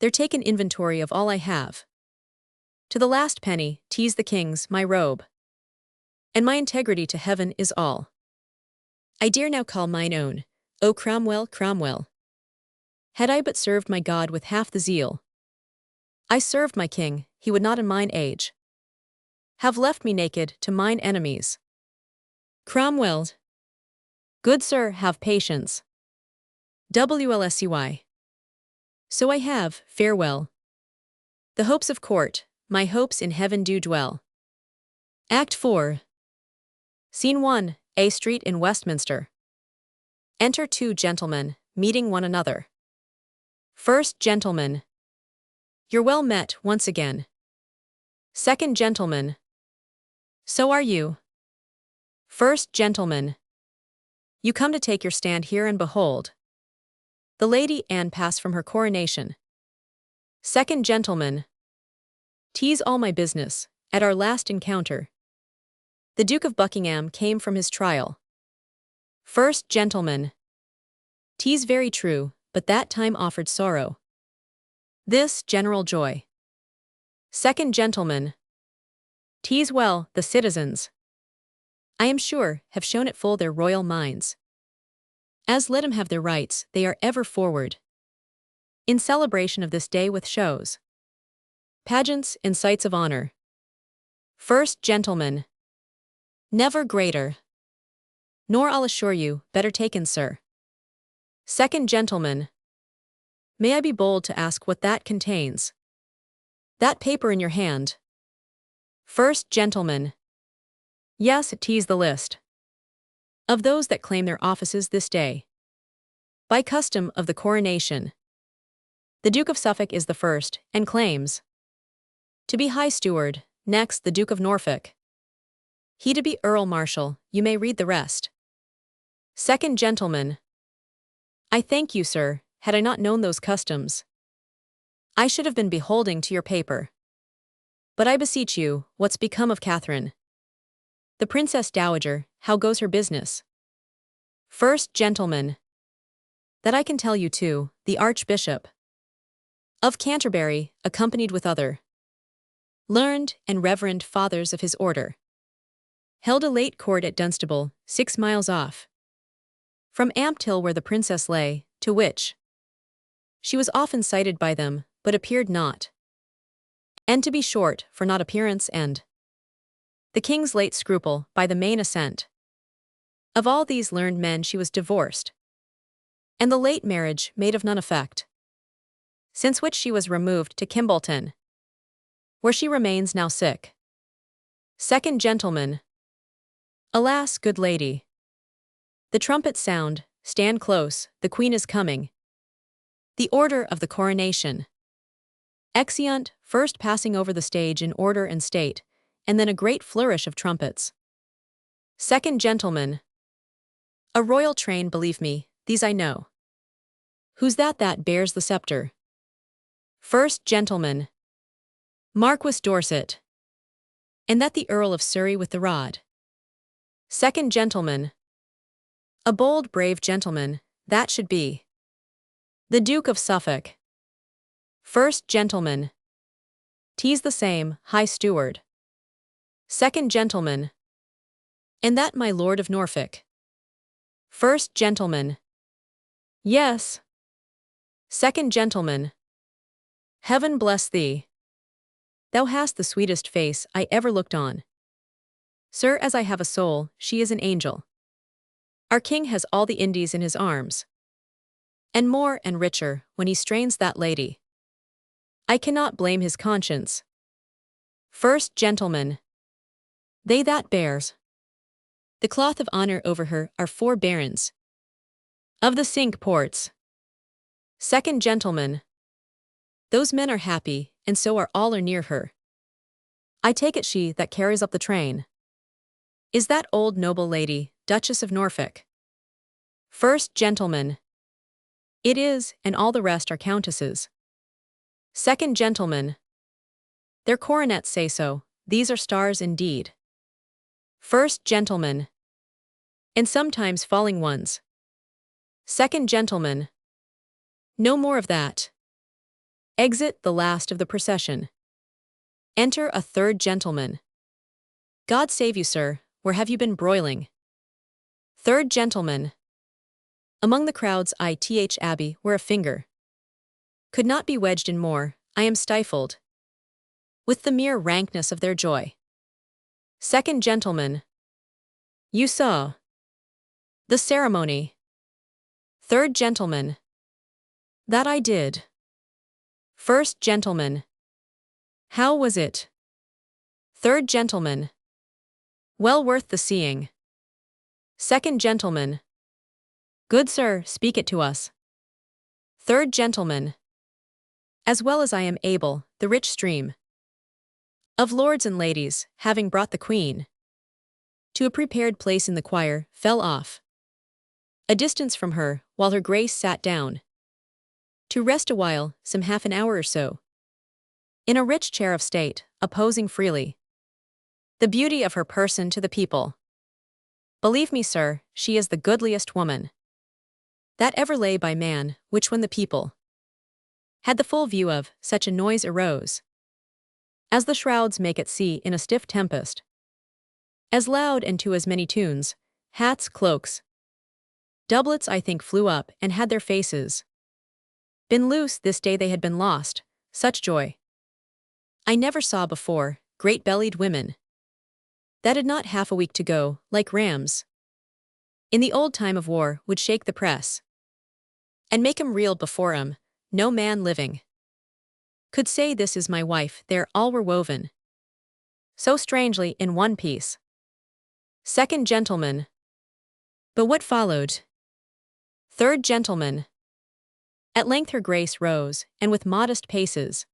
There take an inventory of all I have. To the last penny, 'tis the king's, my robe, and my integrity to heaven is all I dare now call mine own. O Cromwell, Cromwell, had I but served my God with half the zeal I served my king, he would not in mine age have left me naked to mine enemies. Cromwell. Good sir, have patience. WLSCY. So I have, farewell. The hopes of court, my hopes in heaven do dwell. Act 4. Scene 1, A Street in Westminster. Enter two gentlemen, meeting one another. First gentleman. You're well met once again. Second gentleman. So are you. First gentleman. You come to take your stand here and behold the Lady Anne pass from her coronation. Second gentleman. 'Tis all my business, at our last encounter. The Duke of Buckingham came from his trial. First gentleman. 'Tis very true, but that time offered sorrow. This general joy. Second gentleman. 'Tis well, the citizens, I am sure, have shown it full their royal minds. As let 'em have their rights, they are ever forward. In celebration of this day with shows, pageants, and sights of honor. First gentleman. Never greater. Nor I'll assure you, better taken, sir. Second gentleman. May I be bold to ask what that contains? That paper in your hand. First gentleman. Yes, 'tis the list of those that claim their offices this day. By custom of the coronation, the Duke of Suffolk is the first, and claims to be High Steward, next the Duke of Norfolk. He to be Earl Marshal, you may read the rest. Second gentleman. I thank you, sir, had I not known those customs, I should have been beholding to your paper. But I beseech you, what's become of Catherine, the Princess Dowager, how goes her business? First gentleman. That I can tell you too, the Archbishop of Canterbury, accompanied with other learned and reverend fathers of his order, held a late court at Dunstable, 6 miles off from Ampthill, where the princess lay, to which she was often cited by them, but appeared not. And to be short, for not appearance and the king's late scruple, by the main assent of all these learned men she was divorced, and the late marriage made of none effect. Since which she was removed to Kimbolton, where she remains now sick. Second gentleman. Alas, good lady, the trumpets sound, stand close, the Queen is coming. The order of the coronation. Exeunt, first passing over the stage in order and state, and then a great flourish of trumpets. Second gentleman. A royal train, believe me, these I know. Who's that bears the scepter? First gentleman. Marquis Dorset. And that the Earl of Surrey with the rod. Second gentleman. A bold, brave gentleman, that should be the Duke of Suffolk. First gentleman. 'Tis the same, High Steward. Second gentleman. And that my Lord of Norfolk. First gentleman. Yes. Second gentleman. Heaven bless thee. Thou hast the sweetest face I ever looked on. Sir, as I have a soul, she is an angel. Our king has all the Indies in his arms, and more and richer, when he strains that lady. I cannot blame his conscience. First gentleman. They that bears the cloth of honor over her are 4 barons of the Cinque Ports. Second gentleman. Those men are happy, and so are all are near her. I take it she that carries up the train is that old noble lady, Duchess of Norfolk. First gentleman. It is, and all the rest are countesses. Second gentleman. Their coronets say so, these are stars indeed. First gentleman. And sometimes falling ones. Second gentleman. No more of that. Exit the last of the procession. Enter a third gentleman. God save you, sir, where have you been broiling? Third gentleman. Among the crowds I.Th. Abbey, where a finger could not be wedged in more, I am stifled with the mere rankness of their joy. Second gentleman. You saw the ceremony. Third gentleman. That I did. First gentleman. How was it? Third gentleman. Well worth the seeing. Second gentleman. Good sir, speak it to us. Third gentleman. As well as I am able, the rich stream of lords and ladies, having brought the queen to a prepared place in the choir, fell off a distance from her, while her grace sat down to rest a while, some half an hour or so, in a rich chair of state, opposing freely the beauty of her person to the people. Believe me, sir, she is the goodliest woman that ever lay by man, which when the people had the full view of, such a noise arose as the shrouds make at sea in a stiff tempest, as loud and to as many tunes, hats, cloaks, doublets I think flew up and had their faces been loose this day they had been lost, such joy I never saw before, great-bellied women that had not half a week to go, like rams in the old time of war, would shake the press and make 'em reel before 'em. No man living could say this is my wife, there all were woven so strangely in one piece. Second gentleman. But what followed? Third gentleman. At length her grace rose, and with modest paces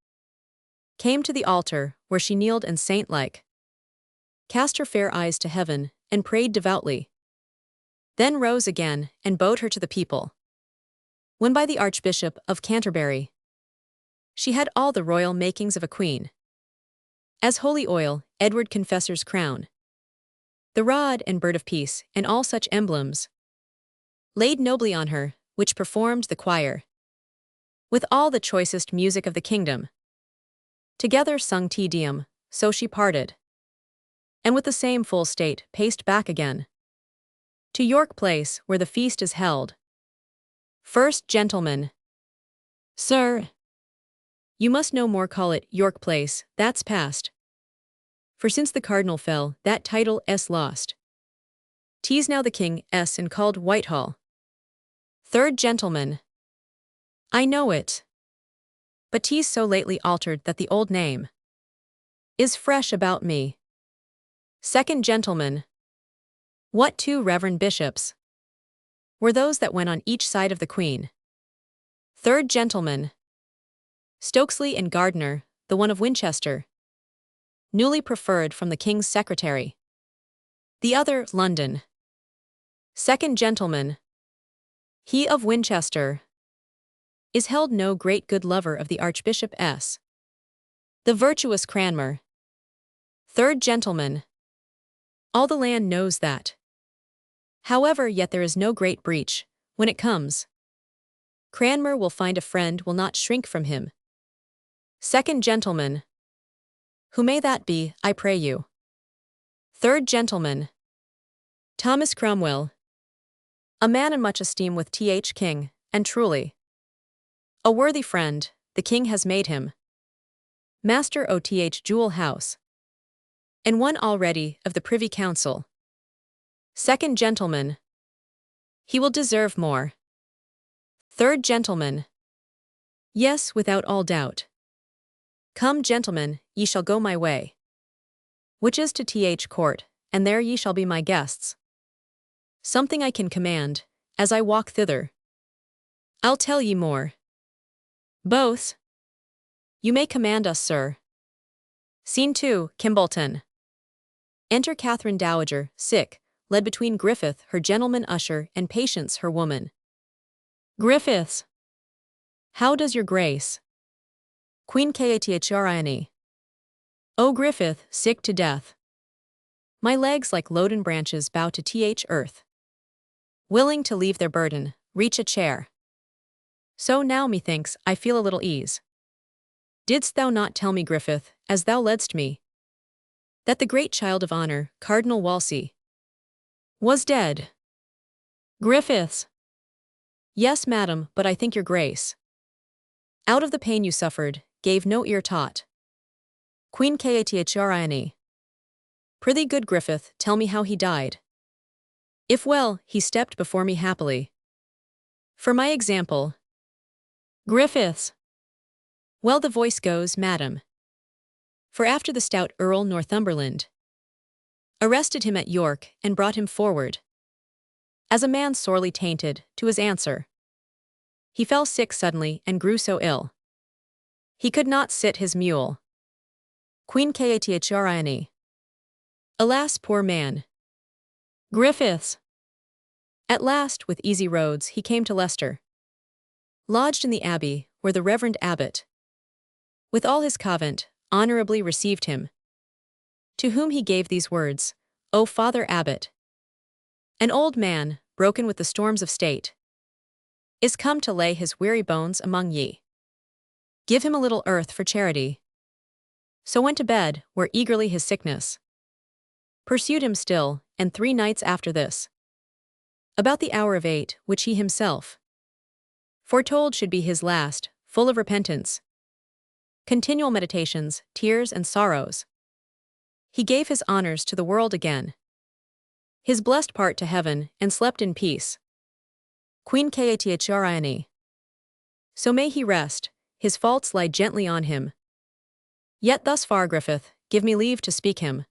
came to the altar, where she kneeled and saint-like cast her fair eyes to heaven, and prayed devoutly. Then rose again, and bowed her to the people. When by the Archbishop of Canterbury she had all the royal makings of a queen, as holy oil, Edward Confessor's crown, the rod and bird of peace, and all such emblems, laid nobly on her, which performed the choir, with all the choicest music of the kingdom, together sung Te Deum, so she parted, and with the same full state paced back again to York Place, where the feast is held. First gentleman. Sir, you must no more call it York Place, that's past. For since the Cardinal fell, that title is lost. 'Tis now the King s and called Whitehall. Third gentleman. I know it. But 'tis so lately altered that the old name is fresh about me. Second gentleman. What two reverend bishops were those that went on each side of the Queen? Third gentleman. Stokesley and Gardiner, the one of Winchester, newly preferred from the King's secretary. The other, London. Second gentleman. He of Winchester is held no great good lover of the Archbishop s. The virtuous Cranmer. Third gentleman. All the land knows that. However, yet there is no great breach, when it comes. Cranmer will find a friend will not shrink from him. Second gentleman. Who may that be, I pray you? Third gentleman. Thomas Cromwell. A man in much esteem with Th. King, and truly a worthy friend, the King has made him Master o' Th. Jewel House, and one already of the Privy Council. Second gentleman. He will deserve more. Third gentleman. Yes, without all doubt. Come, gentlemen, ye shall go my way, which is to Th. Court, and there ye shall be my guests. Something I can command, as I walk thither. I'll tell ye more. Both. You may command us, sir. Scene 2, Kimbolton. Enter Catherine Dowager, sick, led between Griffith, her gentleman usher, and Patience, her woman. Griffiths. How does your grace? Queen Catherine. O Griffith, sick to death. My legs like loden branches bow to Th. earth. Willing to leave their burden, reach a chair. So now, methinks, I feel a little ease. Didst thou not tell me, Griffith, as thou ledst me, that the great child of honor, Cardinal Wolsey, was dead? Griffiths. Yes, madam, but I think your grace, out of the pain you suffered, gave no ear taught. Queen Catherine. Prithee, good Griffith, tell me how he died. If well, he stepped before me happily. For my example. Griffiths. Well, the voice goes, madam. For after the stout Earl Northumberland arrested him at York and brought him forward, as a man sorely tainted, to his answer. He fell sick suddenly and grew so ill. He could not sit his mule. Queen Catherine. Alas, poor man. Griffiths. At last, with easy roads, he came to Leicester. Lodged in the abbey, where the reverend abbot, with all his convent, honorably received him. To whom he gave these words, O Father Abbot, an old man, broken with the storms of state, is come to lay his weary bones among ye. Give him a little earth for charity. So went to bed, where eagerly his sickness pursued him still, and 3 nights after this, about the hour of 8, which he himself foretold should be his last, full of repentance, continual meditations, tears and sorrows, he gave his honors to the world again, his blessed part to heaven, and slept in peace. Queen Catherine. So may he rest, his faults lie gently on him. Yet thus far, Griffith, give me leave to speak him.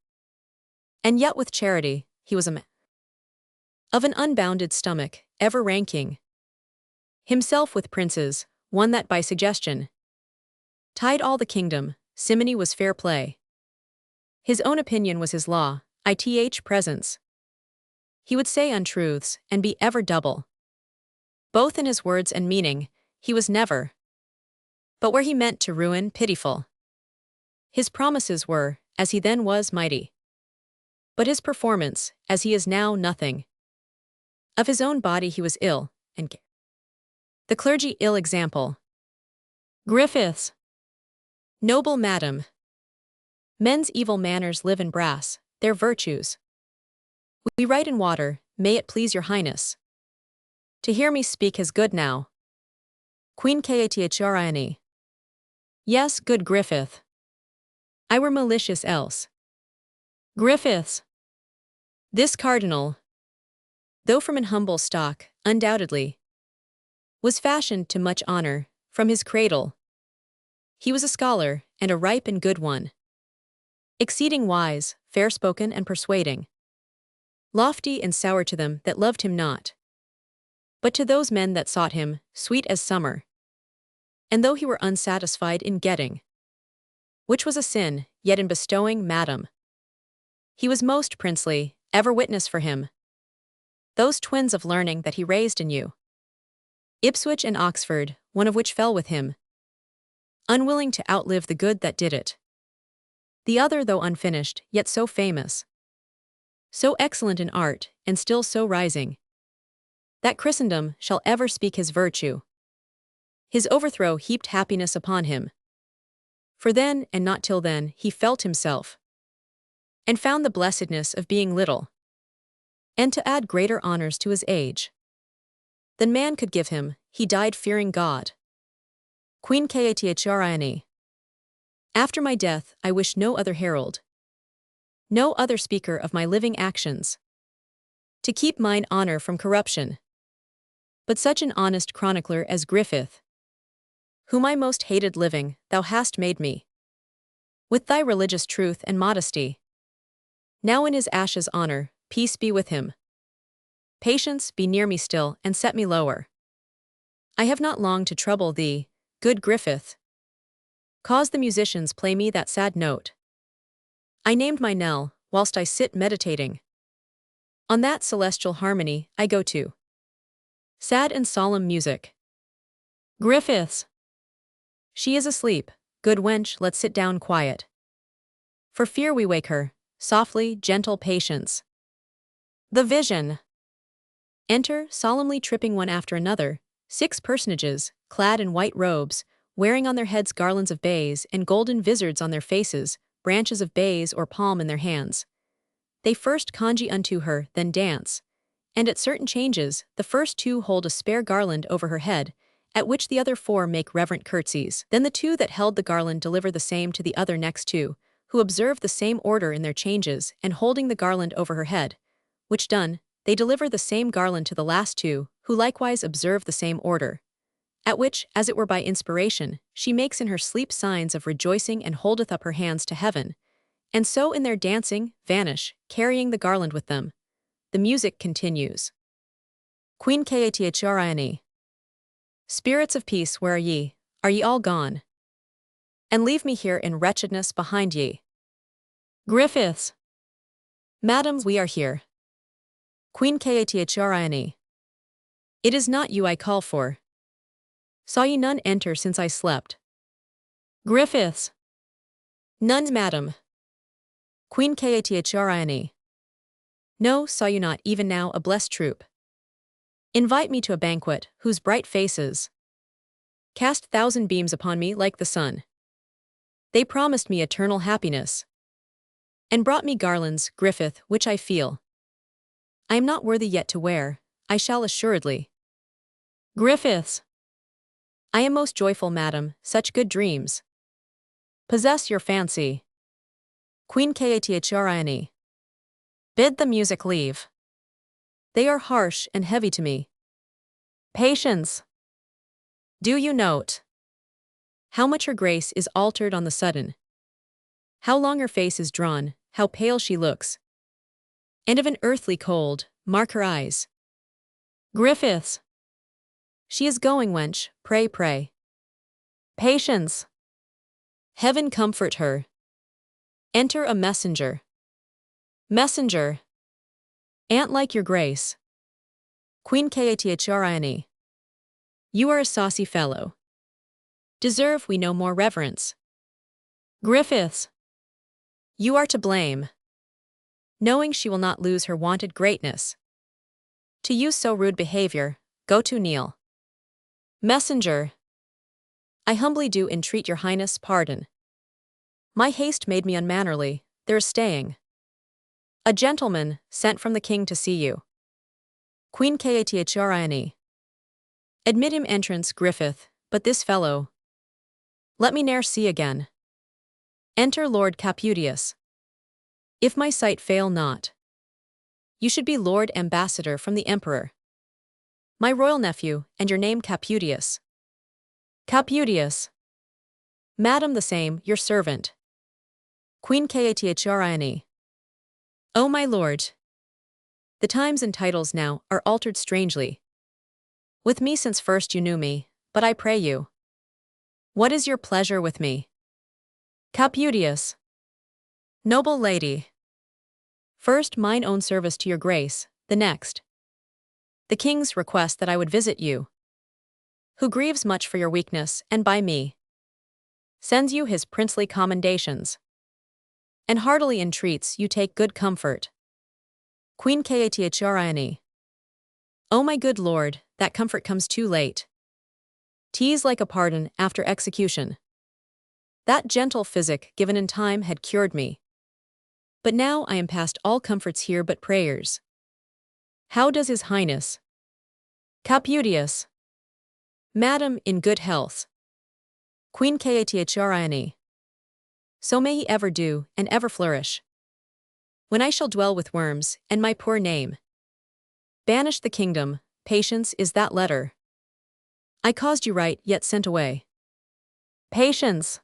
And yet with charity, he was a man of an unbounded stomach, ever ranking himself with princes, one that by suggestion tied all the kingdom. Simony was fair play. His own opinion was his law, ith presence. He would say untruths, and be ever double. Both in his words and meaning, he was never, but where he meant to ruin, pitiful. His promises were, as he then was, mighty. But his performance, as he is now, nothing. Of his own body he was ill, and the clergy ill example. Griffiths. Noble madam. Men's evil manners live in brass, their virtues we write in water. May it please your highness to hear me speak his good now. Queen Catherine. Yes, good Griffith. I were malicious else. Griffiths. This cardinal, though from an humble stock, undoubtedly, was fashioned to much honor, from his cradle. He was a scholar, and a ripe and good one. Exceeding wise, fair-spoken and persuading. Lofty and sour to them that loved him not. But to those men that sought him, sweet as summer. And though he were unsatisfied in getting, which was a sin, yet in bestowing, madam, he was most princely, ever witness for him. Those twins of learning that he raised in you, Ipswich and Oxford, one of which fell with him, unwilling to outlive the good that did it. The other, though unfinished, yet so famous, so excellent in art, and still so rising, that Christendom shall ever speak his virtue. His overthrow heaped happiness upon him. For then, and not till then, he felt himself, and found the blessedness of being little, and to add greater honors to his age than man could give him, he died fearing God. Queen Catherine. After my death, I wish no other herald, no other speaker of my living actions, to keep mine honor from corruption, but such an honest chronicler as Griffith, whom I most hated living, thou hast made me, with thy religious truth and modesty. Now in his ashes honor, peace be with him. Patience, be near me still, and set me lower. I have not long to trouble thee, good Griffith. Cause the musicians play me that sad note. I named my knell, whilst I sit meditating. On that celestial harmony I go to. Sad and solemn music. Griffiths. She is asleep, good wench, let's sit down quiet. For fear we wake her, softly, gentle patience. The vision. Enter, solemnly tripping one after another, 6 personages, clad in white robes, wearing on their heads garlands of bays and golden vizards on their faces, branches of bays or palm in their hands. They first conjure unto her, then dance. And at certain changes, the first 2 hold a spare garland over her head, at which the other 4 make reverent curtsies. Then the 2 that held the garland deliver the same to the other next 2, who observe the same order in their changes, and holding the garland over her head, which done, they deliver the same garland to the last 2, who likewise observe the same order. At which, as it were by inspiration, she makes in her sleep signs of rejoicing and holdeth up her hands to heaven, and so in their dancing, vanish, carrying the garland with them. The music continues. Queen Catherine. Spirits of peace, where are ye? Are ye all gone? And leave me here in wretchedness behind ye. Griffiths. Madam, we are here. Queen Catherine. It is not you I call for. Saw ye none enter since I slept? Griffiths. None, madam. Queen Catherine. No, saw you not even now a blessed troop? Invite me to a banquet, whose bright faces cast thousand beams upon me like the sun. They promised me eternal happiness, and brought me garlands, Griffith, which I feel I am not worthy yet to wear. I shall assuredly. Griffiths. I am most joyful, madam, such good dreams possess your fancy. Queen Catherine. Bid the music leave. They are harsh and heavy to me. Patience. Do you note how much her grace is altered on the sudden? How long her face is drawn, how pale she looks. And of an earthly cold, mark her eyes. Griffiths. She is going, wench, pray, pray. Patience. Heaven comfort her. Enter a messenger. Messenger. Aunt like your grace. Queen Catherine. You are a saucy fellow. Deserve we no more reverence. Griffiths. You are to blame. Knowing she will not lose her wonted greatness. To use so rude behavior, go to kneel. Messenger. I humbly do entreat your highness pardon. My haste made me unmannerly, there is staying a gentleman sent from the king to see you. Queen Catherine. Admit him entrance, Griffith, but this fellow let me ne'er see again. Enter Lord Caputius. If my sight fail not, you should be Lord Ambassador from the Emperor. My royal nephew, and your name Caputius. Caputius. Madam, the same, your servant. Queen Catherine. O my lord. The times and titles now are altered strangely. With me since first you knew me, but I pray you, what is your pleasure with me? Caputius. Noble lady. First mine own service to your grace, the next the king's request that I would visit you, who grieves much for your weakness, and by me sends you his princely commendations, and heartily entreats you take good comfort. Queen Catherine. O my good lord, that comfort comes too late. 'Tis like a pardon after execution. That gentle physic given in time had cured me. But now I am past all comforts here but prayers. How does his highness? Caputius. Madam, in good health. Queen Catherine. So may he ever do, and ever flourish. When I shall dwell with worms, and my poor name banish the kingdom, patience is that letter I caused you write, yet sent away. Patience.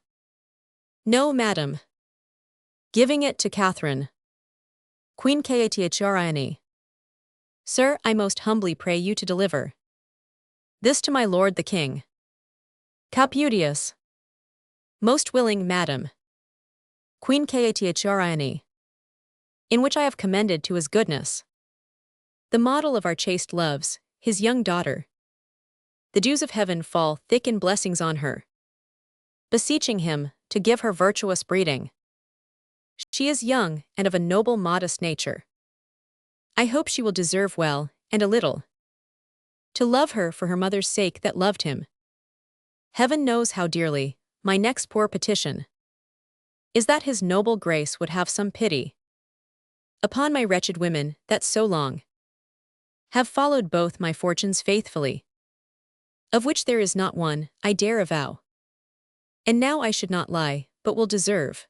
No, madam. Giving it to Catherine. Queen Catherine. Sir, I most humbly pray you to deliver this to my lord the king. Caputius. Most willing, madam. Queen Catherine. In which I have commended to his goodness the model of our chaste loves, his young daughter. The dews of heaven fall thick in blessings on her, beseeching him to give her virtuous breeding. She is young and of a noble modest nature. I hope she will deserve well, and a little, to love her for her mother's sake that loved him. Heaven knows how dearly, my next poor petition is that his noble grace would have some pity upon my wretched women that so long have followed both my fortunes faithfully, of which there is not one, I dare avow. And now I should not lie, but will deserve,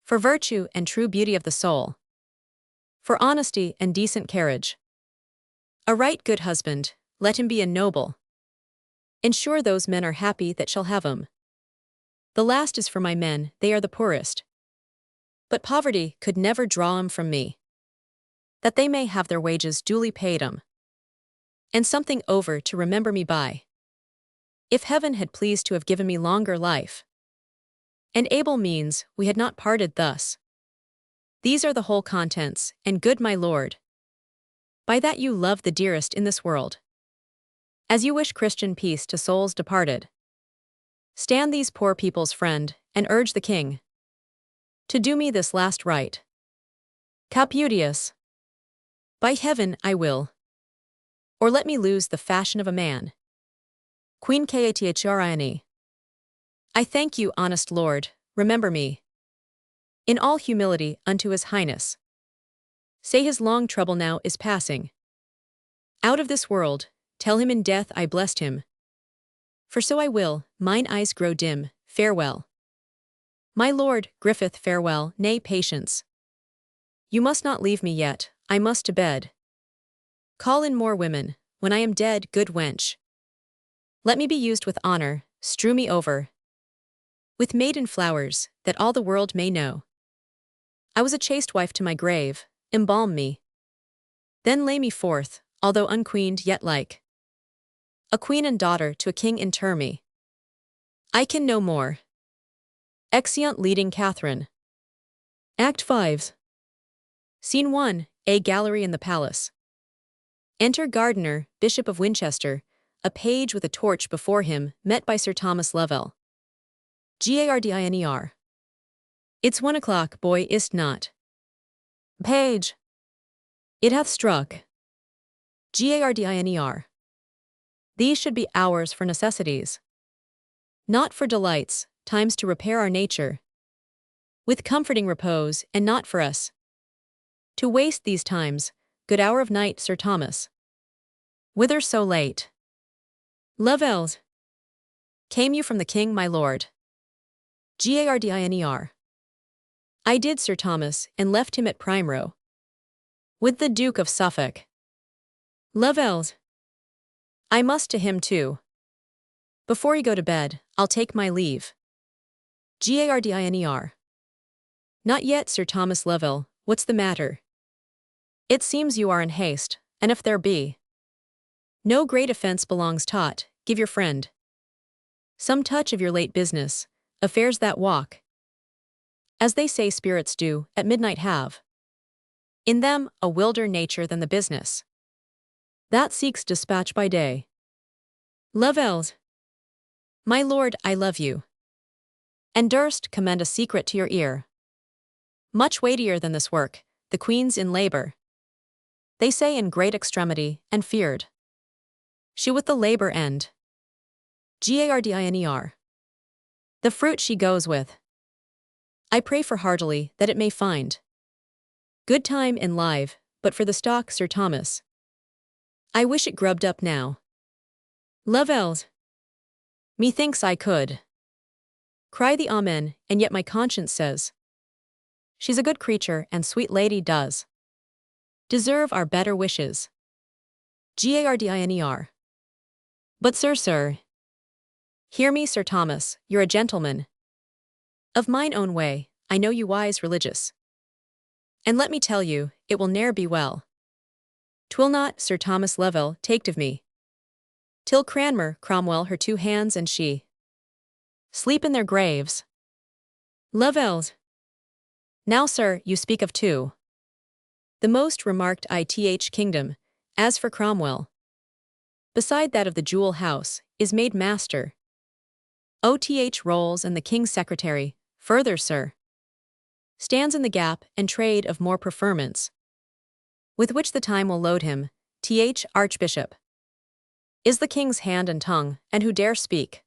for virtue and true beauty of the soul, for honesty and decent carriage, a right good husband, let him be a noble. Ensure those men are happy that shall have 'em. The last is for my men, they are the poorest. But poverty could never draw 'em from me, that they may have their wages duly paid 'em. and something over to remember me by. If heaven had pleased to have given me longer life, and able means, we had not parted thus. These are the whole contents, and good my lord, by that you love the dearest in this world, as you wish Christian peace to souls departed. Stand these poor people's friend, and urge the king to do me this last right. Caputius. By heaven, I will. Or let me lose the fashion of a man. Queen Cathrine. I thank you, honest lord, remember me in all humility unto his highness. Say his long trouble now is passing out of this world, tell him in death I blessed him. For so I will, mine eyes grow dim, farewell. My lord, Griffith, farewell, nay, patience. You must not leave me yet, I must to bed. Call in more women, when I am dead, good wench. Let me be used with honor, strew me over with maiden flowers, that all the world may know I was a chaste wife to my grave, embalm me. Then lay me forth, although unqueened yet like a queen and daughter to a king inter me. I can no more. Exeunt leading Catherine. Act 5. Scene 1, a gallery in the palace. Enter Gardiner, Bishop of Winchester, a page with a torch before him, met by Sir Thomas Lovell. Gardiner. It's 1 o'clock, boy, is't not? Page. It hath struck. Gardiner. These should be hours for necessities, not for delights, times to repair our nature, with comforting repose, and not for us to waste these times. Good hour of night, Sir Thomas. Whither so late? Lovell's. Came you from the king, my lord? Gardiner. I did, Sir Thomas, and left him at Primero with the Duke of Suffolk. Lovell's. I must to him too. Before you go to bed, I'll take my leave. Gardiner. Not yet, Sir Thomas Lovell, what's the matter? It seems you are in haste, and if there be no great offense belongs taught, give your friend some touch of your late business, affairs that walk, as they say spirits do, at midnight have in them a wilder nature than the business that seeks dispatch by day. Lovell's. My lord, I love you, and durst commend a secret to your ear, much weightier than this work, the queen's in labour. They say in great extremity, and feared she with the labour end. Gardiner. The fruit she goes with. I pray for heartily that it may find good time in live, but for the stock, Sir Thomas, I wish it grubbed up now. Lovell's. Methinks I could cry the amen, and yet my conscience says she's a good creature, and sweet lady does deserve our better wishes. Gardiner. But sir, hear me, Sir Thomas, you're a gentleman. Of mine own way, I know you wise religious. And let me tell you, it will ne'er be well. 'Twill not, Sir Thomas Lovell, taked of me, till Cranmer, Cromwell, her 2 hands and she sleep in their graves. Lovell's. Now, sir, you speak of 2. The most remarked ith kingdom, as for Cromwell, beside that of the Jewel House, is made master. Oth rolls and the king's secretary, further, sir, stands in the gap and trade of more preferments, with which the time will load him. Archbishop is the king's hand and tongue, and who dare speak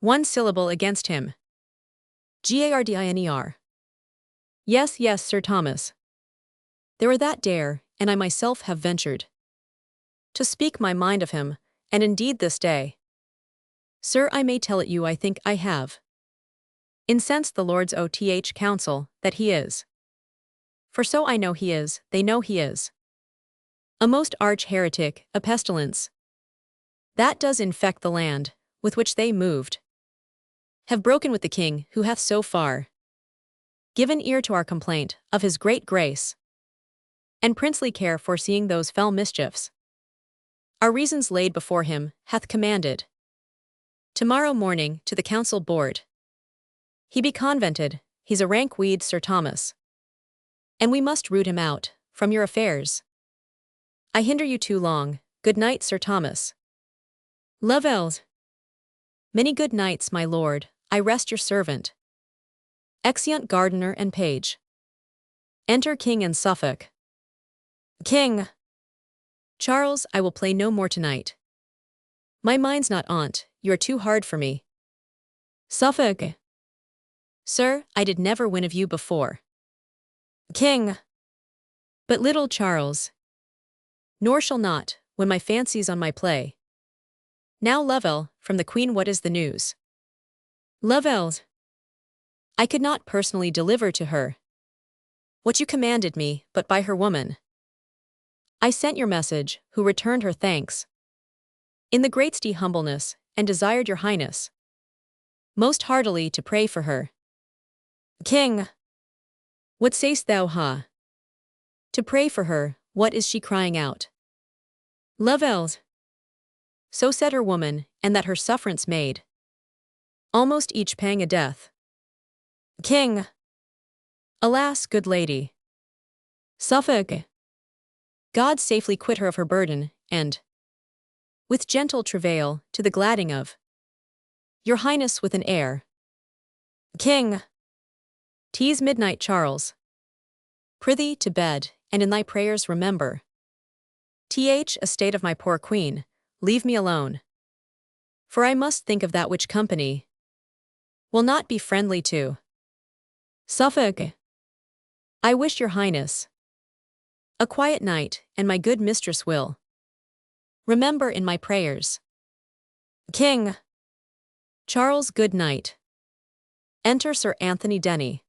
1 syllable against him? Gardiner. Yes, Sir Thomas. There are that dare, and I myself have ventured to speak my mind of him, and indeed this day, sir, I may tell it you, I think I have incensed the Lords Oth Council, that he is. For so I know he is, they know he is a most arch heretic, a pestilence that does infect the land, with which they moved, have broken with the king, who hath so far given ear to our complaint of his great grace and princely care, foreseeing those fell mischiefs. Our reasons laid before him, hath commanded. Tomorrow morning, to the council board. He be convented, he's a rank weed, Sir Thomas. And we must root him out, from your affairs. I hinder you too long, good night, Sir Thomas. Love ells. Many good nights, my lord, I rest your servant. Exeunt gardener and page. Enter King and Suffolk. King. Charles, I will play no more tonight. My mind's not on't, you are too hard for me. Suffolk. Sir, I did never win of you before. King. But little Charles. Nor shall not, when my fancy's on my play. Now Lovell, from the Queen, what is the news? Lovell's. I could not personally deliver to her what you commanded me, but by her woman. I sent your message, who returned her thanks in the greatest humbleness, and desired your highness most heartily to pray for her. King. What say'st thou, ha? To pray for her, what is she crying out? Lovell's. So said her woman, and that her sufferance made almost each pang a death. King. Alas, good lady. Suffolk. God safely quit her of her burden, and with gentle travail, to the gladding of your highness with an heir. King. 'Tis midnight, Charles. Prithee to bed, and in thy prayers remember a state of my poor queen, leave me alone. For I must think of that which company will not be friendly to. Suffolk. I wish your highness a quiet night, and my good mistress will remember in my prayers. King. Charles, good night. Enter Sir Anthony Denny.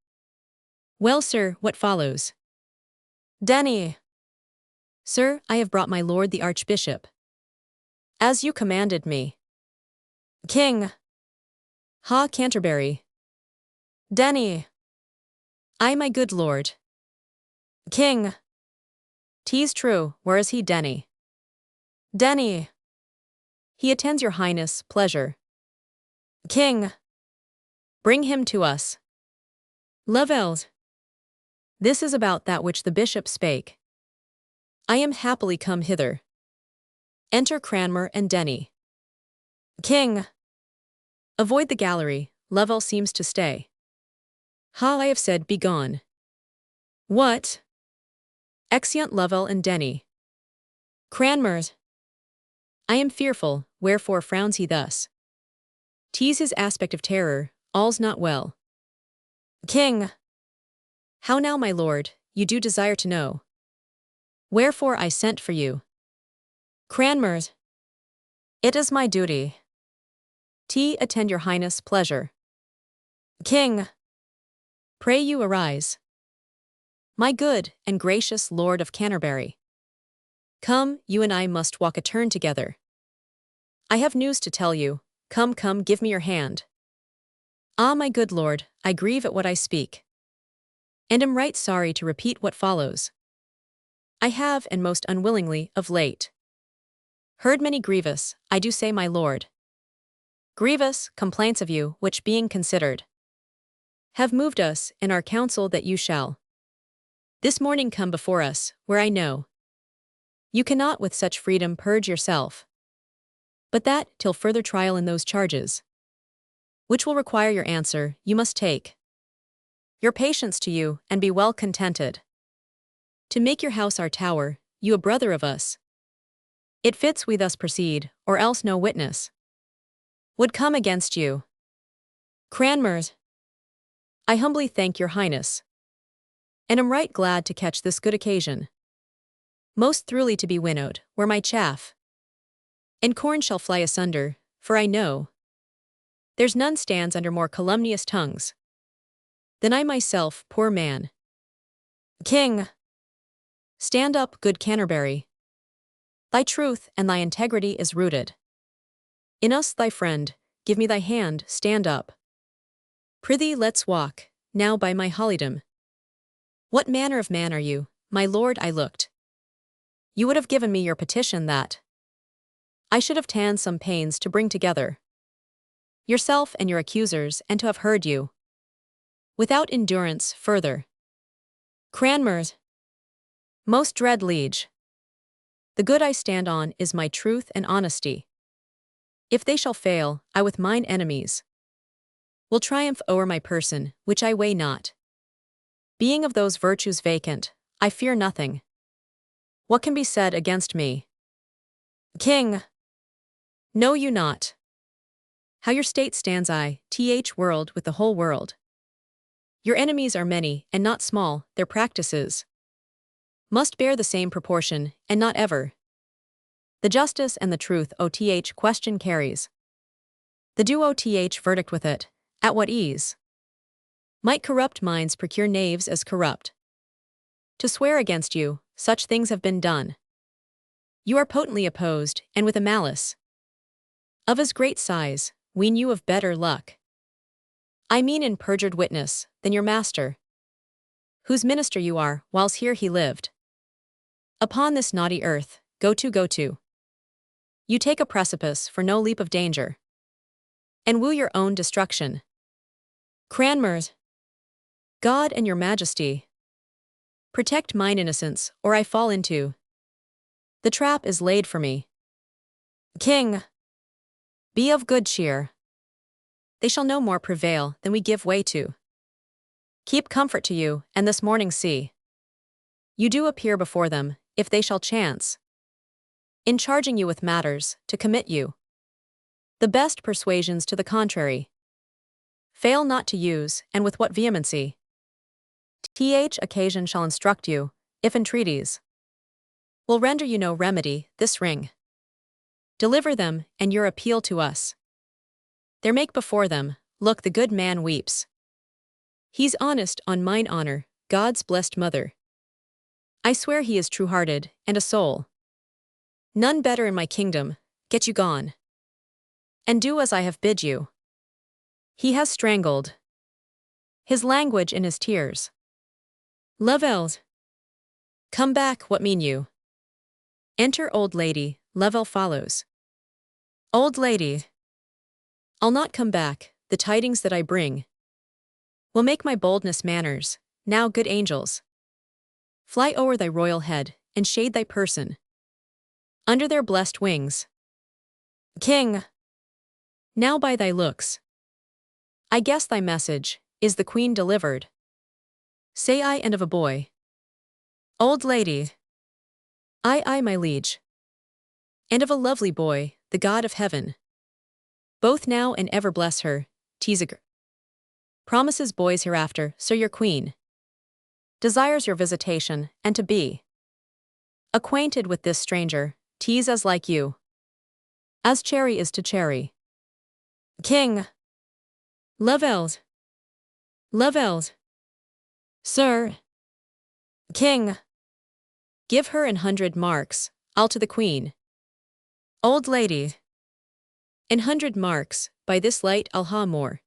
Well, sir, what follows? Denny. Sir, I have brought my lord the Archbishop, as you commanded me. King. Ha, Canterbury. Denny. I, my good lord. King. 'Tis true, where is he, Denny? Denny. He attends your highness' pleasure. King. Bring him to us. Lovell. This is about that which the bishop spake. I am happily come hither. Enter Cranmer and Denny. King. Avoid the gallery, Lovell seems to stay. Ha, I have said, be gone. What? Exeunt Lovell and Denny. Cranmer. I am fearful, wherefore frowns he thus? 'Tis his aspect of terror, all's not well. King. How now, my lord, you do desire to know wherefore I sent for you? Cranmer. It is my duty. Attend your highness' pleasure. King. Pray you arise. My good and gracious lord of Canterbury. Come, you and I must walk a turn together. I have news to tell you. Come, come, give me your hand. Ah, my good lord, I grieve at what I speak, and am right sorry to repeat what follows. I have, and most unwillingly, of late, heard many grievous, I do say, my lord, grievous complaints of you, which being considered, have moved us in our counsel that you shall this morning come before us, where I know you cannot with such freedom purge yourself, but that, till further trial in those charges which will require your answer, you must take your patience to you, and be well contented to make your house our tower, you a brother of us. It fits we thus proceed, or else no witness would come against you. Cranmer. I humbly thank your highness, and am right glad to catch this good occasion, most throughly to be winnowed, where my chaff and corn shall fly asunder, for I know there's none stands under more calumnious tongues than I myself, poor man. King. Stand up, good Canterbury. Thy truth and thy integrity is rooted in us, thy friend. Give me thy hand, stand up. Prithee, let's walk, now by my hollydom. What manner of man are you, my lord? I looked. You would have given me your petition that I should have ta'en some pains to bring together yourself and your accusers, and to have heard you without endurance further. Cranmer's most dread liege, the good I stand on is my truth and honesty. If they shall fail, I with mine enemies will triumph o'er my person, which I weigh not. Being of those virtues vacant, I fear nothing. What can be said against me? King, know you not how your state stands world with the whole world? Your enemies are many, and not small, their practices must bear the same proportion, and not ever. The justice and the truth question carries. The due verdict with it, at what ease might corrupt minds procure knaves as corrupt. To swear against you, such things have been done. You are potently opposed, and with a malice of as great size, ween you of better luck. I mean in perjured witness, than your master, whose minister you are, whiles here he lived. Upon this naughty earth, go to. You take a precipice for no leap of danger, and woo your own destruction. Cranmer's God and your majesty, protect mine innocence, or I fall into the trap is laid for me. King, be of good cheer. They shall no more prevail than we give way to. Keep comfort to you, and this morning see you do appear before them, if they shall chance in charging you with matters to commit you the best persuasions to the contrary. Fail not to use, and with what vehemency occasion shall instruct you, if entreaties will render you no remedy, this ring deliver them, and your appeal to us there make before them. Look, the good man weeps. He's honest, on mine honor, God's blessed mother. I swear he is true-hearted, and a soul none better in my kingdom. Get you gone, and do as I have bid you. He has strangled his language in his tears. Lovels, come back, what mean you? Enter old lady, Lovell follows. Old lady, I'll not come back, the tidings that I bring will make my boldness manners. Now, good angels, fly o'er thy royal head, and shade thy person under their blessed wings. King, now by thy looks, I guess thy message is the queen delivered. Say I, and of a boy. Old lady, I, my liege, and of a lovely boy, the God of heaven both now and ever bless her. Teaser promises boys hereafter, sir, your queen desires your visitation, and to be acquainted with this stranger. Tease as like you as cherry is to cherry. King, Lovels, sir. King, give her 100 marks, I'll to the queen. Old lady, 100 marks, by this light I'll ha more.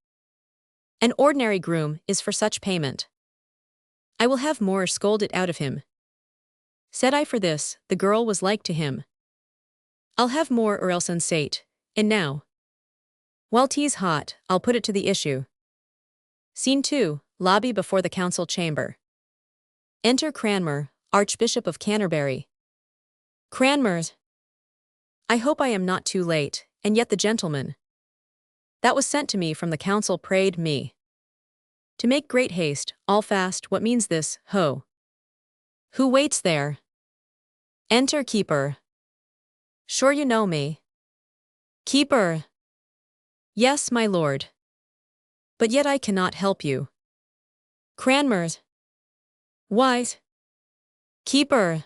An ordinary groom is for such payment. I will have more scolded out of him. Said I, for this, the girl was like to him. I'll have more or else unsate, and now, while tea's hot, I'll put it to the issue. Scene 2, lobby before the council chamber. Enter Cranmer, Archbishop of Canterbury. Cranmer's, I hope I am not too late, and yet the gentleman that was sent to me from the council prayed me to make great haste, all fast. What means this, ho? Who waits there? Enter keeper. Sure you know me? Keeper. Yes, my lord. But yet I cannot help you. Cranmer's. Why? Keeper.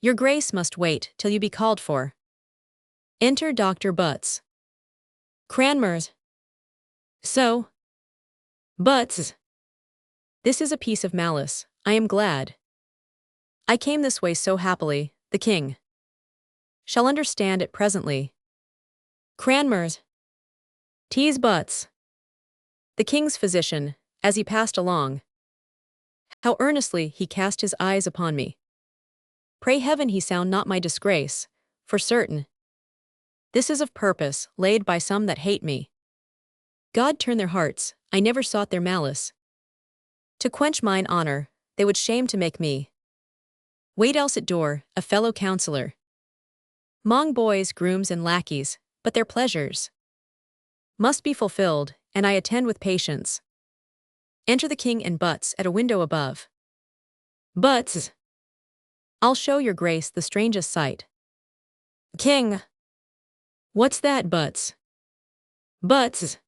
Your grace must wait till you be called for. Enter Dr. Butts. Cranmer's. So? Butts. This is a piece of malice, I am glad. I came this way so happily, the king shall understand it presently. Cranmer's. Tease Butts. The king's physician, as he passed along, how earnestly he cast his eyes upon me. Pray heaven he sound not my disgrace, for certain This is of purpose, laid by some that hate me. God turn their hearts, I never sought their malice. To quench mine honor, they would shame to make me. Wait else at door, a fellow counselor. Mong boys, grooms, and lackeys, but their pleasures must be fulfilled, and I attend with patience. Enter the king and butts at a window above. Butts! I'll show your grace the strangest sight. King! What's that, Butts? Butts!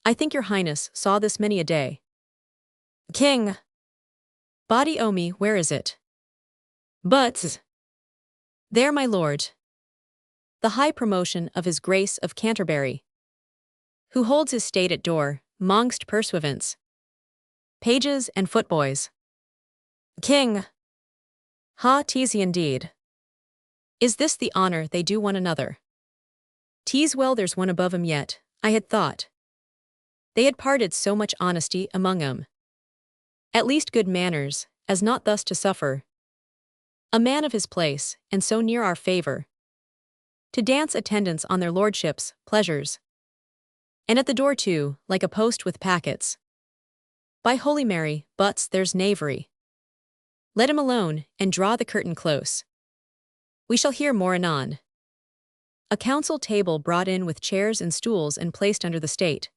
I think your highness saw this many a day. King! Body o' me, where is it? Butts! There, my lord. The high promotion of his grace of Canterbury, who holds his state at door, mongst pursuivants, pages and footboys. King! Ha, 'tis he indeed. Is this the honor they do one another? 'Tis well there's one above 'em yet, I had thought. They had parted so much honesty among 'em. At least good manners, as not thus to suffer. A man of his place, and so near our favour, to dance attendance on their lordships' pleasures. And at the door too, like a post with packets. By Holy Mary, Butts, there's knavery. Let him alone, and draw the curtain close. We shall hear more anon. A council table brought in with chairs and stools and placed under the state.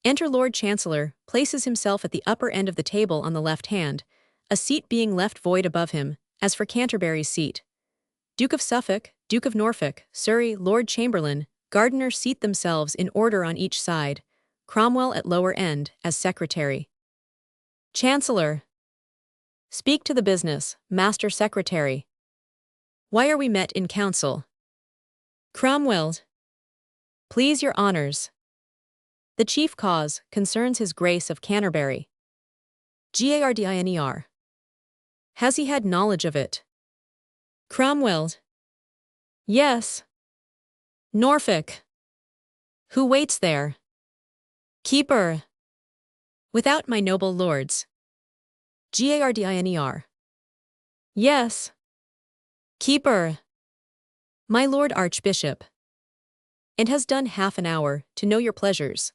Enter Lord Chancellor, places himself at the upper end of the table on the left hand, a seat being left void above him, as for Canterbury's seat. Duke of Suffolk, Duke of Norfolk, Surrey, Lord Chamberlain, Gardiner seat themselves in order on each side, Cromwell at lower end, as secretary. Chancellor. Speak to the business, Master Secretary. Why are we met in council? Cromwell. Please your honours. The chief cause concerns his grace of Canterbury. Gardiner. Has he had knowledge of it? Cromwell. Yes. Norfolk. Who waits there? Keeper. Without, my noble lords. Gardiner. Yes. Keeper. My lord Archbishop. And has done half an hour to know your pleasures.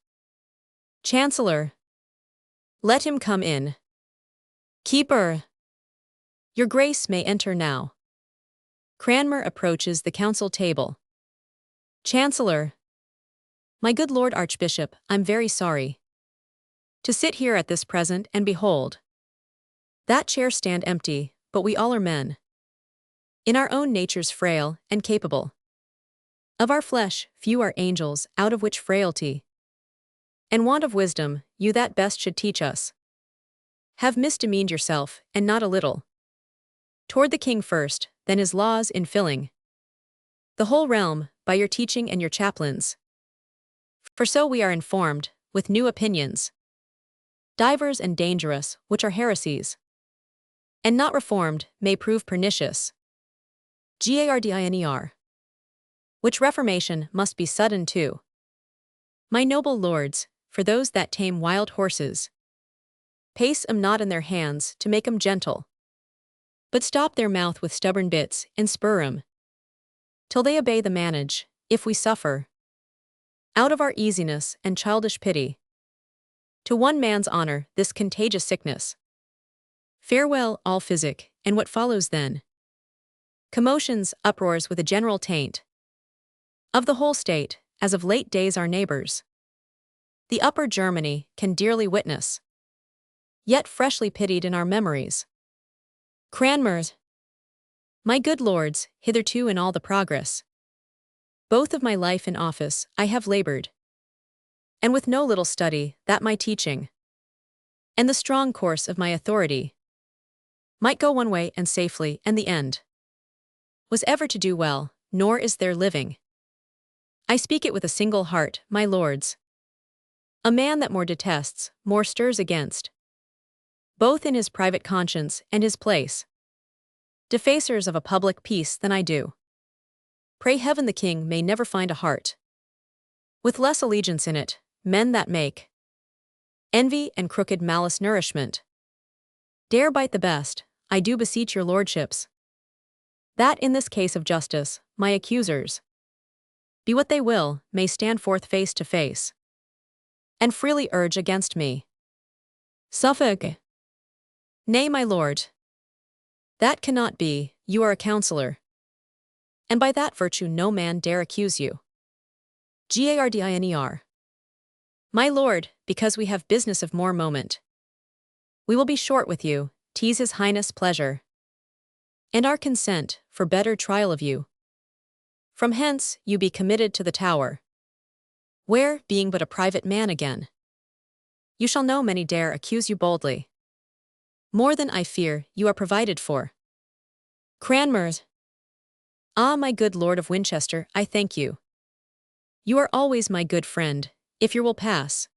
Chancellor. Let him come in. Keeper. Your grace may enter now. Cranmer approaches the council table. Chancellor. My good lord Archbishop, I'm very sorry to sit here at this present and behold that chair stand empty, but we all are men, in our own natures frail and capable. Of our flesh, few are angels, out of which frailty and want of wisdom, you that best should teach us, have misdemeaned yourself, and not a little, toward the king first, then his laws in filling the whole realm, by your teaching and your chaplains. For so we are informed, with new opinions, divers and dangerous, which are heresies, and not reformed, may prove pernicious. Gardiner. Which reformation must be sudden too. My noble lords, for those that tame wild horses, pace 'em not in their hands to make 'em gentle, but stop their mouth with stubborn bits and spur 'em, till they obey the manage, if we suffer, out of our easiness and childish pity, to one man's honor this contagious sickness. Farewell all physic, and what follows then? Commotions, uproars with a general taint of the whole state, as of late days our neighbours, the Upper Germany, can dearly witness, yet freshly pitied in our memories. Cranmer. My good lords, hitherto in all the progress, both of my life in office, I have laboured, and with no little study, that my teaching, and the strong course of my authority, might go one way and safely, and the end was ever to do well, nor is there living. I speak it with a single heart, my lords. A man that more detests, more stirs against, both in his private conscience and his place, defacers of a public peace than I do. Pray heaven the king may never find a heart with less allegiance in it, men that make envy and crooked malice nourishment. Dare bite the best, I do beseech your lordships, that in this case of justice, my accusers be what they will, may stand forth face to face, and freely urge against me. Suffolk. Nay, my lord. That cannot be, you are a counsellor, and by that virtue no man dare accuse you. Gardiner. My lord, because we have business of more moment, we will be short with you, tease his highness' pleasure, and our consent, for better trial of you. From hence you be committed to the Tower, where, being but a private man again, you shall know many dare accuse you boldly. More than I fear, you are provided for. Cranmer. Ah, my good Lord of Winchester, I thank you. You are always my good friend. If your will pass,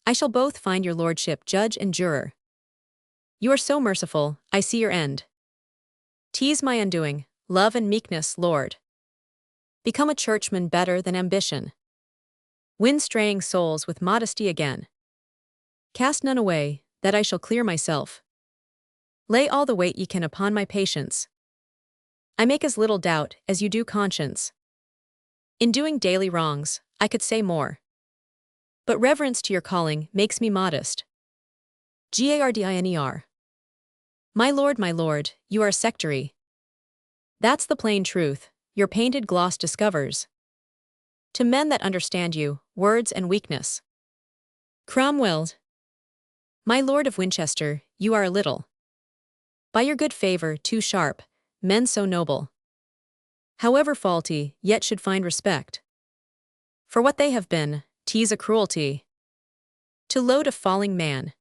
I shall both find your lordship judge and juror. You are so merciful, I see your end. Tease my undoing, love and meekness, Lord. Become a churchman better than ambition. Win straying souls with modesty again. Cast none away, that I shall clear myself. Lay all the weight ye can upon my patience. I make as little doubt as you do conscience. In doing daily wrongs, I could say more, but reverence to your calling makes me modest. Gardiner. My lord, you are a sectary. That's the plain truth, your painted gloss discovers. To men that understand you, words and weakness. Cromwell. My lord of Winchester, you are a little, by your good favour, too sharp, men so noble, however faulty, yet should find respect. For what they have been, 'tis a cruelty to load a falling man.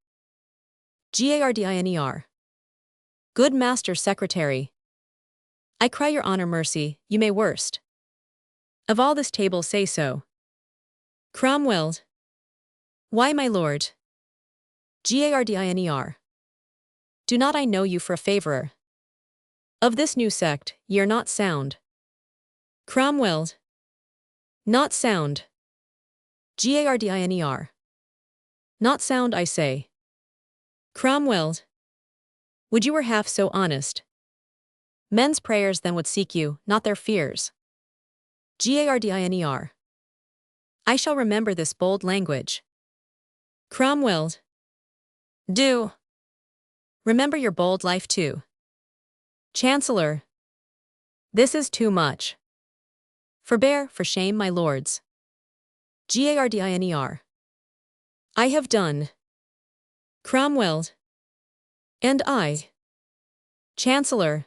Gardiner. Good master secretary, I cry your honour mercy, you may worst of all this table say so. Cromwell. Why, my lord? Gardiner. Do not I know you for a favourer of this new sect, ye are not sound. Cromwell. Not sound. Gardiner. Not sound, I say. Cromwell. Would you were half so honest. Men's prayers then would seek you, not their fears. Gardiner. I shall remember this bold language. Cromwell. Do. Remember your bold life too. Chancellor. This is too much. Forbear, for shame, my lords. Gardiner. I have done. Cromwell. And I. Chancellor.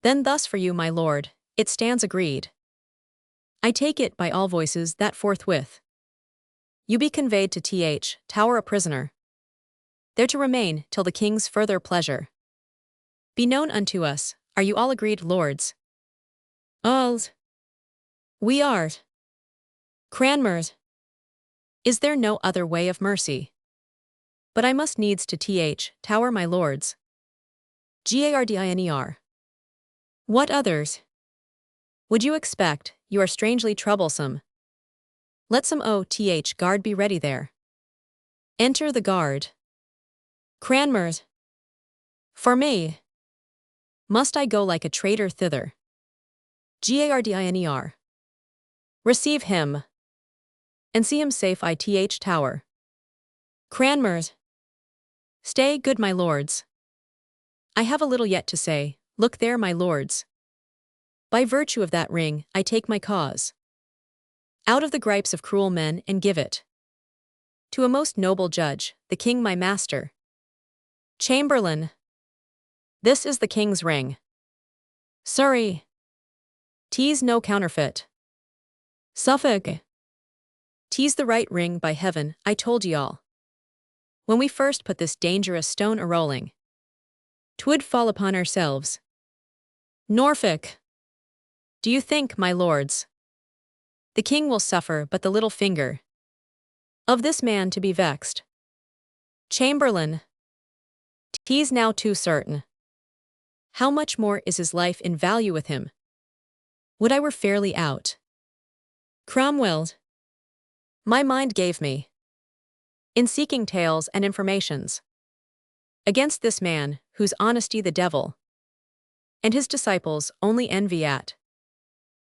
Then thus for you, my lord, it stands agreed. I take it by all voices that forthwith you be conveyed to Tower a prisoner, there to remain till the king's further pleasure be known unto us. Are you all agreed, lords? All. We are. Cranmer. Is there no other way of mercy? But I must needs to Tower, my lords. Gardiner. What others would you expect? You are strangely troublesome. Let some guard be ready there. Enter the guard. Cranmer. For me. Must I go like a traitor thither? Gardiner. Receive him, and see him safe Tower. Cranmer. Stay, good my lords. I have a little yet to say. Look there, my lords. By virtue of that ring, I take my cause out of the gripes of cruel men and give it to a most noble judge, the king my master. Chamberlain. This is the king's ring. Surrey. 'Tis no counterfeit. Suffolk. 'Tis the right ring, by heaven, I told ye all. When we first put this dangerous stone a-rolling, 'twould fall upon ourselves. Norfolk. Do you think, my lords, the king will suffer but the little finger of this man to be vexed? Chamberlain. 'Tis now too certain. How much more is his life in value with him? Would I were fairly out. Cromwell. My mind gave me, in seeking tales and informations, against this man, whose honesty the devil and his disciples only envy at.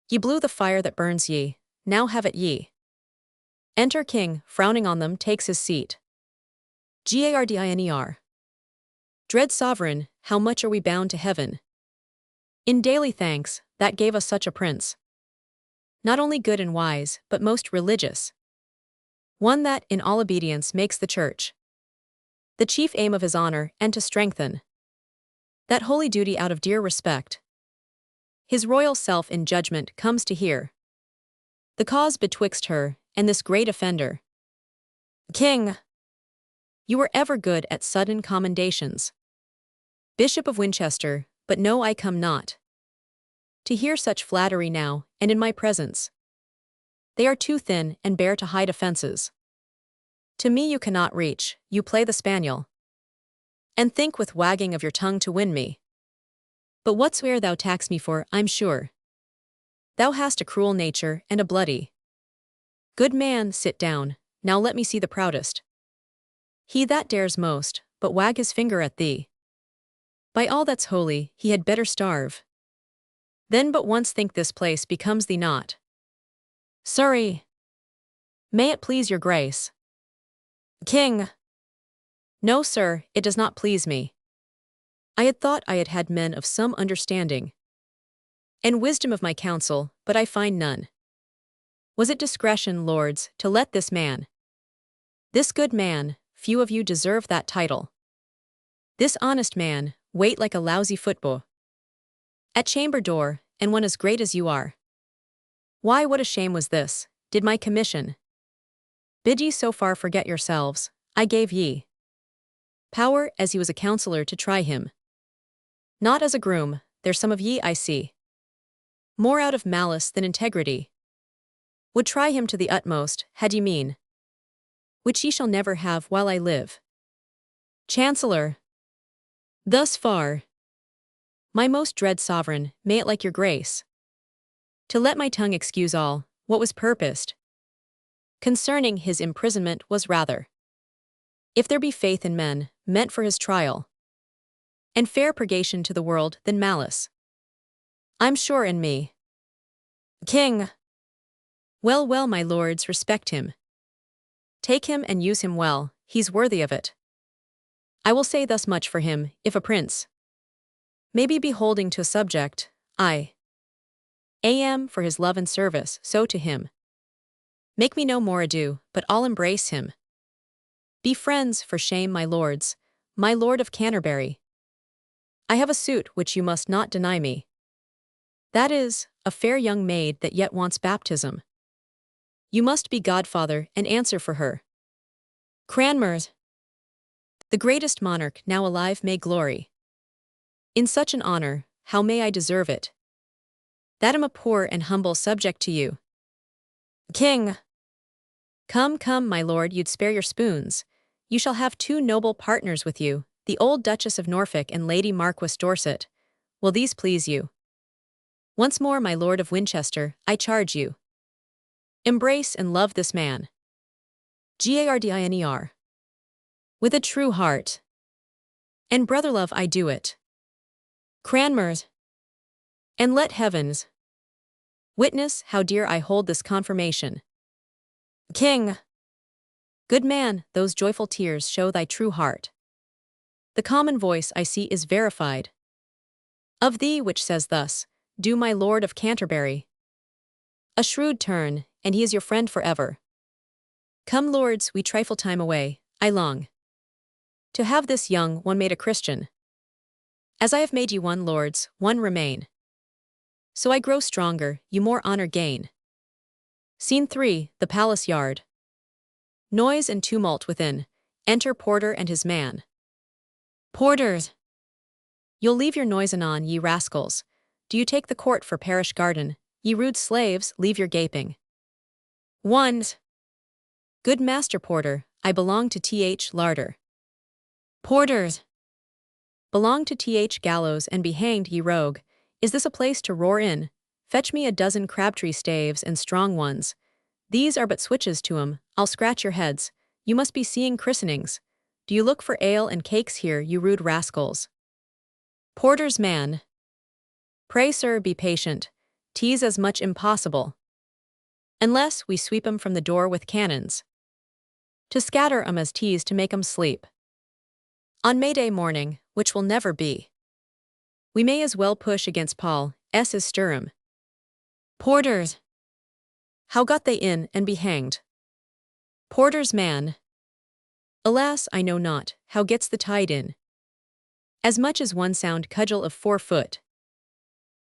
Ye blew the fire that burns ye, now have it ye. Enter King, frowning on them, takes his seat. Gardiner. Dread sovereign, how much are we bound to heaven? In daily thanks, that gave us such a prince. Not only good and wise, but most religious. One that, in all obedience, makes the church the chief aim of his honor, and to strengthen that holy duty out of dear respect. His royal self in judgment comes to hear the cause betwixt her and this great offender. King, you were ever good at sudden commendations. Bishop of Winchester, but no, I come not to hear such flattery now, and in my presence. They are too thin and bare to hide offenses. To me you cannot reach, you play the spaniel, and think with wagging of your tongue to win me. But whatsoe'er thou tax me for, I'm sure thou hast a cruel nature and a bloody. Good man, sit down, now let me see the proudest. He that dares most, but wag his finger at thee. By all that's holy, he had better starve. Then but once think this place becomes thee not. Surrey. May it please your grace. King. No, sir, it does not please me. I had thought I had had men of some understanding and wisdom of my counsel, but I find none. Was it discretion, lords, to let this man, this good man, few of you deserve that title, this honest man, wait like a lousy footboy at chamber door, and one as great as you are? Why, what a shame was this, did my commission bid ye so far forget yourselves? I gave ye power as he was a counselor to try him, not as a groom. There's some of ye, I see, more out of malice than integrity, would try him to the utmost, had ye mean, which ye shall never have while I live. Chancellor. Thus far, my most dread sovereign, may it like your grace to let my tongue excuse all, what was purposed concerning his imprisonment was rather, if there be faith in men, meant for his trial, and fair purgation to the world, than malice, I'm sure in me. King. Well, well, my lords, respect him. Take him and use him well, he's worthy of it. I will say thus much for him, if a prince may be beholding to a subject, I am for his love and service, so to him make me no more ado, but I'll embrace him. Be friends, for shame, my lords, my lord of Canterbury. I have a suit which you must not deny me. That is, a fair young maid that yet wants baptism. You must be godfather and answer for her. Cranmer's, the greatest monarch now alive, may glory in such an honor. How may I deserve it, that am a poor and humble subject to you? King. Come, come, my lord, you'd spare your spoons. You shall have two noble partners with you, the old Duchess of Norfolk and Lady Marquis Dorset. Will these please you? Once more, my lord of Winchester, I charge you, embrace and love this man. Gardiner. With a true heart and brother love I do it. Cranmer's. And let heavens witness how dear I hold this confirmation. King. Good man, those joyful tears show thy true heart. The common voice I see is verified of thee, which says thus, do my lord of Canterbury a shrewd turn, and he is your friend forever. Come, lords, we trifle time away. I long to have this young one made a Christian. As I have made you one, lords, one remain. So I grow stronger, you more honor gain. Scene 3, the palace yard. Noise and tumult within. Enter Porter and his man. Porters. You'll leave your noise anon, ye rascals. Do you take the court for parish garden? Ye rude slaves, leave your gaping. 1. Good Master Porter, I belong to Th. Larder. Porters. Belong to Th. Gallows and be hanged, ye rogue. Is this a place to roar in? Fetch me a dozen crabtree staves and strong ones. These are but switches to 'em, I'll scratch your heads. You must be seeing christenings. Do you look for ale and cakes here, you rude rascals? Porter's man. Pray, sir, be patient. tease as much impossible. Unless we sweep 'em from the door with cannons. To scatter 'em as tease to make 'em sleep. On May Day morning, which will never be. We may as well push against Paul, as stir 'em. Porters! How got they in and be hanged? Porter's man. Alas, I know not, how gets the tide in. As much as one sound cudgel of 4 foot.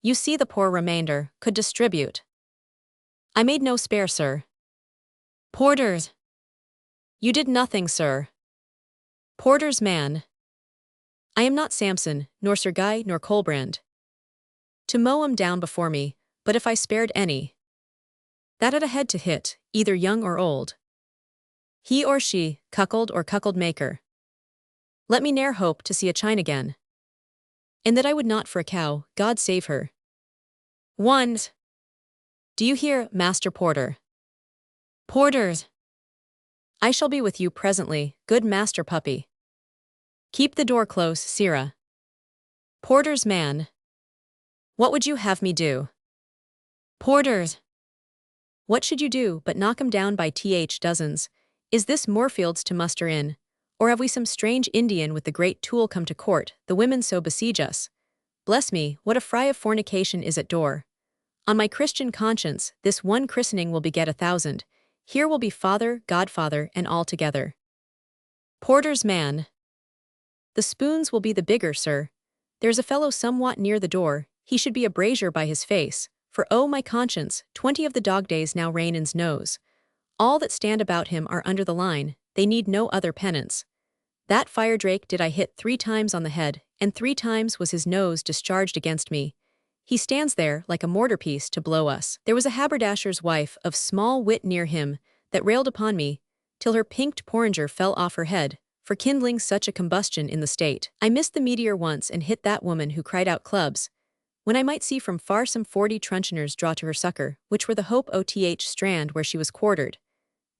You see the poor remainder, could distribute. I made no spare, sir. Porters! You did nothing, sir. Porter's man. I am not Samson, nor Sir Guy, nor Colbrand. To mow 'em down before me, but if I spared any, that had a head to hit, either young or old. He or she, cuckold or cuckold maker. Let me ne'er hope to see a chine again. And that I would not for a cow, God save her. 1. Do you hear, Master Porter? Porters! I shall be with you presently, good Master Puppy. Keep the door close, Sirrah. Porter's man. What would you have me do? Porters! What should you do but knock 'em down by dozens? Is this Moorfields to muster in? Or have we some strange Indian with the great tool come to court, the women so besiege us? Bless me, what a fry of fornication is at door. On my Christian conscience, this one christening will beget 1,000. Here will be father, godfather, and all together. Porter's man. The spoons will be the bigger, sir. There's a fellow somewhat near the door, he should be a brazier by his face, for oh my conscience, 20 of the dog days now reign in's nose. All that stand about him are under the line, they need no other penance. That firedrake did I hit 3 times on the head, and 3 times was his nose discharged against me. He stands there like a mortar piece to blow us. There was a haberdasher's wife of small wit near him, that railed upon me, till her pinked porringer fell off her head, for kindling such a combustion in the state. I missed the meteor once and hit that woman who cried out clubs, when I might see from far some 40 truncheoners draw to her succor, which were the Hope O'th strand where she was quartered.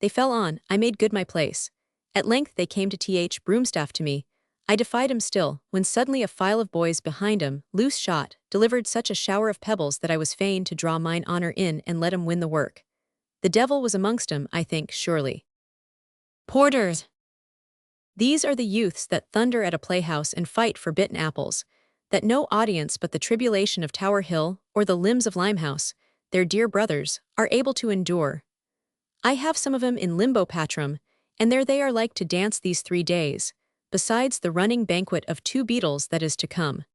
They fell on, I made good my place. At length they came to Broomstaff to me. I defied 'em still, when suddenly a file of boys behind 'em, loose shot, delivered such a shower of pebbles that I was fain to draw mine honor in and let 'em win the work. The devil was amongst 'em, I think, surely. Porters! These are the youths that thunder at a playhouse and fight for bitten apples, that no audience but the tribulation of Tower Hill, or the limbs of Limehouse, their dear brothers, are able to endure. I have some of 'em in limbo patrum, and there they are like to dance these 3 days, besides the running banquet of 2 beetles that is to come.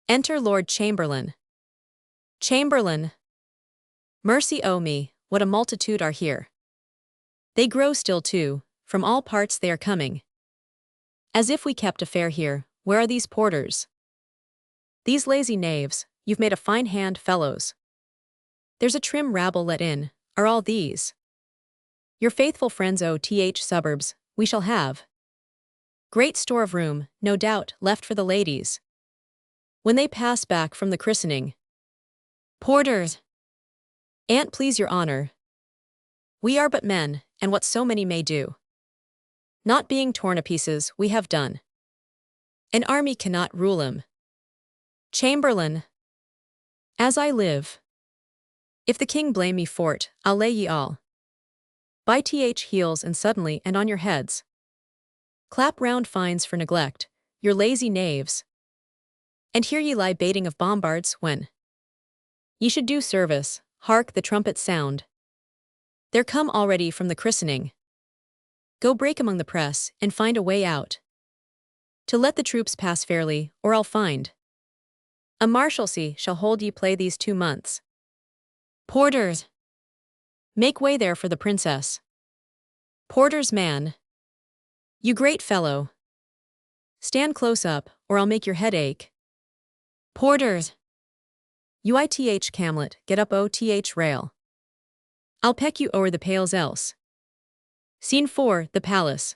Enter Lord Chamberlain. Chamberlain! Mercy o' me, what a multitude are here. They grow still too, from all parts they are coming. As if we kept a fair here, where are these porters? These lazy knaves, you've made a fine hand, fellows. There's a trim rabble let in, are all these. Your faithful friends O.T.H. suburbs, we shall have. Great store of room, no doubt, left for the ladies. When they pass back from the christening. Porters! An't please your honor. We are but men, and what so many may do. Not being torn a pieces, we have done. An army cannot rule 'em. Chamberlain! As I live. If the king blame me for't, I'll lay ye all. By heels and suddenly and on your heads. Clap round fines for neglect, your lazy knaves. And here ye lie baiting of bombards when ye should do service, hark the trumpets sound. They're come already from the christening. Go break among the press, and find a way out. To let the troops pass fairly, or I'll find. A marshalsea shall hold ye play these 2 months. Porters! Make way there for the princess. Porter's man. You great fellow. Stand close up, or I'll make your head ache. Porters! UITH Camlet, get up OTH rail. I'll peck you o'er the pales else. Scene 4, the palace.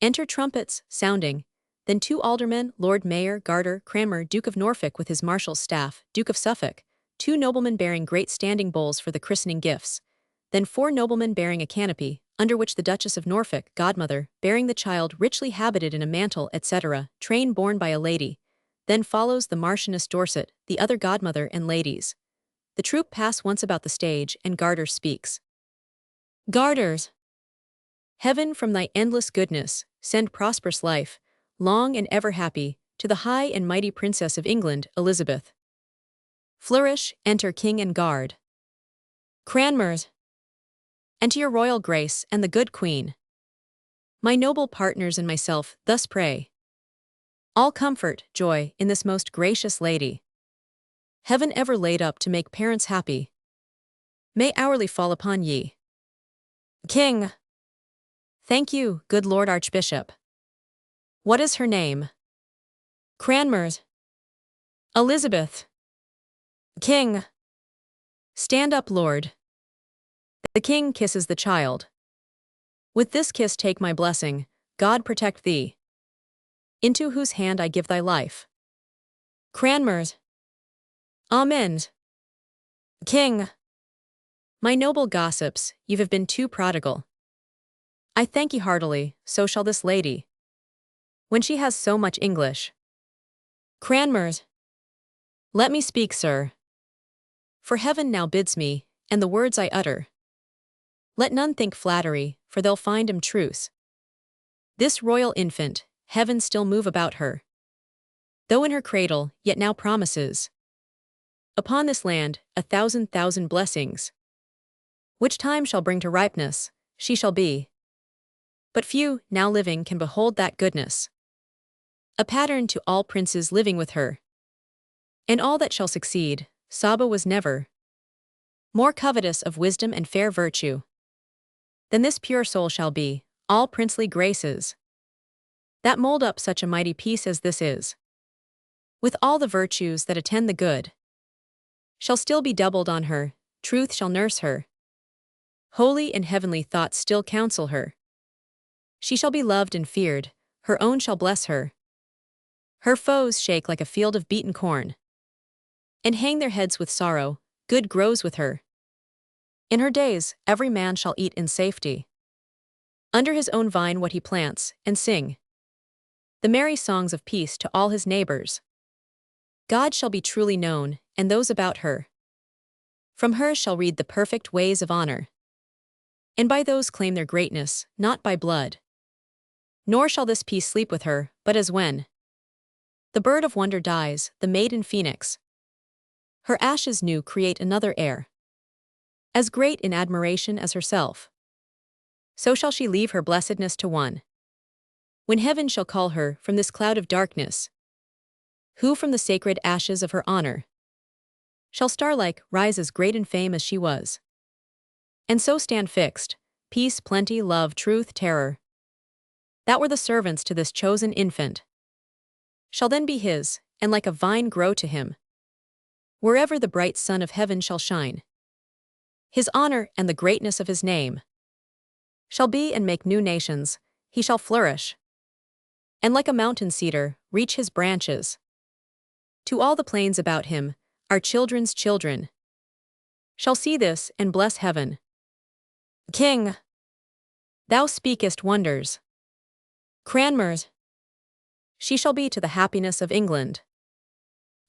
Enter trumpets, sounding. Then 2 aldermen, Lord Mayor, Garter, Cranmer, Duke of Norfolk with his marshal's staff, Duke of Suffolk, 2 noblemen bearing great standing bowls for the christening gifts. Then 4 noblemen bearing a canopy, under which the Duchess of Norfolk, godmother, bearing the child richly habited in a mantle, etc., train borne by a lady. Then follows the Marchioness Dorset, the other godmother and ladies. The troop pass once about the stage, and Garter speaks. Garters! Heaven from thy endless goodness, send prosperous life, long and ever happy, to the high and mighty Princess of England, Elizabeth. Flourish, enter king and guard. Cranmers! And to your royal grace and the good queen. My noble partners and myself thus pray. All comfort, joy, in this most gracious lady. Heaven ever laid up to make parents happy, may hourly fall upon ye. King! Thank you, good Lord Archbishop. What is her name? Cranmers. Elizabeth. King! Stand up, Lord. The king kisses the child. With this kiss take my blessing, God protect thee. Into whose hand I give thy life. Cranmers. Amen. King! My noble gossips, you have been too prodigal. I thank ye heartily, so shall this lady. When she has so much English. Cranmers. Let me speak, sir. For heaven now bids me, and the words I utter. Let none think flattery, for they'll find 'em truce. This royal infant, heaven still move about her. Though in her cradle, yet now promises. Upon this land, 1,000,000 blessings. Which time shall bring to ripeness, she shall be. But few, now living, can behold that goodness. A pattern to all princes living with her. And all that shall succeed, Saba was never more covetous of wisdom and fair virtue than this pure soul shall be, all princely graces that mold up such a mighty peace as this is. With all the virtues that attend the good, shall still be doubled on her, truth shall nurse her. Holy and heavenly thoughts still counsel her. She shall be loved and feared, her own shall bless her. Her foes shake like a field of beaten corn, and hang their heads with sorrow, good grows with her. In her days, every man shall eat in safety, under his own vine what he plants, and sing the merry songs of peace to all his neighbors. God shall be truly known, and those about her. From her shall read the perfect ways of honor, and by those claim their greatness, not by blood. Nor shall this peace sleep with her, but as when the bird of wonder dies, the maiden phoenix, her ashes new create another heir, as great in admiration as herself. So shall she leave her blessedness to one, when heaven shall call her from this cloud of darkness, who from the sacred ashes of her honor shall star-like rise as great in fame as she was. And so stand fixed, peace, plenty, love, truth, terror, that were the servants to this chosen infant, shall then be his, and like a vine grow to him, wherever the bright sun of heaven shall shine. His honor and the greatness of his name shall be and make new nations, he shall flourish, and like a mountain cedar, reach his branches. To all the plains about him, our children's children shall see this and bless heaven. King! Thou speakest wonders. Cranmers! She shall be to the happiness of England.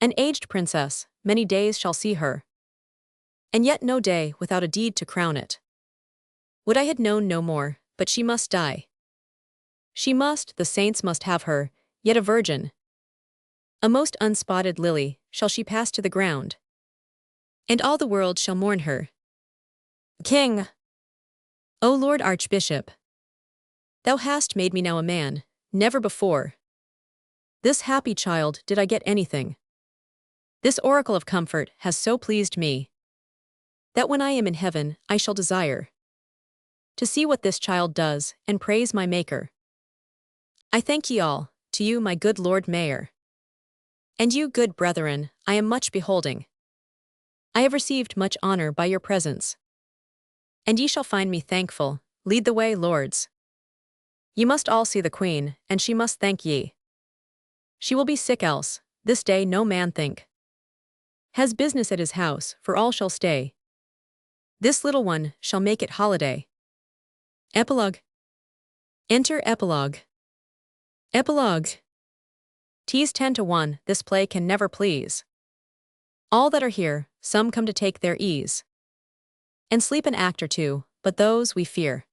An aged princess, many days shall see her, and yet no day without a deed to crown it. Would I had known no more, but she must die. She must, the saints must have her, yet a virgin. A most unspotted lily shall she pass to the ground, and all the world shall mourn her. King! O Lord Archbishop! Thou hast made me now a man, never before. This happy child did I get anything. This oracle of comfort has so pleased me, that when I am in heaven I shall desire to see what this child does, and praise my Maker. I thank ye all, to you my good Lord Mayor. And you, good brethren, I am much beholding. I have received much honor by your presence. And ye shall find me thankful. Lead the way, lords. Ye must all see the Queen, and she must thank ye. She will be sick else, this day no man think. Has business at his house, for all shall stay. This little one shall make it holiday. Epilogue. Enter epilogue. Epilogue. 'Tis 10 to 1, this play can never please all that are here, some come to take their ease, and sleep an act or two, but those we fear.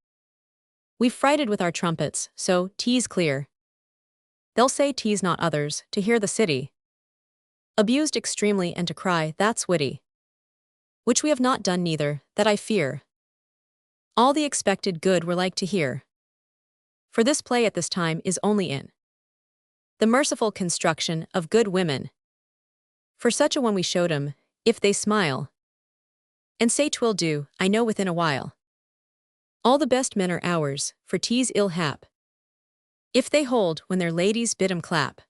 We've frighted with our trumpets, so tease clear. They'll say tease not others, to hear the city abused extremely and to cry, that's witty. Which we have not done neither, that I fear. All the expected good we're like to hear. For this play at this time is only in the merciful construction of good women. For such a one we showed 'em, if they smile, and say 'twill do, I know within a while. All the best men are ours, for tease ill hap. If they hold when their ladies bid 'em clap.